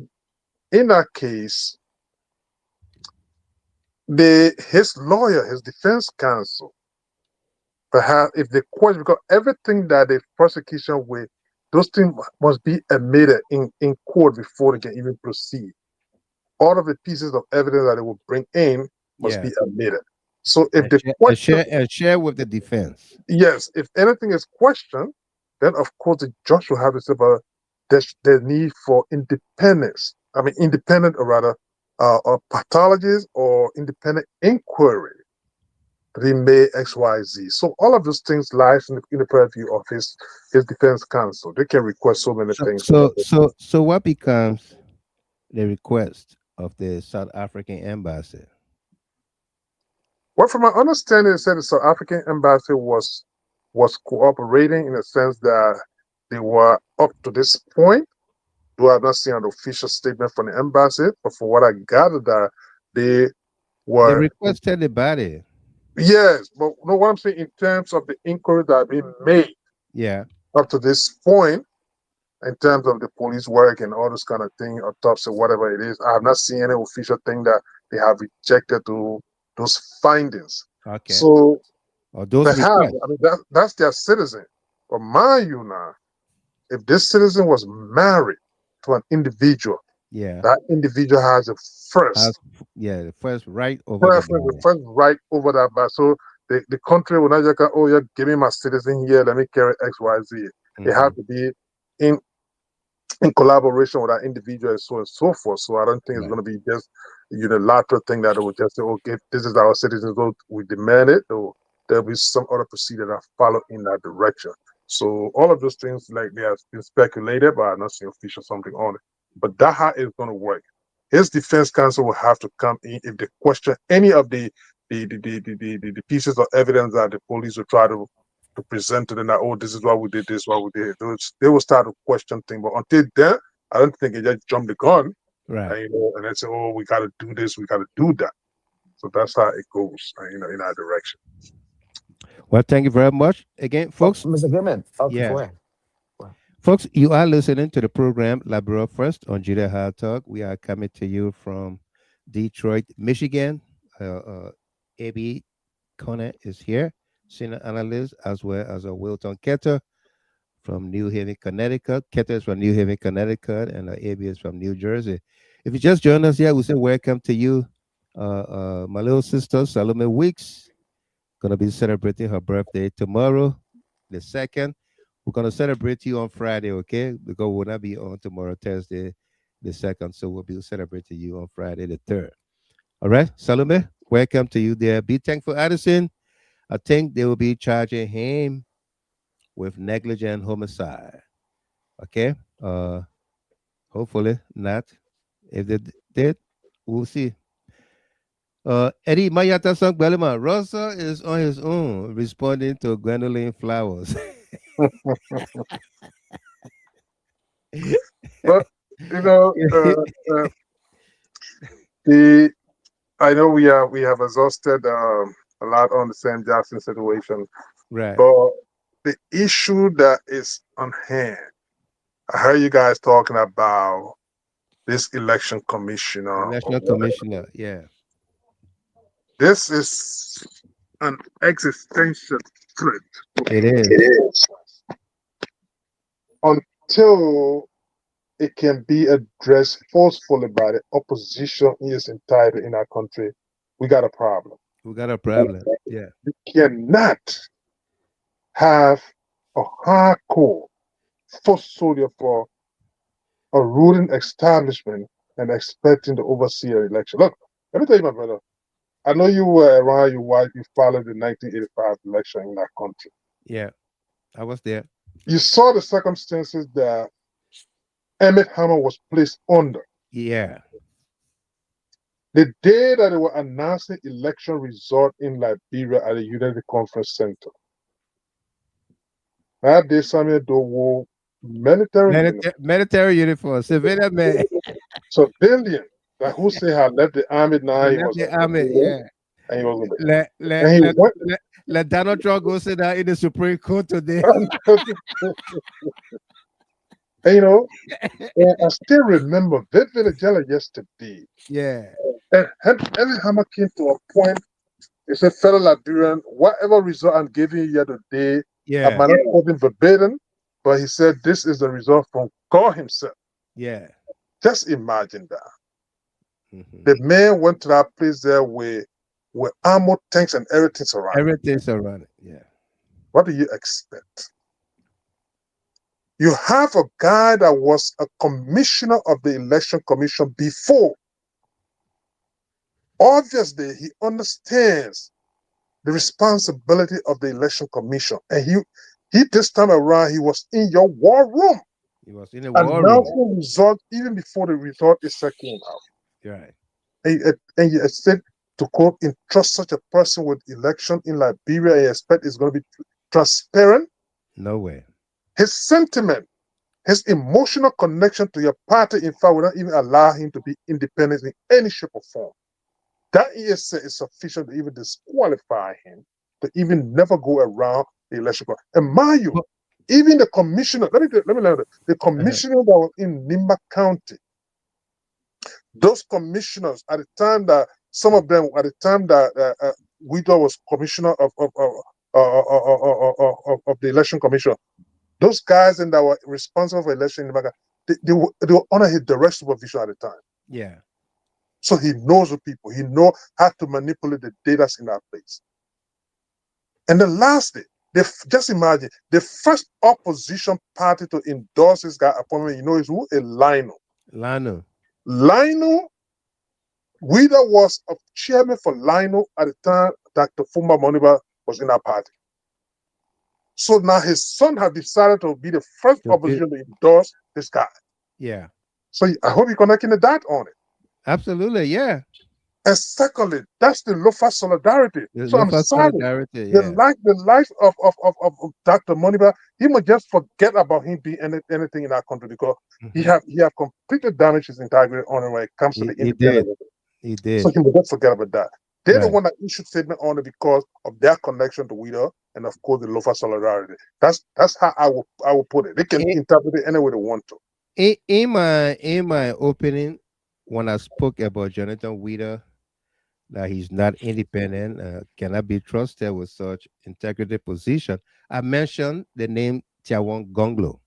in that case, his lawyer, his defense counsel, perhaps if the question, because everything that the prosecution with, those things must be admitted in court before they can even proceed. All of the pieces of evidence that they will bring in must Yeah. be admitted. So if the question, And share with the defense. yes, if anything is questioned, then of course the judge will have to say about the need for independence. I mean, independent or rather, pathologists or independent inquiry that he made X, Y, Z. So all of those things lies in the purview of his defense counsel. They can request so many So things. so so so what becomes the request of the South African embassy? Well, from my understanding, it said the South African embassy was cooperating in the sense that they were up to this point. Though I've not seen an official statement from the embassy, but from what I gathered, that they They were, requested the body. yes. But no, what I'm saying in terms of the inquiry that have been made Yeah. up to this point, in terms of the police work and all this kind of thing, autopsy, whatever it is, I have not seen any official thing that they have rejected those findings. Okay. So Or those perhaps, requests. I mean, that's their citizen. But mind you now, if this citizen was married to an individual, Yeah. that individual has a Has, first yeah, the first right over the preference, the body. first right over that bad. So the country will not just go, oh, yeah, give me my citizen here, let me carry X, Y, Z. It Hmm. has to be in in collaboration with our individual and so on and so forth. So I don't think it's Right. going to be just unilateral thing that will just say, okay, this is our citizens vote, we demand it, or there'll be some other procedure that follow in that direction. So all of those things, like they have been speculated, but I'm not seeing official something on it. But that's how it's going to work. His defense counsel will have to come in if they question any of the pieces of evidence that the police will try to present to them that, oh, this is why we did this, why we did it. They will start to question things. But until then, I don't think they just jump the gun, Right. and they say, oh, we got to do this, we got to do that. So that's how it goes, in that direction. Well, thank you very much again, folks. Mr. Goodman. Yeah. Go ahead. Folks, you are listening to the program LIBERIA First on Judah High Talk. We are coming to you from Detroit, Michigan. AB Konneh is here, senior analyst, as well as Wilton Ketter from New Haven, Connecticut. Ketter is from New Haven, Connecticut, and AB is from New Jersey. If you just joined us here, we say welcome to you. My little sister, Salome Weeks, going to be celebrating her birthday tomorrow, the 2nd. We're going to celebrate you on Friday, okay? Because we'll not be on tomorrow, Thursday, the 2nd. So we'll be celebrating you on Friday, the 3rd. All right, Salome, welcome to you there. Be thankful, Addison. I think they will be charging him with negligent homicide. Okay? Hopefully not. If they did, we'll see. Eddie Mayata Song Belema, Rosa is on his own responding to Gwendolyn Flowers. But I know we have exhausted a lot on the Sam Jackson situation, Right. but the issue that is on hand, I heard you guys talking about this election commissioner. National Commissioner, yeah. This is an existential threat. It is. It is. Until it can be addressed forcefully by the opposition in its entirety in our country, we got a problem. We got a problem. Yeah. You cannot have a hardcore force soldier for a ruling establishment and expecting to oversee an election. Look, let me tell you, my brother. I know you were around, you followed the 1985 election in our country. Yeah, I was there. You saw the circumstances that Emmett Hammer was placed under. Yeah. The day that they were announcing election result in Liberia at the United Conference Center, that day Samuel Doe wore military uniform, civilian man. Civilian, that Hussein had left the army now. He was the army, yeah. And he was let Donald Trump go sit down in the Supreme Court today. And, and I still remember vividly yesterday. Yeah. And every hammer came to a point. He said, fellow Liberian, whatever result I'm giving you here today, yeah. I might not quote him verbatim, but he said this is the result from God himself. Yeah. Just imagine that. Mm-hmm. The man went to that place there with armored tanks and everything's around. Everything's around it, yeah. What do you expect? You have a guy that was a commissioner of the Election Commission before. Obviously, he understands the responsibility of the Election Commission. And he this time around, he was in your war room. He was in the war room. Announcing result even before the result is came out. Right. And you expect to quote, entrust such a person with election in Liberia and expect it's going to be transparent? No way. His sentiment, his emotional connection to your party, in fact, will not even allow him to be independent in any shape or form. That is sufficient to even disqualify him to even never go around the election. And mind you, even the commissioner, let me learn it. The commissioner that was in Nimba County, those commissioners at the time that some of them at the time that Weedor was commissioner of the election commission, those guys that were responsible for election in Nimba, they were under his direct supervision at the time. Yeah. So he knows the people. He knows how to manipulate the data in that place. And then lastly, Just imagine the first opposition party to endorse this guy appointment. You know is who? Lionel. Lionel Weedor was a chairman for Lionel at the time Dr. Fumba Moniba was in that party. So now his son have decided to be the first opposition to endorse this guy. Yeah. So I hope you're connecting the dot on it. Absolutely, yeah. And secondly, that's the Lofa solidarity. So I'm sorry. Solidarity, The life of Dr. Moniba, he must just forget about him being anything in our country because he have completely damaged his integrity honor when it comes to the independence. He did. So he must just forget about that. They're the one that issued statement on it because of their connection to Weedor and of course the Lofa solidarity. That's how I will put it. They can interpret it any way they want to. In my opening, when I spoke about Jonathan Weedor, that he's not independent, cannot be trusted with such integrity position, I mentioned the name Tiawon Gonglo.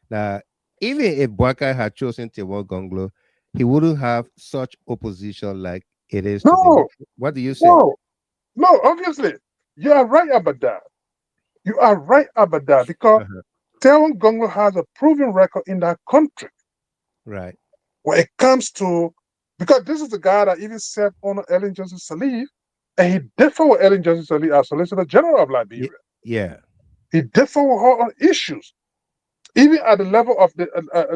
Now, even if Boakai had chosen Tiawon Gonglo, he wouldn't have such opposition like it is today. What do you say? No, obviously. You are right about that. You are right about that because Tiawon Gonglo has a proven record in that country. Right. When it comes to, because this is the guy that even served on Ellen Johnson Sirleaf, and he differed with Ellen Johnson Sirleaf as Solicitor General of Liberia. Yeah. He differed with her on issues. Even at the level of the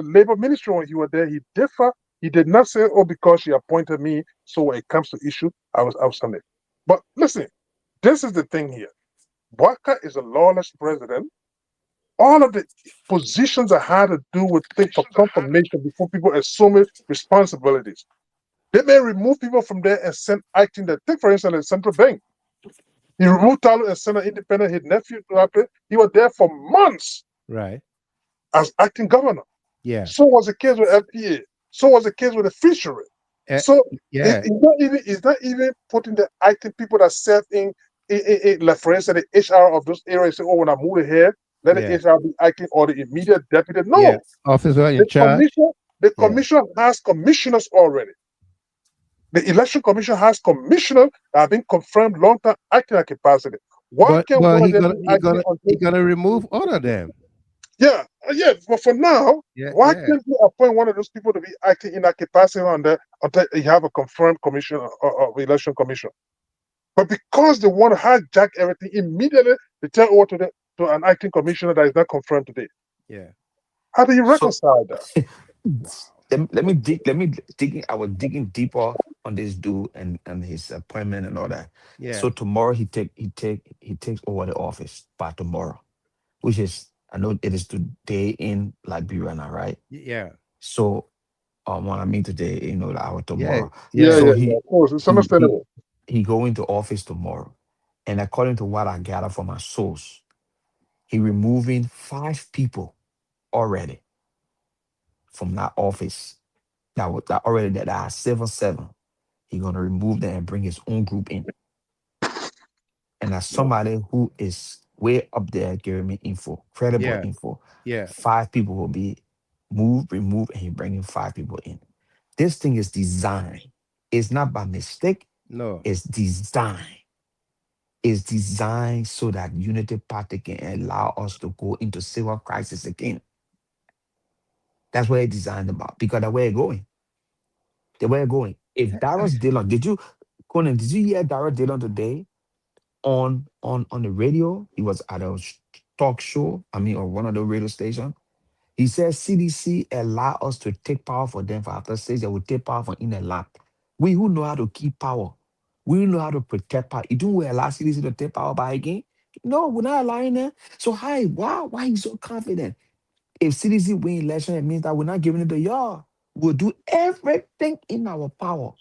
labor ministry when he was there, he differed. He did not say, oh, because she appointed me, so when it comes to issue, I was on it. But listen, this is the thing here. Boakai is a lawless president. All of the positions that had to do with things for confirmation before people assume responsibilities. They may remove people from there and send acting there. Take, for instance, the central bank. He removed Talo and sent an independent, his nephew to happen. He was there for months. Right. As acting governor. Yeah. So was the case with LPA. So was the case with the fishery. So it's not even putting the acting people that serve in like for instance, the HR of those areas say, oh, when I move ahead, let the HR be acting or the immediate deputy. No. Officer in charge. The commission has commissioners already. The election commission has commissioners that have been confirmed long time acting at capacity. Why can't one of them be acting he's gonna remove all of them? Yeah, but for now, why can't you appoint one of those people to be acting in that capacity until you have a confirmed commission or election commission? But because they want to hijack everything immediately, they turn over to an acting commissioner that is not confirmed today. Yeah. How do you reconcile that? Let me dig. I was digging deeper on this dude and his appointment and all that. Yeah. So tomorrow he takes over the office by tomorrow, which is, I know it is today in Liberia now, right? Yeah. So what I mean today, our tomorrow. Yeah, so of course, it's understandable. He go into office tomorrow, and according to what I gather from my source, he removing 5 people already from that office that are 7. He gonna remove them and bring his own group in. And as somebody who is way up there giving me info, credible info, 5 people will be moved, removed, and he bringing 5 people in. This thing is designed. It's not by mistake. No. It's designed. It's designed so that Unity Party can allow us to go into civil crisis again. That's what it's designed about. Because the way it's going. The way it's going. If Darius Dillon, Konneh, did you hear Darius Dillon today on the radio? He was at a talk show, or one of the radio stations. He says CDC allow us to take power for them for after 6 they will take power from in the lab. We who know how to keep power, we know how to protect power. You don't allow CDC to take power by again? No, we're not allowing that. So why are you so confident? If CDC win election, it means that we're not giving it to y'all. We'll do everything in our power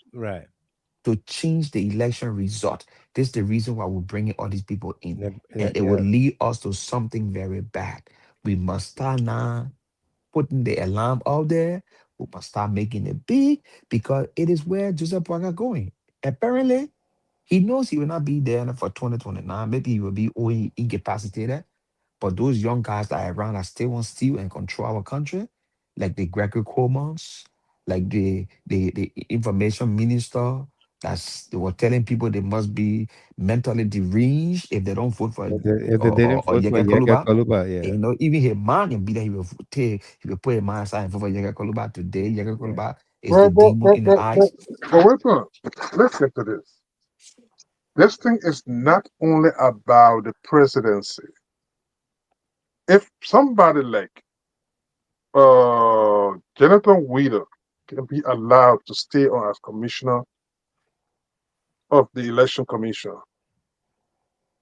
to change the election result. This is the reason why we're bringing all these people in. And it will lead us to something very bad. We must start now putting the alarm out there. We must start making it big because it is where Joseph Boakai going. Apparently, he knows he will not be there for 2029. Maybe he will be incapacitated. But those young guys that are around that still want to steal and control our country, like the Gregory Coleman's, like the information minister, They were telling people they must be mentally deranged if they don't vote for If they didn't vote for Yekeh Yekeh Kollubah. Kollubah, yeah. You know, even his man can be that he will put a man aside and vote for Yekeh Kollubah today. Yekeh Kollubah is the demon in the eyes. But wait on. Let's get to this. This thing is not only about the presidency. If somebody like Jonathan Weedor can be allowed to stay on as commissioner of the election commission,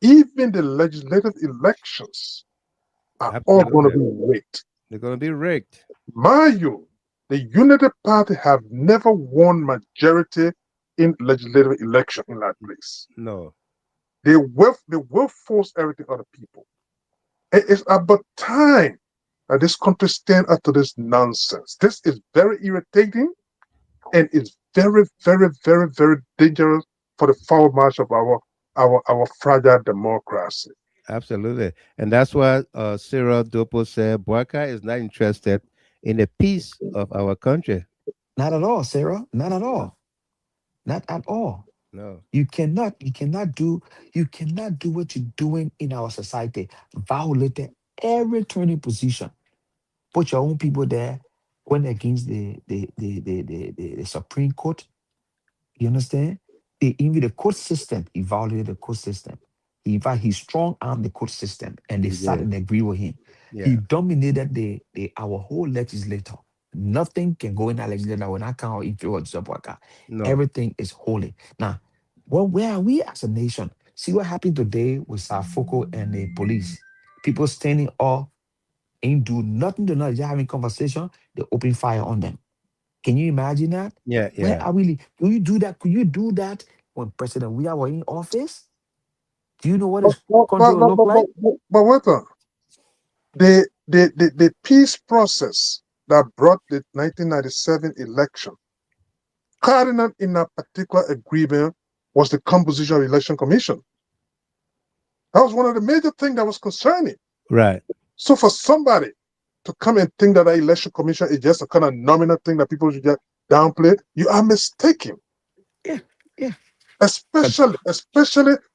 even the legislative elections are all going to be rigged. They're going to be rigged. Mind you, the United Party have never won majority in legislative election in that place. No. They will force everything on the people. It's about time that this country stand up to this nonsense. This is very irritating, and it's very, very, very, very dangerous for the forward march of our fragile democracy. Absolutely. And that's why Cyril Dopo said Boyka is not interested in the peace of our country. Not at all, Sarah. Not at all. Not at all. No. You cannot do what you're doing in our society. Violated every turning position. Put your own people there, went against the Supreme Court. You understand? Even the court system, he violated the court system. He strong armed the court system, and they sat and agreed with him. Yeah. He dominated our whole legislature. Nothing can go in that legislature when I can't influence the worker. No. Everything is holy. Now, where are we as a nation? See what happened today with Safoko and the police. People standing up, ain't do nothing to not just having conversation. They open fire on them. Can you imagine that? Yeah, yeah. Where are we? Do you do that? Could you do that when President Weah were in office? Do you know what his country will look like? But wait on. The peace process that brought the 1997 election, cardinal in a particular agreement was the composition of the election commission. That was one of the major things that was concerning. Right. So for somebody to come and think that the election commission is just a kind of nominal thing that people should just downplay, you are mistaken. Yeah, yeah. Especially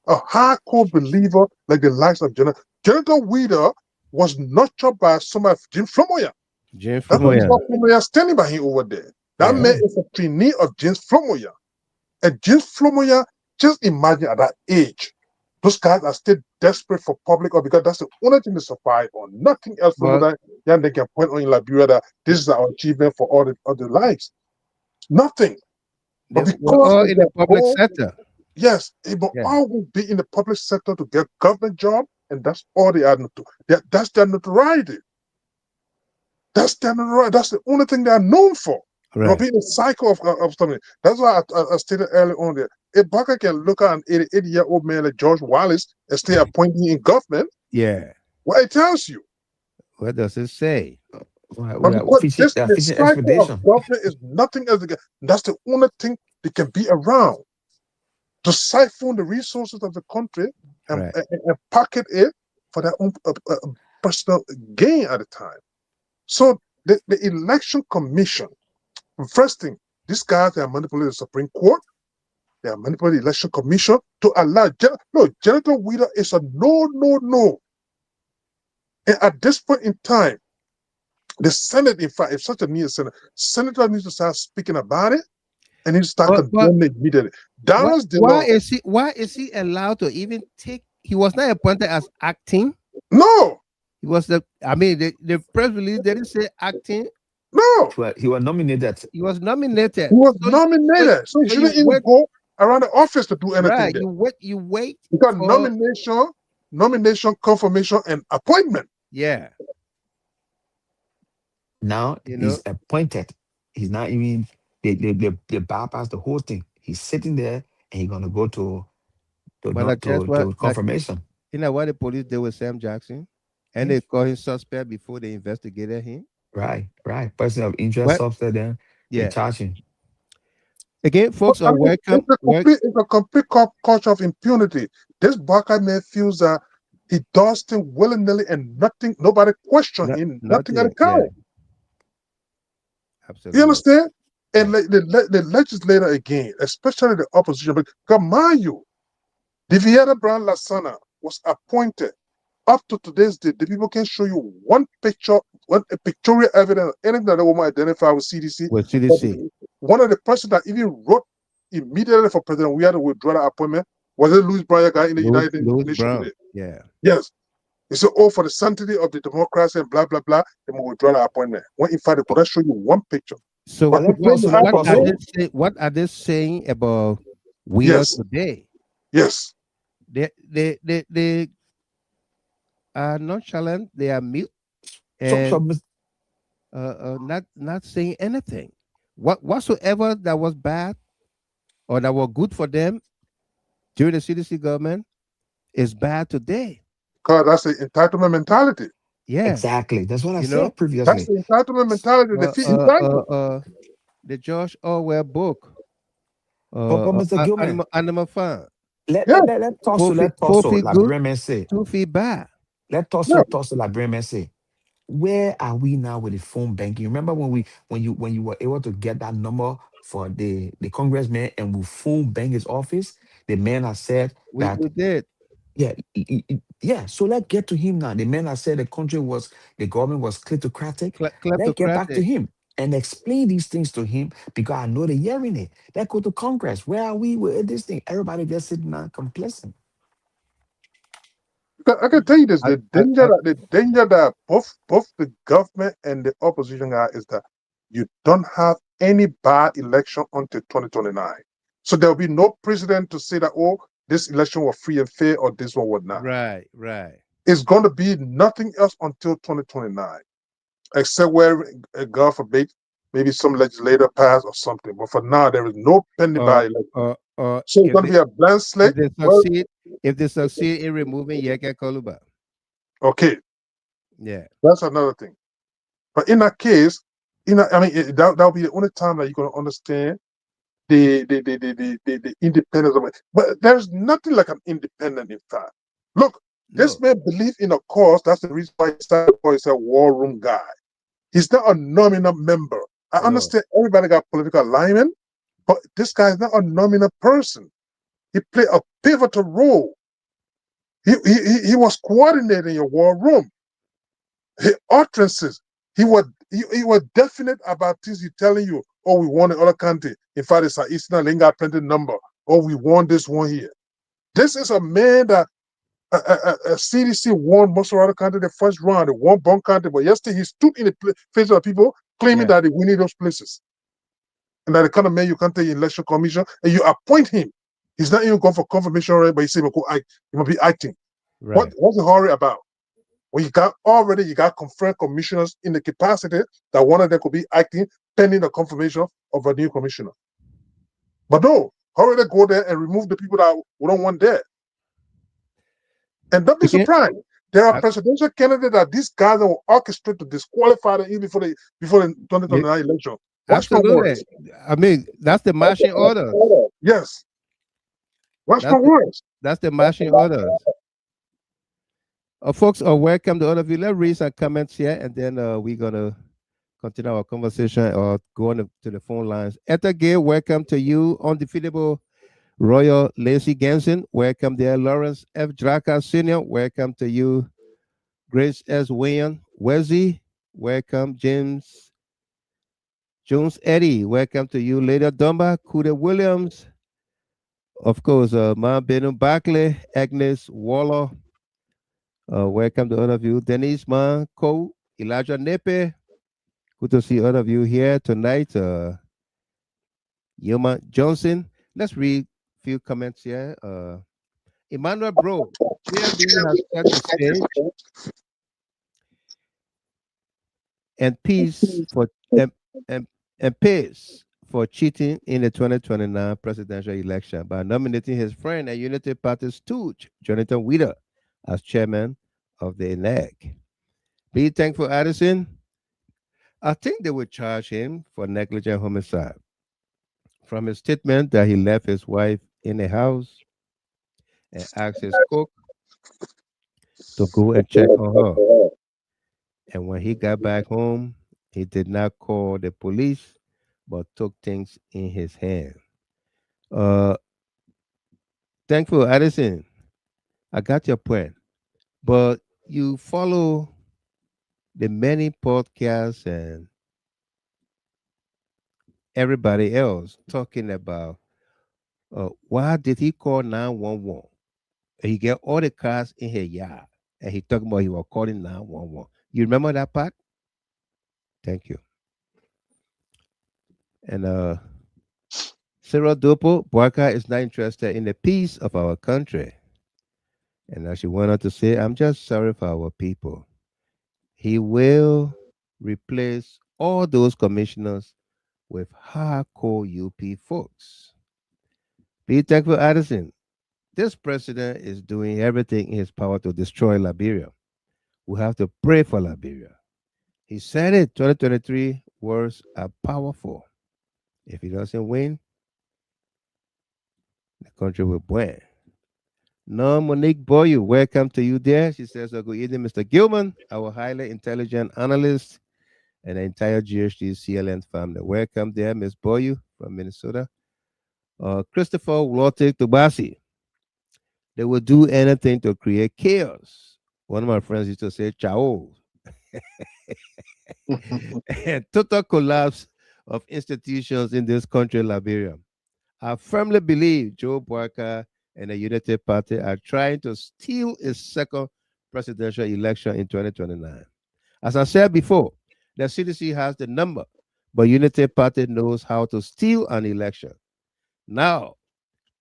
a hardcore believer like the likes of Jonathan Weedor was nurtured by somebody, Jim Flomoya. Jim That's Flomoya. what Flomoya standing by him over there. That man is a trainee of James Flomoya. And James Flomoya, just imagine at that age, those guys are still desperate for public, or because that's the only thing to survive on. Nothing else from that. Yeah, they can point on in Liberia that this is our achievement for all the lives. Nothing. But because all in the public sector. Yes, but all will be in the public sector to get government job, and that's all they are to. That's their notoriety. That's their notoriety. That's the only thing they are known for. Right. They'll be in a cycle of something. That's why I stated earlier on there. If Baka can look at an 88-year-old man like George Wallace and stay appointing in government, what it tells you. What does it say? This cycle of government is nothing else. That's the only thing they can be around to siphon the resources of the country and pocket it for their own personal gain at the time. So the election commission, first thing, these guys are manipulating the Supreme Court. They are manipulating the election commission to allow. Jonathan Weedor is a no. And at this point in time, the Senate, in fact, if such a new senator needs to start speaking about it and needs to start condemning it immediately. Why is he allowed to even take? He was not appointed as acting. No. He was the press release didn't say acting. No. He was nominated. He was nominated. So he shouldn't even go around the office to do anything. Right. There. You wait. Because nomination, confirmation, and appointment. Yeah. Now he's appointed. He's not even they bypass the whole thing. He's sitting there and he's gonna go to confirmation. You know what the police did with Sam Jackson? And they called him suspect before they investigated him. Right. Person of interest suspect then they charge him. Again, folks are welcome. It's a complete culture of impunity. This Baka man feels that he does things willy-nilly and nobody questions him, nothing at the time. Absolutely. You understand? And like the legislator again, especially the opposition, because mind you, the Vieira Brown Lasana was appointed. Up to today's date, the people can show you one picture, a pictorial evidence, anything that the woman identified with CDC. With CDC. One of the persons that even wrote immediately for President Weah to withdraw the appointment was the Louis Brown guy in the United Nations Brown. today. Yeah. Yes. He said, oh, for the sanctity of the democracy and blah, blah, blah, they will withdraw the appointment. When in fact, they could not show you one picture. So But what are they saying about Weedor today? Yes. They are nonchalant, they are mute, and not saying anything. Whatsoever that was bad or that was good for them during the CDC government is bad today. Because that's the entitlement mentality. Yeah. Exactly. That's what I said previously. That's the entitlement mentality. They feel entitled. The George Orwell book. But Mr. Gilman, Animal Farm. Let toss Liberian men say. 2 feet back. Let toss Liberian men say. Where are we now with the phone banking? Remember when you were able to get that number for the congressman and we phone bank his office? The man has said we did. Yeah. So let's get to him now. The man has said the government was kleptocratic. Let's get back to him and explain these things to him because I know they're hearing it. Let's go to Congress. Where are we with this thing? Everybody just sitting there complacent. I can tell you this: the danger that both the government and the opposition are is that you don't have any bad election until 2029. So there will be no president to say that, oh, this election was free and fair or this one was not. Right. It's going to be nothing else until 2029, except where, God forbid, maybe some legislator pass or something. But for now, there is no pending by election. So it's going to be a blank slate. If they succeed in removing Yekeh Kollubah. Okay. Yeah. That's another thing. But in that case, that'll be the only time that you're going to understand the independence of it. But there's nothing like an independent in fact. Look, this man believes in a cause. That's the reason why he started to call himself war room guy. He's not a nominal member. I understand everybody got political alignment, but this guy is not a nominal person. He played a pivotal role. He was coordinating your war room. His utterances, he was definite about things he's telling you. Oh, we want another country. In fact, it's an Eastern Linga printed number. Oh, we want this one here. This is a man that a CDC won most of the country the first round. They won one country, but yesterday he stood in the face of people claiming that they winning those places. And that the kind of man you can't take election commission and you appoint him. He's not even going for confirmation, right? But he said, he must be acting. Right. What's the hurry about? Well, you got confirmed commissioners in the capacity that one of them could be acting pending the confirmation of a new commissioner. But no, hurry to go there and remove the people that we don't want there. And don't be surprised. There are presidential candidates that these guys will orchestrate to disqualify them even before the 2029 election. Absolutely. I mean, that's the marching order. Yes. Watch my words. That's the marching orders. Folks are welcome to all of you. Let's read some comments here, and then we're going to continue our conversation or go on to the phone lines. Etta Gay, welcome to you. Undefeatable Royal Lacey Ganson, welcome there. Lawrence F. Draka Sr., welcome to you. Grace S. William, Wesley, welcome. James Jones Eddie, welcome to you. Lady Dumba, Kuda Williams, of course, Ma Benu Barkley, Agnes Waller, welcome to all of you. Denise Ma, Cole, Elijah Nepe, good to see all of you here tonight. Yoma Johnson, let's read a few comments here. Emmanuel Bro, GMB has set the stage and peace for and peace for cheating in the 2029 presidential election by nominating his friend and Unity Party stooge, Jonathan Weedor, as chairman of the INEC. Be thankful, Addison. I think they would charge him for negligent homicide. From his statement that he left his wife in the house and asked his cook to go and check on her. And when he got back home, he did not call the police but took things in his hand. Uh, Thankful, Addison. I got your point, but you follow the many podcasts and everybody else talking about why did he call 911? And he get all the cars in his yard, and he talking about he was calling 911. You remember that part? Thank you. And Sarah Dopo, Boaka is not interested in the peace of our country. And as she went on to say, I'm just sorry for our people. He will replace all those commissioners with hardcore UP folks. Be thankful, Addison. This president is doing everything in his power to destroy Liberia. We have to pray for Liberia. He said it, 2023 words are powerful. If he doesn't win, the country will burn. No, Monique Boyu, welcome to you there. She says, good evening, Mr. Gilman, our highly intelligent analyst, and the entire GHT CLN family. Welcome there, Miss Boyu from Minnesota. Christopher Walter Tubasi. They will do anything to create chaos. One of my friends used to say, Chao. And total collapse of institutions in this country, Liberia. I firmly believe Joe Barker and the United Party are trying to steal a second presidential election in 2029. As I said before, the CDC has the number, but United Party knows how to steal an election. Now,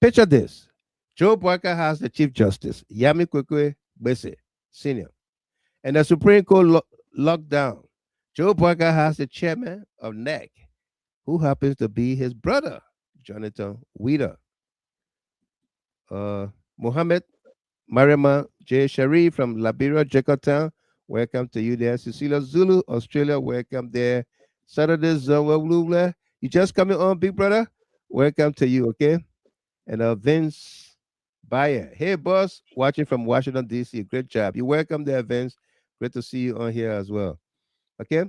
picture this. Joe Barker has the Chief Justice, Yami Kwekwe Bese, Sr., and the Supreme Court locked down. Joe Barker has the chairman of NEC, who happens to be his brother, Jonathan Weedor. Mohammed Mariama J. Sharif from Liberia, Jakarta. Welcome to you there. Cecilia Zulu, Australia. Welcome there. Saturday Zawalula. You just coming on, big brother? Welcome to you, okay? And Vince Bayer. Hey, boss. Watching from Washington, D.C. Great job. You're welcome there, Vince. Great to see you on here as well. Okay?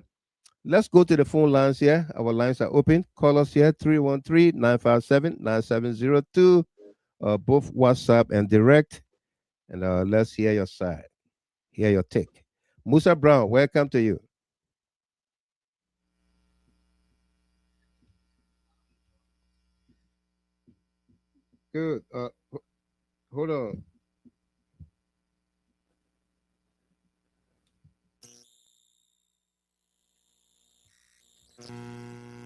Let's go to the phone lines here. Our lines are open. Call us here, 313-957-9702. Both WhatsApp and direct. And let's hear your side. Hear your take. Musa Brown, welcome to you. Good. Hold on.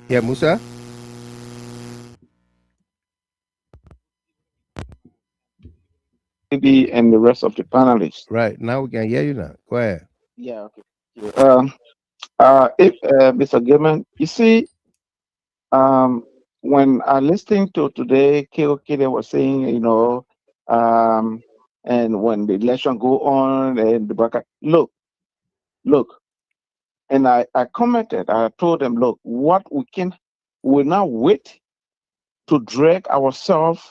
Yeah, Musa? Maybe and the rest of the panelists. Right. Now we can hear you now. Go ahead. Yeah, okay. If Mr. Gilman, you see, when I listening to today, KOK they were saying, and when the election go on and the bracket, look, and I commented, I told them, look, we now wait to drag ourselves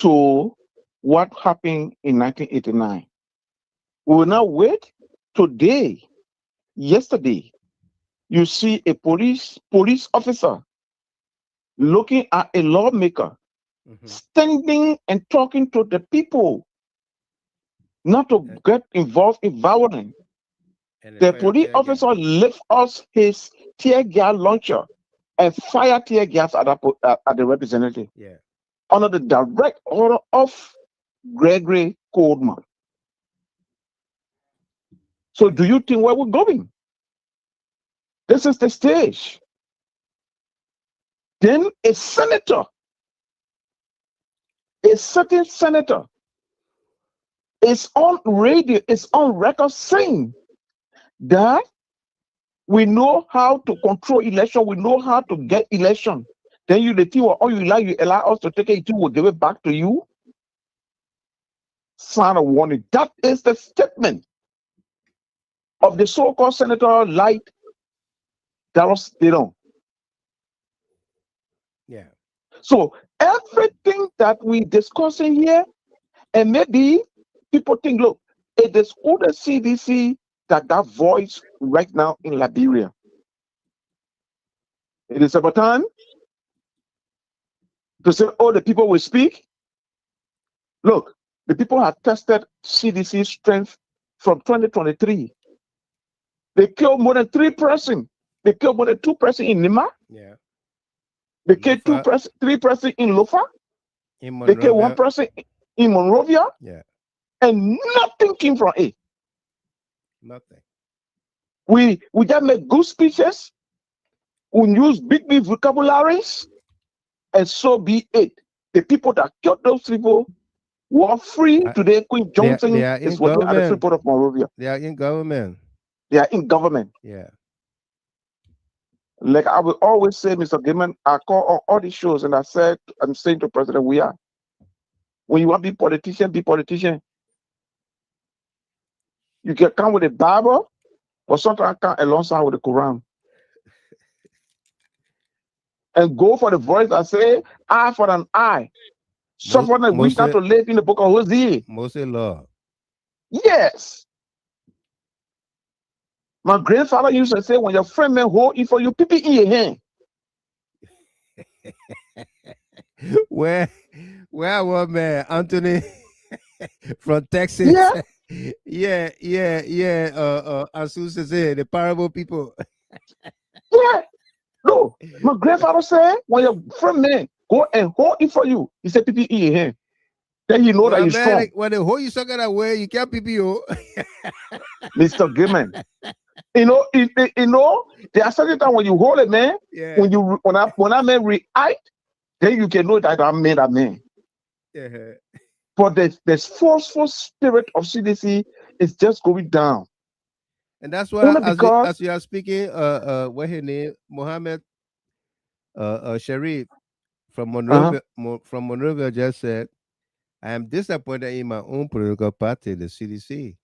to what happened in 1989. We will now wait today, yesterday, you see a police officer looking at a lawmaker standing and talking to the people, not to get involved in violence. The police officer lift us his tear gas launcher and fire tear gas at the representative. Yeah. Under the direct order of Gregory Coleman. So do you think where we're going? This is the stage. Then a certain senator is on radio, is on record saying that we know how to control election, we know how to get election. Then you allow us to take it, we'll give it back to you. Sign a warning. That is the statement of the so-called Senator Light Dallas Dillon. Yeah. So everything that we discussing here, and maybe people think, look, it is all the CDC that voice right now in Liberia. It is about time to say, oh, the people will speak. Look, the people have tested CDC strength from 2023. They killed more than 3 persons. They killed more than 2 persons in Lima. Yeah. They killed Lofa, 3 persons in Lofa. in They killed 1 Monrovia. person in Monrovia. Yeah. And nothing came from it. Nothing. We just make good speeches. We use big vocabularies. And so be it. The people that killed those people were free today. Queen Johnson They are is in working at the government. Freeport of Monrovia. They are in government. They are in government. Yeah. Like I will always say, Mr. Gaiman, I call on all these shows and I'm saying to President, when you want to be politician, be politician. You can come with the Bible, but sometimes come alongside with the Quran. And go for the voice that say, eye for an eye. Someone that we got to live in the book of Hosea. Mostly law. Yes. My grandfather used to say, when your friend man hold it for you, pick it in your hand. Where was man Anthony from Texas? Yeah. As Susan said, the parable people. Yeah. No, my grandfather said, when your friend man go and hold it for you, he said, pick it in your hand. Then you know that you're strong. Like, when the whole you suck that way, you can't PPO. Mr. Gaiman. You know, there are certain times when you hold a man, when I man react, then you can know that I made a man. Yeah. But this forceful spirit of CDC is just going down. And that's why as you are speaking, what his name, Mohammed Sharif from Monrovia just said, I am disappointed in my own political party, the CDC.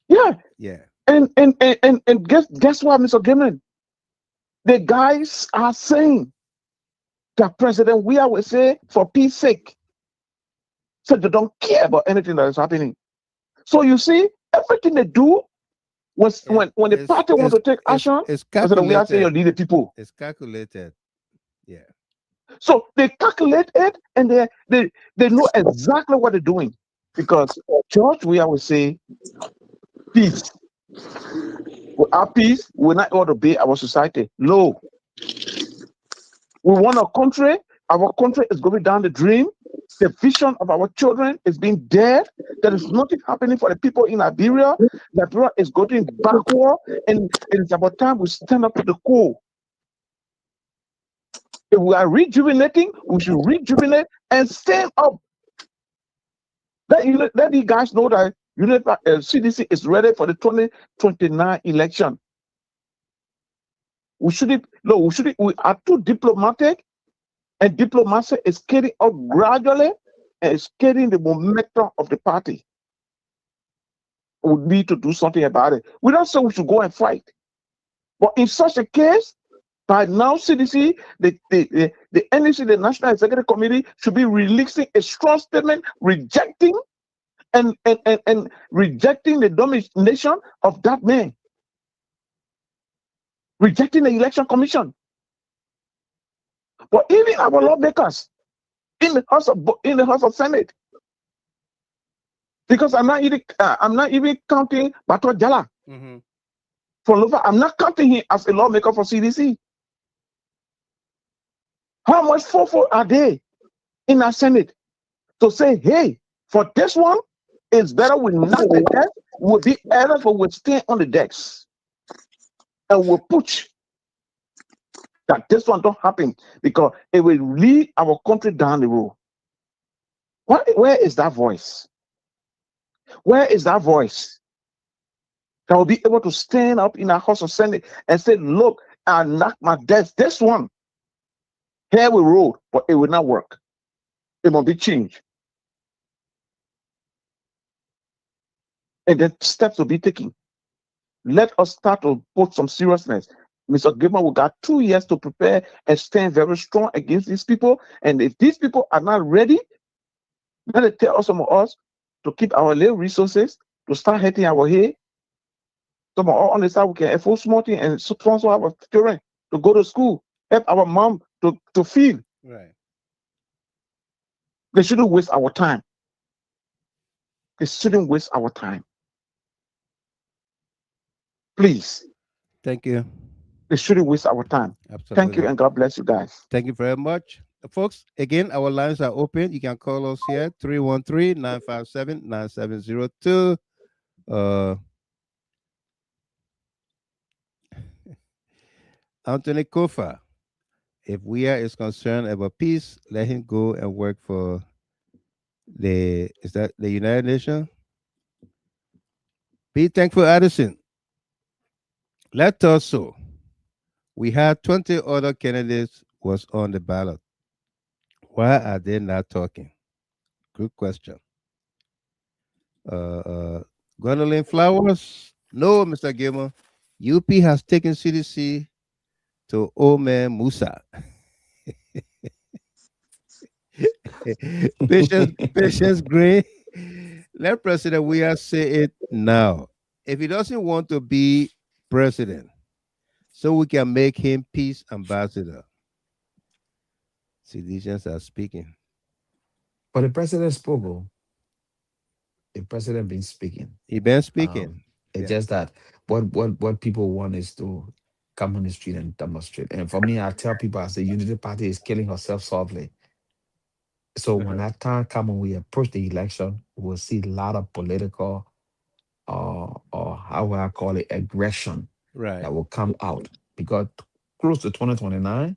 Yeah. Yeah. And guess what, Mr. Gaiman? The guys are saying that President Weah will say, for peace sake. So they don't care about anything that is happening. So you see, everything they do when the party wants to take action, President Weah say you lead the people. It's calculated. Yeah. So they calculate it and they know exactly what they're doing. Because George Weah will say, peace. Without peace, we're not going to be our society. No. We want a country. Our country is going down the drain. The vision of our children is being dead. There is nothing happening for the people in Liberia. Liberia is going backward, and it is about time we stand up to the call. If we are rejuvenating, we should rejuvenate and stand up. Let you guys know that CDC is ready for the 2029 election. We are too diplomatic, and diplomacy is carrying out gradually and it's carrying the momentum of the party. We need to do something about it. We don't say we should go and fight. But in such a case, by now CDC, the NEC, the National Executive Committee, should be releasing a strong statement rejecting and rejecting the domination of that man. Rejecting the election commission. But even our lawmakers in the House of Senate, because I'm not even counting Bato Jala from Lofa. I'm not counting him as a lawmaker for CDC. How much forward are they in our Senate to say, hey, for this one, it's better we knock the desk, we'll be better for we'll stay on the decks. And we'll push that this one don't happen because it will lead our country down the road. Where is that voice? Where is that voice that will be able to stand up in our House of Senate and say, look, I knock my desk. This one, here we roll, but it will not work. It must be changed. And then steps will be taken. Let us start to put some seriousness. Mr. Gaiman, we got 2 years to prepare and stand very strong against these people. And if these people are not ready, let it tell some of us to keep our little resources, to start hitting our head. Some of us on the side, we can afford small thing and sponsor our children. to go to school, help our mom to feed. Right. They shouldn't waste our time. They shouldn't waste our time. Please, Thank you. they shouldn't waste our time. Absolutely. Thank you, and God bless you guys. Thank you very much. Folks, again, our lines are open. You can call us here, 313-957-9702. Anthony Kofa, if Weah is concerned about peace, let him go and work for the United Nations? Be thankful, Addison. Let us so. We had 20 other candidates was on the ballot. Why are they not talking? Good question. Gwendolyn Flowers? No, Mr. Gilmer. UP has taken CDC to old man Musa. Patience Gray. Let President Weah say it now. If he doesn't want to be president, so we can make him peace ambassador. Citizens are speaking. But the president spoke. The president been speaking. He been speaking. It's just that what people want is to come on the street and demonstrate. And for me, I tell people, I say, Unity Party is killing herself softly. So when that time comes, when we approach the election, we'll see a lot of political, or how will I call it, aggression that will come out. Because close to 2029,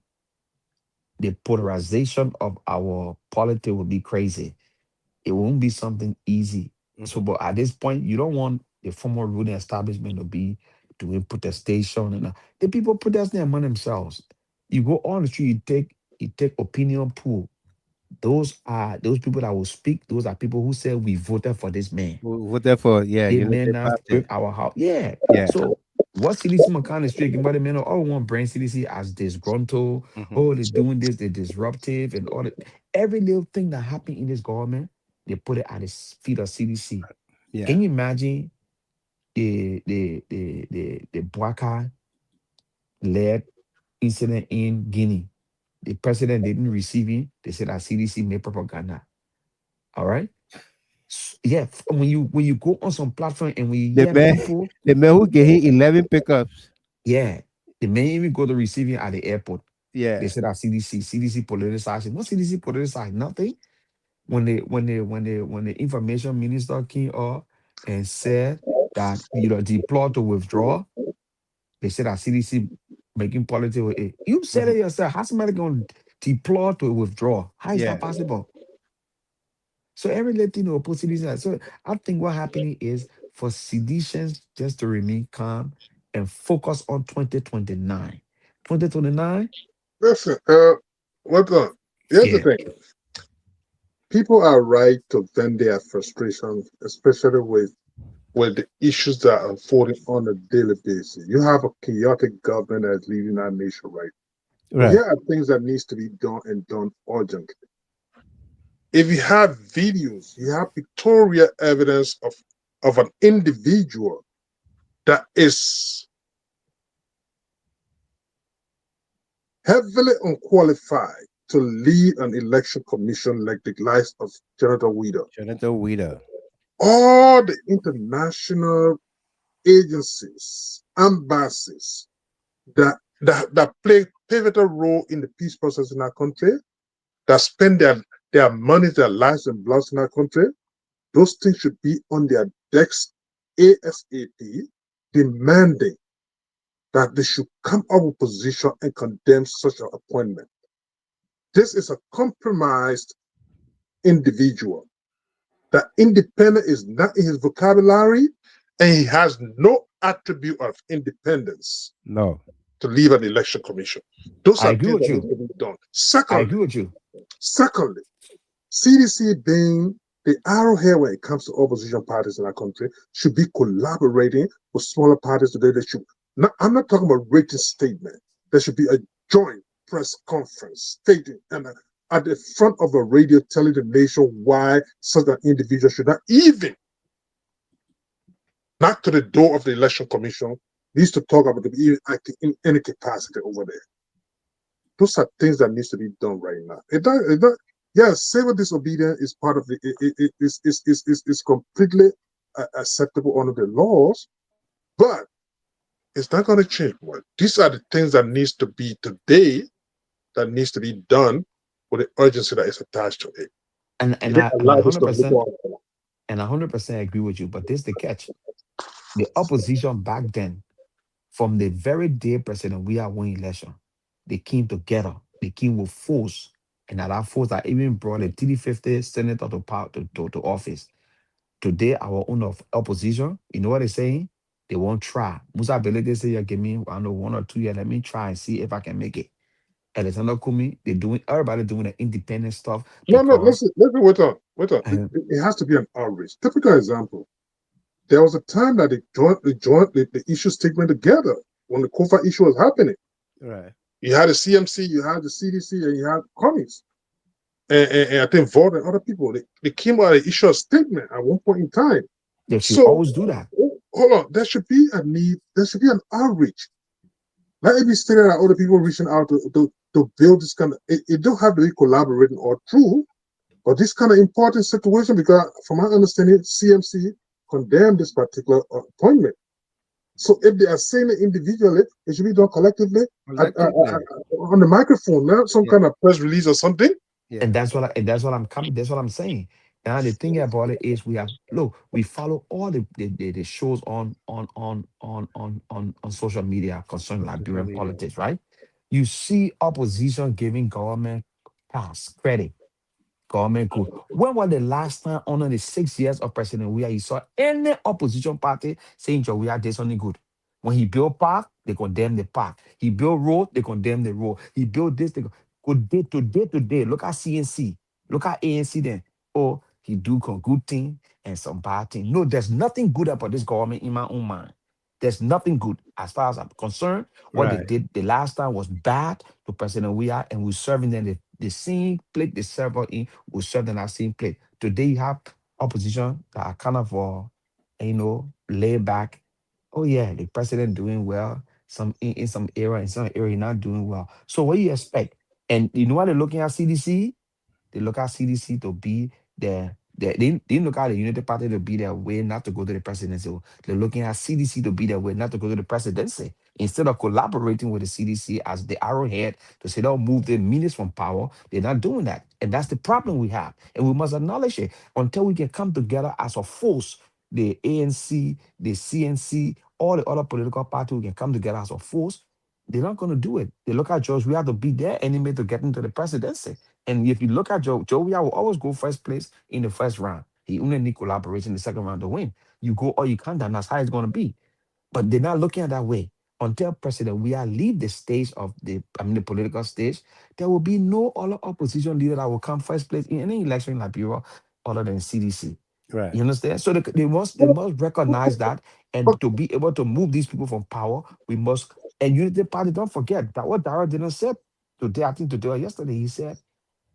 the polarization of our politics will be crazy. It won't be something easy. So, but at this point, you don't want the former ruling establishment to be doing protestation, and the people protesting among themselves. You go on the street, you take opinion poll. Those people that will speak. Those are people who say we voted for this man. We voted for They may not break our house. Yeah. So what CDC McCann is speaking about, the men all want brain CDC as disgruntled. Oh, they're doing this, they're disruptive, and all that. Every little thing that happened in this government, they put it at the feet of CDC. Yeah. Can you imagine the Bouaka led incident in Guinea? The president didn't receive him. They said that CDC made propaganda. All right. Yeah. When you go on some platform and we hear people, the man who gave him 11 pickups. Yeah. The man even go to receiving at the airport. Yeah. They said that CDC politicized. What CDC politicized? Nothing. When the information minister came up and said that deployed to withdraw, they said that CDC making politics with it. You said it yourself. How's somebody going to deploy to withdraw? How is that possible? So every Latino opposed CDC. So I think what happening is for seditions just to remain calm and focus on 2029. 2029. Listen, what's on? Here's the thing. People are right to vent their frustrations, especially with the issues that are unfolding on a daily basis. You have a chaotic government that's leading our nation right. But here are things that needs to be done and done urgently. If you have videos, you have pictorial evidence of an individual that is heavily unqualified to lead an election commission like the likes of Senator Weedor. All the international agencies, embassies that play pivotal role in the peace process in our country, that spend their money, their lives and blood in our country, those things should be on their decks ASAP, demanding that they should come up with a position and condemn such an appointment. This is a compromised individual. That independent is not in his vocabulary, and he has no attribute of independence. No. To leave an election commission. Those are things that need to be done. Secondly, I agree with you. Secondly, CDC being the arrowhead when it comes to opposition parties in our country should be collaborating with smaller parties today. They should. I'm not talking about written statement. There should be a joint press conference stating and at the front of a radio telling the nation why such an individual should not even knock to the door of the election commission needs to talk about the acting in any capacity over there. Those are things that needs to be done right now. Yeah, civil disobedience is part of the is completely acceptable under the laws, but it's not going to change. Well, these are the things that needs to be today, that needs to be done with the urgency that is attached to it. And You and don't I and I allow this hundred to go percent on. and I 100% agree with you. But this the catch: the opposition back then, from the very day President we are winning election, they came together. They came with force, and that force that even brought the TD50 senator to power to office. Today, our own of opposition, you know what they're saying? They won't try. Musa Belede say, "Yeah, give me, I don't know, 1 or 2 years. Let me try and see if I can make it." Alexander Kumi, they doing everybody doing the independent stuff No, because listen, wait on. uh, It has to be an outrage. Typical example. There was a time that they joined the issue statement together when the COFA issue was happening. Right. You had the CMC, you had the CDC, and you had Connie's. And I think Vaughn and other people, they came out and issued a statement at one point in time. they should So, always do that. hold on, there should be a need, there should be an outreach. Let it be stated that other people reaching out to build this kind of, it don't have to be collaborating or true, but this kind of important situation, because from my understanding, CMC condemned this particular appointment. So if they are saying it individually, it should be done collectively on the microphone, not some kind of press release or something. Yeah. And that's what I'm saying. Now the thing about it is we follow all the shows on social media concerning Social Liberian media. politics, right? You see opposition giving government pass credit. Government good. When was the last time under the 6 years of President Weah you saw any opposition party saying Joe Weah did something good? When he built park, they condemn the park. He built road, they condemn the road. He built this, they good day to day to day. Look at CNC, look at ANC then. Oh, he do some good thing and some bad thing. No, there's nothing good about this government in my own mind. There's nothing good as far as I'm concerned. What they Right. did the last time was bad to President Weah, and we're serving them the same plate they serve us in, we serve them that same plate. Today you have opposition that are kind of laid back. Oh yeah, the president doing well. Some in some area not doing well. So what do you expect? And you know what they're looking at CDC? They look at CDC to be they didn't look at the Unity Party to be their way not to go to the presidency. So they're looking at CDC to be their way not to go to the presidency. Instead of collaborating with the CDC as the arrowhead to say they'll move the ministers from power, they're not doing that. And that's the problem we have. And we must acknowledge it until we can come together as a force, the ANC, the CNC, all the other political parties, we can come together as a force. They're not going to do it. They look at George, we have to be their enemy to get into the presidency. And if you look at Joe Weah will always go first place in the first round. He only need collaboration in the second round to win. You go all you can, then that's how it's going to be. But they're not looking at that way. Until President Weah leave the stage of the political stage, there will be no other opposition leader that will come first place in any election in Liberia other than CDC. Right. You understand? So they must recognize that, and to be able to move these people from power, we must. And Unity Party, don't forget that what Dara didn't say today, I think today or yesterday,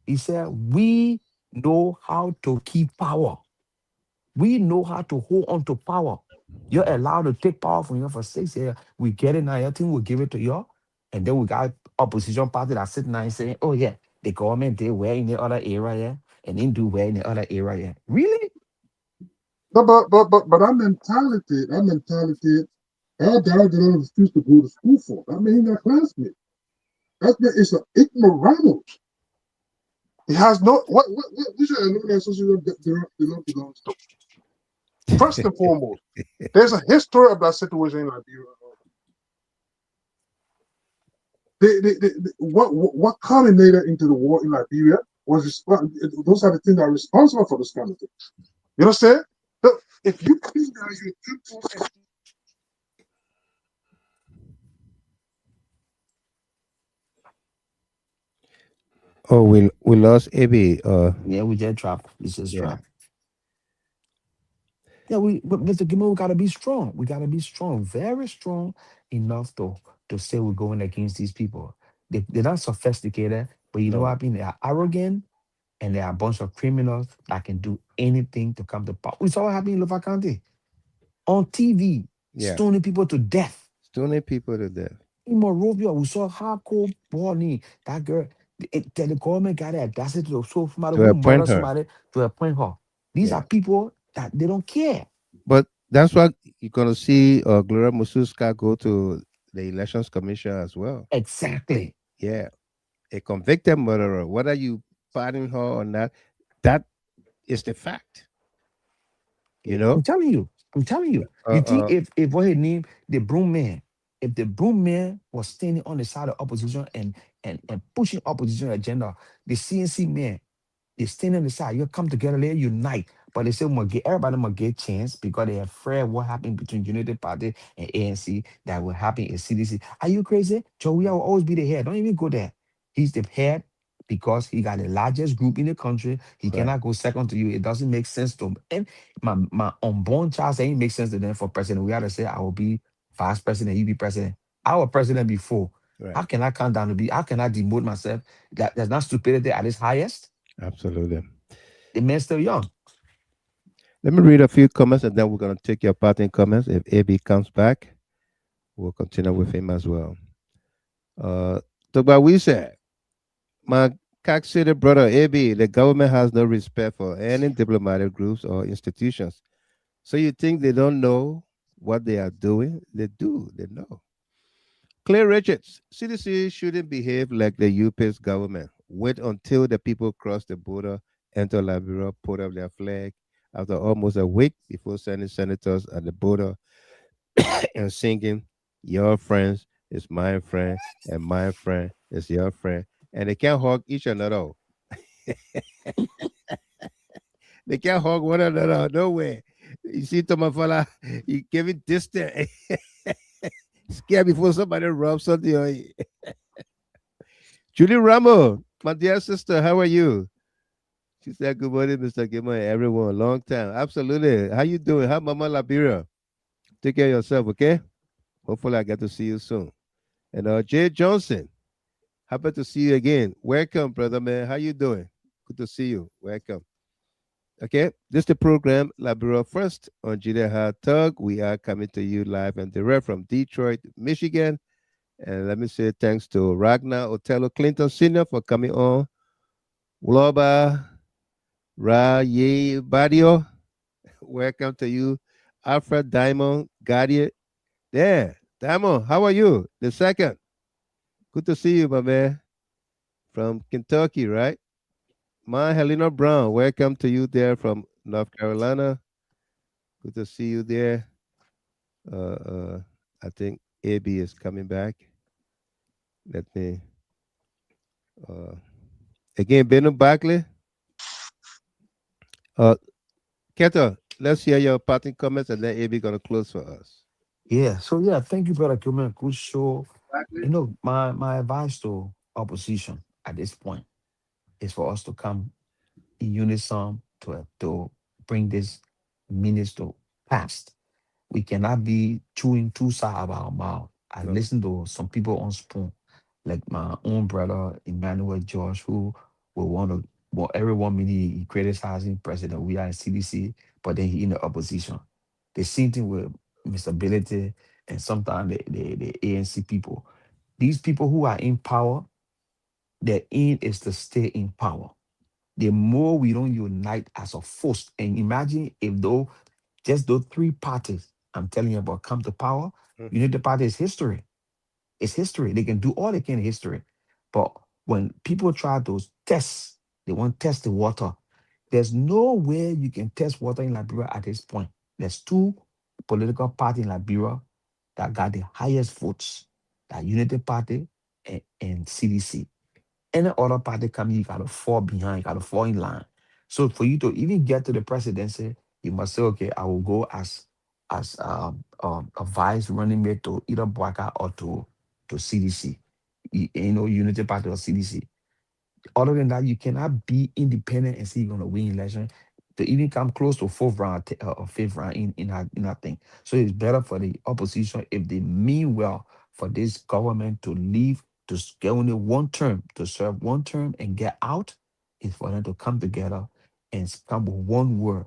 he said, we know how to keep power. We know how to hold on to power. You're allowed to take power from you for 6 years. We get it now. Your team will give it to you. And then we got opposition party that sitting there and saying, oh, yeah, the government did well in the other area, yeah, and didn't do well in the other area, yeah. Really? But that mentality, all Dara didn't refuse to go to school for. That means he's a classmate. It's an ignoramus. He has no which alumni association they belongs to. First and foremost, there's a history of that situation in Liberia. What culminated into the war in Liberia was those are the things that are responsible for this kind of thing. You understand? Look, if you think that you people Oh, we lost AB. Yeah, we just trapped. It's just Yeah. trapped. Yeah, but Mr. Gimo, we gotta be strong. We gotta be strong, very strong enough to say we're going against these people. They're not sophisticated, but you know what No. I mean? They are arrogant and they are a bunch of criminals that can do anything to come to power. We saw what happened in Lofa County on TV, Yeah. stoning people to death. stoning people to death. In Monrovia, we saw hardcore Bonnie, that girl. The government got the audacity to show somebody To who appoint murdered her. somebody to appoint her. These Yeah. are people that they don't care. But that's why you're gonna see Gloria Mususka go to the Elections Commission as well. Exactly. Yeah. A convicted murderer, whether you pardon her or not, that is the fact. You know? I'm telling you. I'm telling you. Uh, You think uh, if what his name, the broom man, if the broom man was standing on the side of opposition and pushing opposition agenda, the CNC man, they stand on the side. You come together, they unite. But they say we get everybody must get chance because they are afraid what happened between United Party and ANC that will happen in CDC. Are you crazy? Joey will always be the head. Don't even go there. He's the head because he got the largest group in the country. He right. cannot go second to you. It doesn't make sense to him. And my unborn child saying it makes sense to them for president. We gotta say I will be vice president, you be president. I was president before. Right. How can I come down to be? How can I demote myself? That's not stupidity at its highest. Absolutely. The man's still young. Let me read a few comments and then we're gonna take your parting comments. If AB comes back, we'll continue with him as well. We said, my Cac City brother AB, the government has no respect for any diplomatic groups or institutions. So you think they don't know what they are doing? They do, they know. Claire Richards, CDC shouldn't behave like the UP's government. Wait until the people cross the border, enter Liberia, put up their flag after almost a week before sending senators at the border and singing, your friends is my friend, and my friend is your friend. And they can't hug each another. They can't hug one another. No way. You see, Tomafala, you give it distant. Scared before somebody rubs something on you. Julie Ramo, my dear sister, how are you? She said, good morning, Mr. Gilman, everyone. Long time. Absolutely. How you doing? How Mama Liberia? Take care of yourself, okay? Hopefully I get to see you soon. And Jay Johnson, happy to see you again. Welcome, brother man. How you doing? Good to see you. Welcome. Okay, this is the program Liberia First on Jide Hard Talk. We are coming to you live and direct from Detroit, Michigan. And let me say thanks to Ragnar Otello Clinton Sr. for coming on. Woloba Raye Badio, welcome to you. Alfred Diamond Gadier. There, Diamond, how are you? The second. Good to see you, my man. From Kentucky, right? My Helena Brown, welcome to you there from North Carolina. Good to see you there. I think AB is coming back. Let me again, Beno Barkley. Keto, let's hear your parting comments and then AB gonna close for us. Yeah. So yeah, thank you, brother Gilman. Good show. You know, my advice to opposition at this point is for us to come in unison to bring this minutes to past. We cannot be chewing two sides of our mouth. I No. listen to some people on Spoon, like my own brother Emmanuel George, who will want to, well, every 1 minute he criticizing President. We are in CDC, but then he in the opposition. The same thing with Mr. Ability and sometimes the ANC people. These people who are in power, their aim is to stay in power. The more we don't unite as a force, and imagine if though just those three parties I'm telling you about come to power, Mhm. Unity Party is history. It's history. They can do all they can in history. But when people try to test, they want to test the water. There's no way you can test water in Liberia at this point. There's two political parties in Liberia that got the highest votes, that Unity Party and CDC. Any other party coming, you gotta fall behind, you gotta fall in line. So for you to even get to the presidency, you must say, okay, I will go as a vice running mate to either Boaka or to CDC, Unity Party or CDC. Other than that, you cannot be independent and say you're gonna win election to even come close to fourth round or fifth round in that thing. So it's better for the opposition if they mean well for this government to leave to get only one term to serve one term and get out. Is for them to come together and come with one word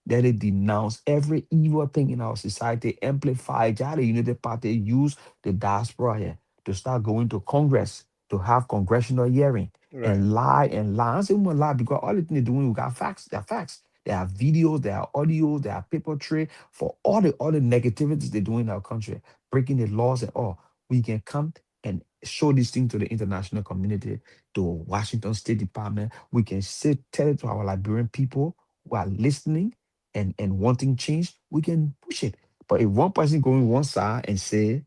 that they denounce every evil thing in our society, amplify. Jah, the United Party use the diaspora here to start going to Congress, to have congressional hearing, Right. and lie and lie. I say more lie because all the thing they're doing, we got facts. They're facts. There are videos, there are audio, there are paper trail for all the negativities they do in our country, breaking the laws and all. We can come and show this thing to the international community, to Washington State Department. We can say, tell it to our Liberian people who are listening and wanting change. We can push it. But if one person going one side and say,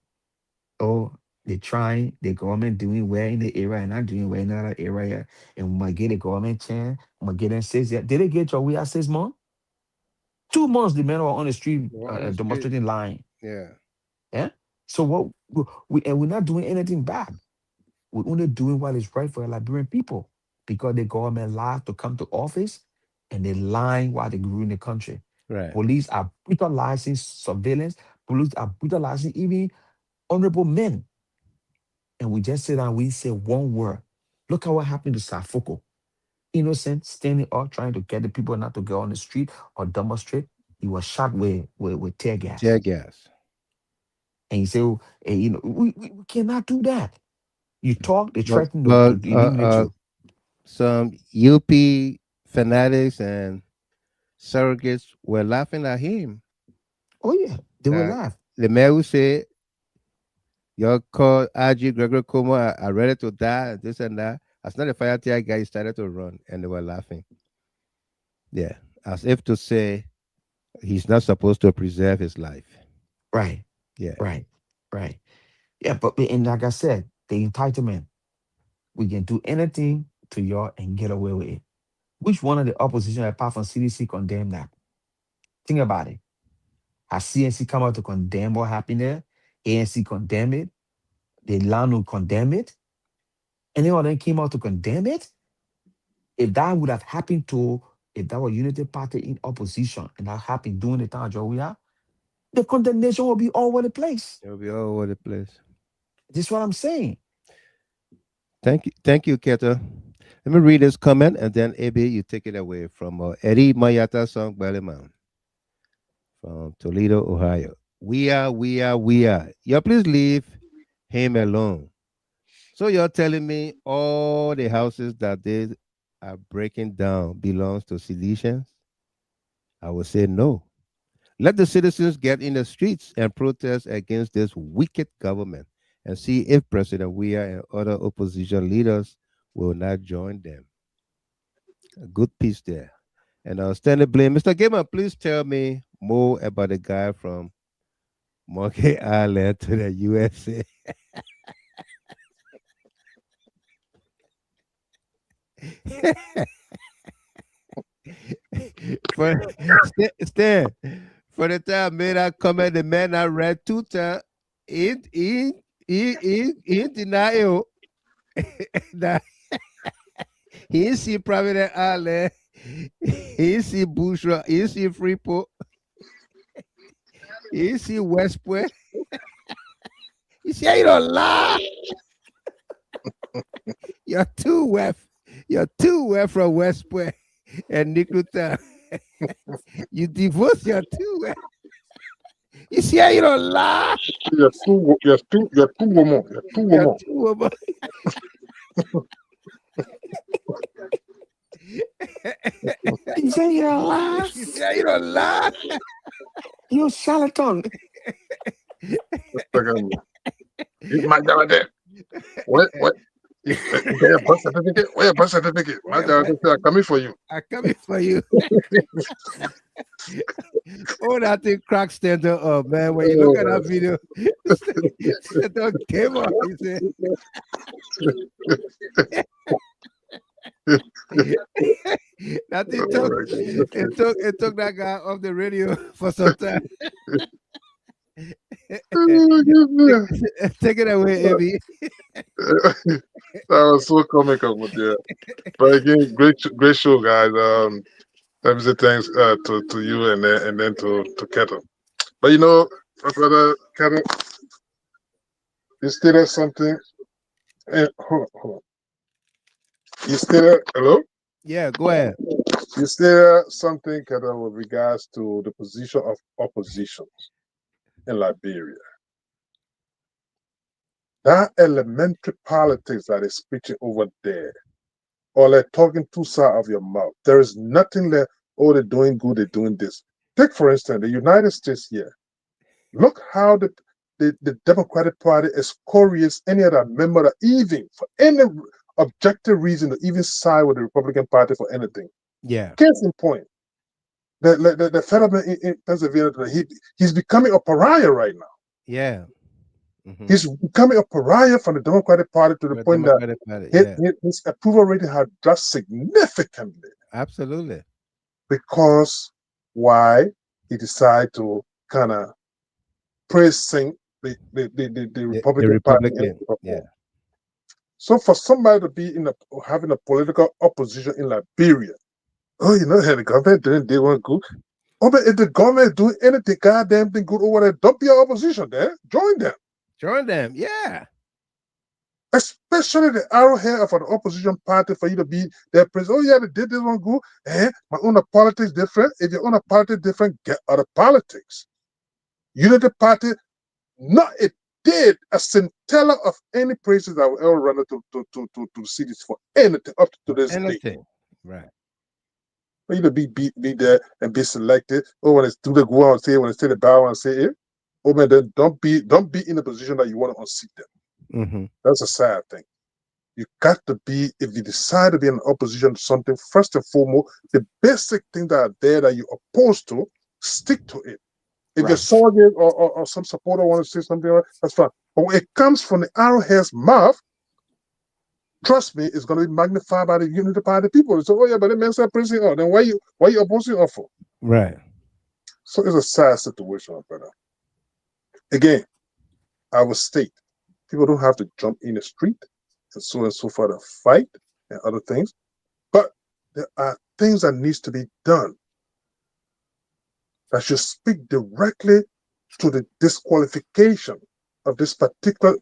oh, they trying, the government doing well in the area and not doing well in another area, and we might get a government chance, we might get them 6 years. Did they get your we are 6 months? 2 months the men were on the street Well, on the street. demonstrating lying. Yeah. Yeah. So what we're not doing anything bad. We're only doing what is right for the Liberian people because the government lied to come to office and they lying while they ruin the country. Right. Police are brutalizing surveillance. Police are brutalizing even honorable men. And we just sit down, we say one word. Look at what happened to Safoko. Innocent, standing up, trying to get the people not to go on the street or demonstrate. He was shot with tear gas. Tear gas. And you say, oh, we cannot do that. You talk, they But, threaten but to eliminate you. some UP fanatics and surrogates were laughing at him. Oh, yeah, they will Uh, laugh. The mayor who said, "Y'all call RG Gregory Como are ready to die, this and that." As not a fire tear guy, he started to run, and they were laughing. Yeah, as if to say he's not supposed to preserve his life. Right, Yeah, right, right. Yeah, but and like I said, the entitlement, we can do anything to y'all and get away with it. Which one of the opposition apart from CDC condemn that? Think about it. Has CNC come out to condemn what happened there? ANC condemn it. The LANU condemn it. Any of them came out to condemn it? If that would have happened to, if that was Unity Party in opposition and that happened during the time Joe we are, the condemnation will be all over the place. it'll be all over the place. This is what I'm saying. Thank you, Keto. Let me read this comment, and then AB, you take it away from Eddie Mayata song Ballyman from Toledo, Ohio. We are. Y'all please leave him alone. So you're telling me all the houses that they are breaking down belongs to seditionists? I would say no. Let the citizens get in the streets and protest against this wicked government and see if President Weah and other opposition leaders will not join them. A good piece there. And Stanley Blame. Mr. Gamer, please tell me more about the guy from Monkey Island to the USA. for Stan, for the time I made that comment, the man I read 2 times, he denial that he see Provident Island, he see Bushra, he see Freeport, he see Westport. He say you don't lie. You're too west. You're too west from Westport and Nickeltown. You divorce your two west. You see how you don't lie. You're two women. You're two women. You say you don't lie. You see how you don't lie. You charlatan. My God, there. What? Get a birth certificate? Where a birth certificate? My God, I'm coming for you. I'm coming for you. Oh, that thing crack stand up, man. When you look at that video, don't came up. He said, that thing it took that guy off the radio for some time. Take it away, Abby. That was so comical, but yeah. But again, great show, guys. Let me say thanks to you and then to Kettle. But you know, brother Kettle, you stated something. Hold on. You stated hello? Yeah, go ahead. Is there something with regards to the position of opposition in Liberia? That elementary politics that is preaching over there, or like talking two sides of your mouth. There is nothing like, oh, they're doing good, they're doing this. Take, for instance, the United States here. Look how the Democratic Party excoriates any other member that even, for any objective reason, to even side with the Republican Party for anything. Yeah. Case in point, the federal in Pennsylvania, he's becoming a pariah right now. Yeah. He's becoming a pariah from the Democratic Party to the point that his approval rating has dropped significantly. Absolutely. Because why? He decided to kind of praising the Republican Party. Yeah. So for somebody to be having a political opposition in Liberia, oh, you know, the government didn't do one good. Oh, but if the government doing anything goddamn thing good over there, don't be an opposition there. Join them. Join them, yeah. Especially the arrowhead of an opposition party for you to be their president. Oh, yeah, they did this one good. My own politics different. If your own politics different, get other politics. Unity Party, not it did a scintilla of any praises that will ever run to see this for anything up to this day. Right. For you to be there and be selected. Oh, when it's do the go and say, when it's say the bow and say it. Oh man, then don't be in a position that you want to unseat them. That's a sad thing. You got to be, if you decide to be in opposition to something, first and foremost, the basic thing that are there that you're opposed to, stick to it. If your surrogate or some supporter want to say something, that's fine. But when it comes from the arrowhead's mouth, trust me, it's going to be magnified by the Unity Party people. So, oh yeah, but the man said praising. Oh, then why you opposing her for? Right. So it's a sad situation, my brother. Again, I will state, people don't have to jump in the street and so forth to fight and other things, but there are things that needs to be done that should speak directly to the disqualification of this particular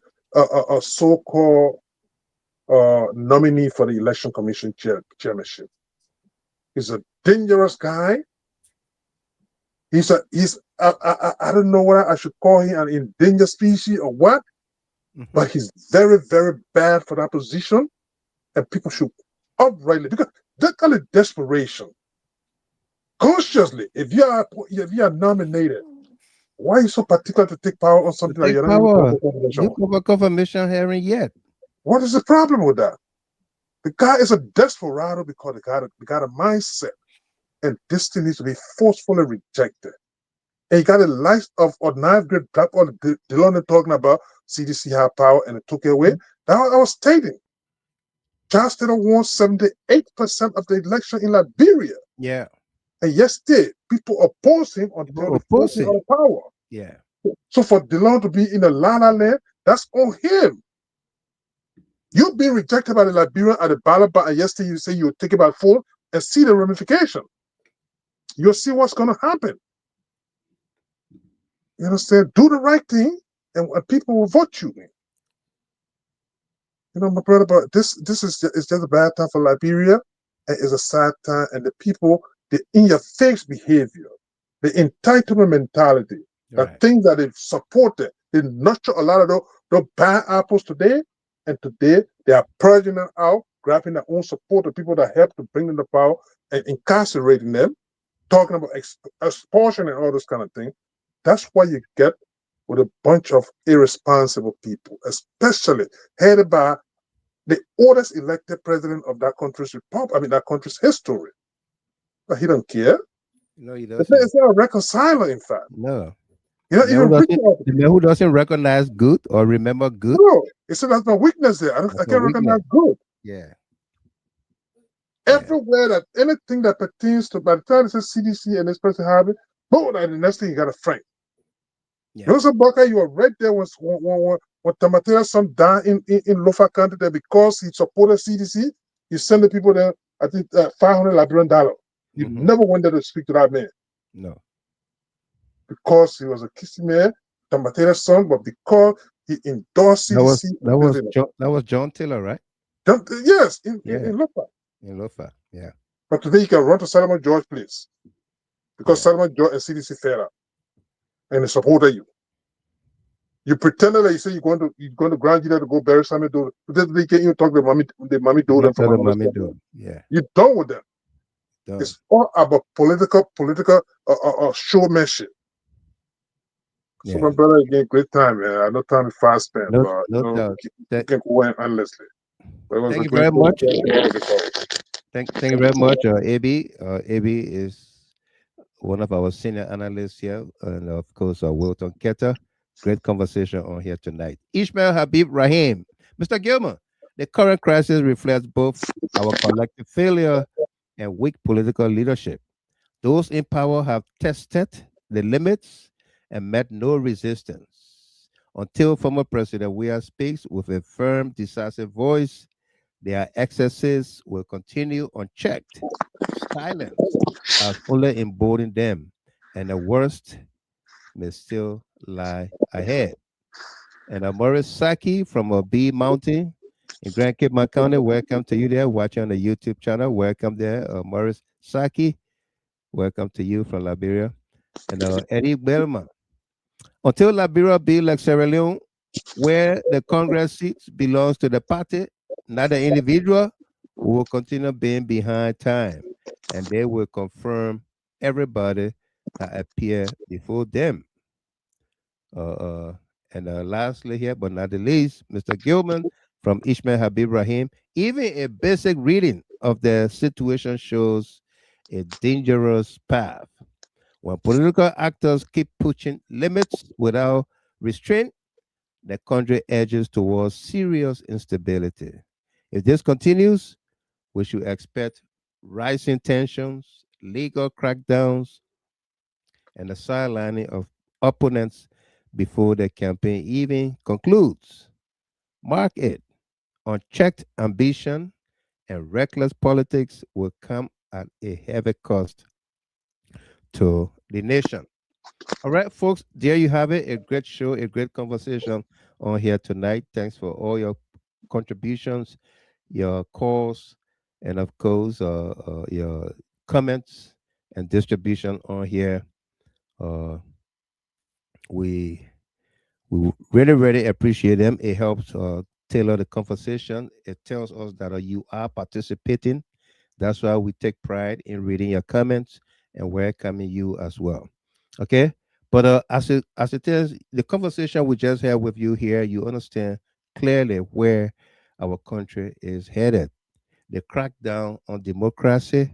so-called nominee for the Election Commission chairmanship. He's a dangerous guy. I don't know what I should call him, an endangered species or what, but he's very, very bad for that position, and people should uprightly, because that kind of desperation. Consciously, if you are nominated, why are you so particular to take power on something that you're not even confirmation hearing yet? What is the problem with that? The guy is a desperado because they got a mindset, and this thing needs to be forcefully rejected. And he got a life of a 9th grade black or the London talking about CDC have power and it took it away. That's what I was stating. Charles State won 78% of the election in Liberia. Yeah. And yesterday, people oppose him until they force him out of power. Yeah. So for DeLon to be in a la-la land, that's on him. You've been rejected by the Liberian at the ballot box, and yesterday you say you'll take it by force and see the ramification. You'll see what's going to happen. You understand? Do the right thing, and people will vote you in. You know, my brother, but this is just a bad time for Liberia, and it's a sad time. And the people, the in-your-face behavior, the entitlement mentality, the things that they've supported, they nurture a lot of those bad apples today, and today they are purging them out, grabbing their own support, the people that help to bring them to power, and incarcerating them, talking about expulsion and all this kind of thing. That's what you get with a bunch of irresponsible people, especially headed by the oldest elected president of that country's that country's history. But he don't care. No, he doesn't. It's not a reconciler, in fact. No. The man who doesn't recognize good or remember good. No, it's that's my weakness there. I can't recognize good. Yeah. Everywhere that anything that pertains to, by the time it says CDC and this person have it, boom, and the next thing you got a friend. Yeah. Those are Baka, you were right there when Tamatera son died in Lofa country there because he supported CDC. You send the people there, I think $500 Liberian. You never went there to speak to that man. No. Because he was a kissing man, Tamatera's son, but because he endorsed CDC. That was John Taylor, right? Yes, in Lofa. In Lofa, yeah. But today you can run to Solomon George place because Solomon George and CDC fed up and they supported you. You pretended that you say you're going to Grand Gita to go bury Sammy Dolan. But they can't even talk to the mommy Dolan from another state. Yeah. You're done with them. Done. It's all about political showmanship. So my brother, again, great time, man. I know time is fast spent, No, but no doubt. you can go in endlessly. But it was Thank a you great very much. talk. Thank you very much, AB. AB is one of our senior analysts here, and of course, Wilton Ketter. Great conversation on here tonight. Ishmael Habib Rahim, Mr. Gilman. The current crisis reflects both our collective failure and weak political leadership. Those in power have tested the limits and met no resistance. Until former President Weah speaks with a firm, decisive voice, their excesses will continue unchecked. Silence has only emboldened them, and the worst may still lie ahead. And Maurice Saki from B Mountain in Grand Cape, County, welcome to you there, watching on the YouTube channel. Welcome there, Maurice Saki. Welcome to you from Liberia. And Eddie Belma. Until Liberia be like Sierra Leone, where the Congress seats belongs to the party, not the individual, we will continue being behind time, and they will confirm everybody that appear before them. And lastly here, but not the least, Mr. Gilman from Ishmael Habib Rahim. Even a basic reading of the situation shows a dangerous path. When political actors keep pushing limits without restraint, the country edges towards serious instability. If this continues, we should expect rising tensions, legal crackdowns, and the sidelining of opponents before the campaign even concludes. Mark it, unchecked ambition and reckless politics will come at a heavy cost to the nation. All right, folks, there you have it. A great show, a great conversation on here tonight. Thanks for all your contributions, your calls, and of course, your comments and distribution on here. Uh, we we really, really appreciate them. It helps tailor the conversation. It tells us that you are participating. That's why we take pride in reading your comments and welcoming you as well. Okay, but as it is, the conversation we just had with you here, you understand clearly where our country is headed. The crackdown on democracy,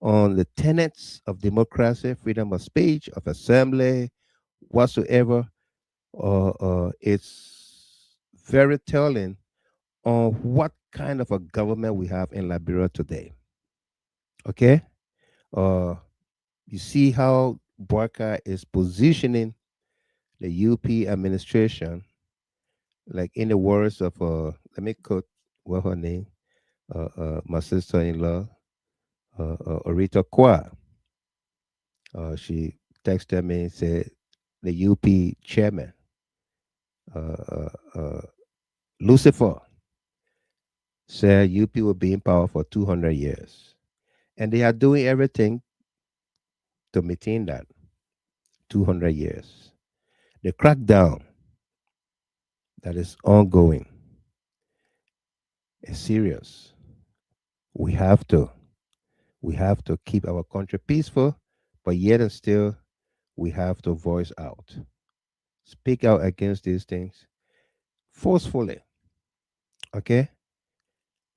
on the tenets of democracy, freedom of speech, of assembly, whatsoever. It's very telling on what kind of a government we have in Liberia today. Okay, uh, you see how Barker is positioning the UP administration, like in the words of let me quote what her name, my sister-in-law, Orita Kwa. She texted me and said the UP chairman, uh, Lucifer, said UP will be in power for 200 years. And they are doing everything to maintain that 200 years. The crackdown that is ongoing is serious. We have to. We have to keep our country peaceful, but yet and still, we have to voice out. Speak out against these things forcefully. Okay?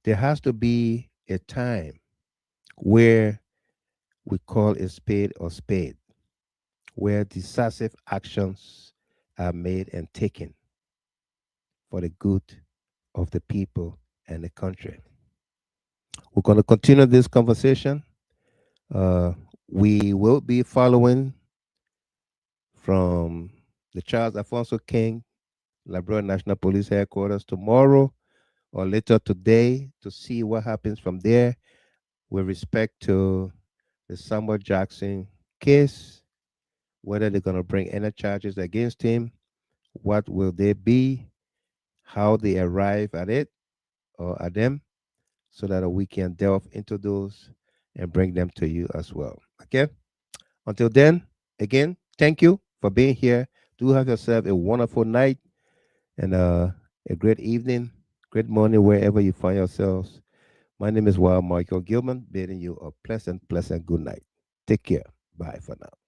There has to be a time where we call a spade or spade, where decisive actions are made and taken for the good of the people and the country. We're going to continue this conversation. We will be following from the Charles Alfonso King Liberia National Police Headquarters tomorrow or later today to see what happens from there with respect to the Samuel Jackson case, whether they're going to bring any charges against him, what will they be, how they arrive at it or at them, so that we can delve into those and bring them to you as well. Okay? Until then, again, thank you for being here. Do have yourself a wonderful night and a great evening, great morning, wherever you find yourselves. My name is Wild Michael Gilman, bidding you a pleasant good night. Take care. Bye for now.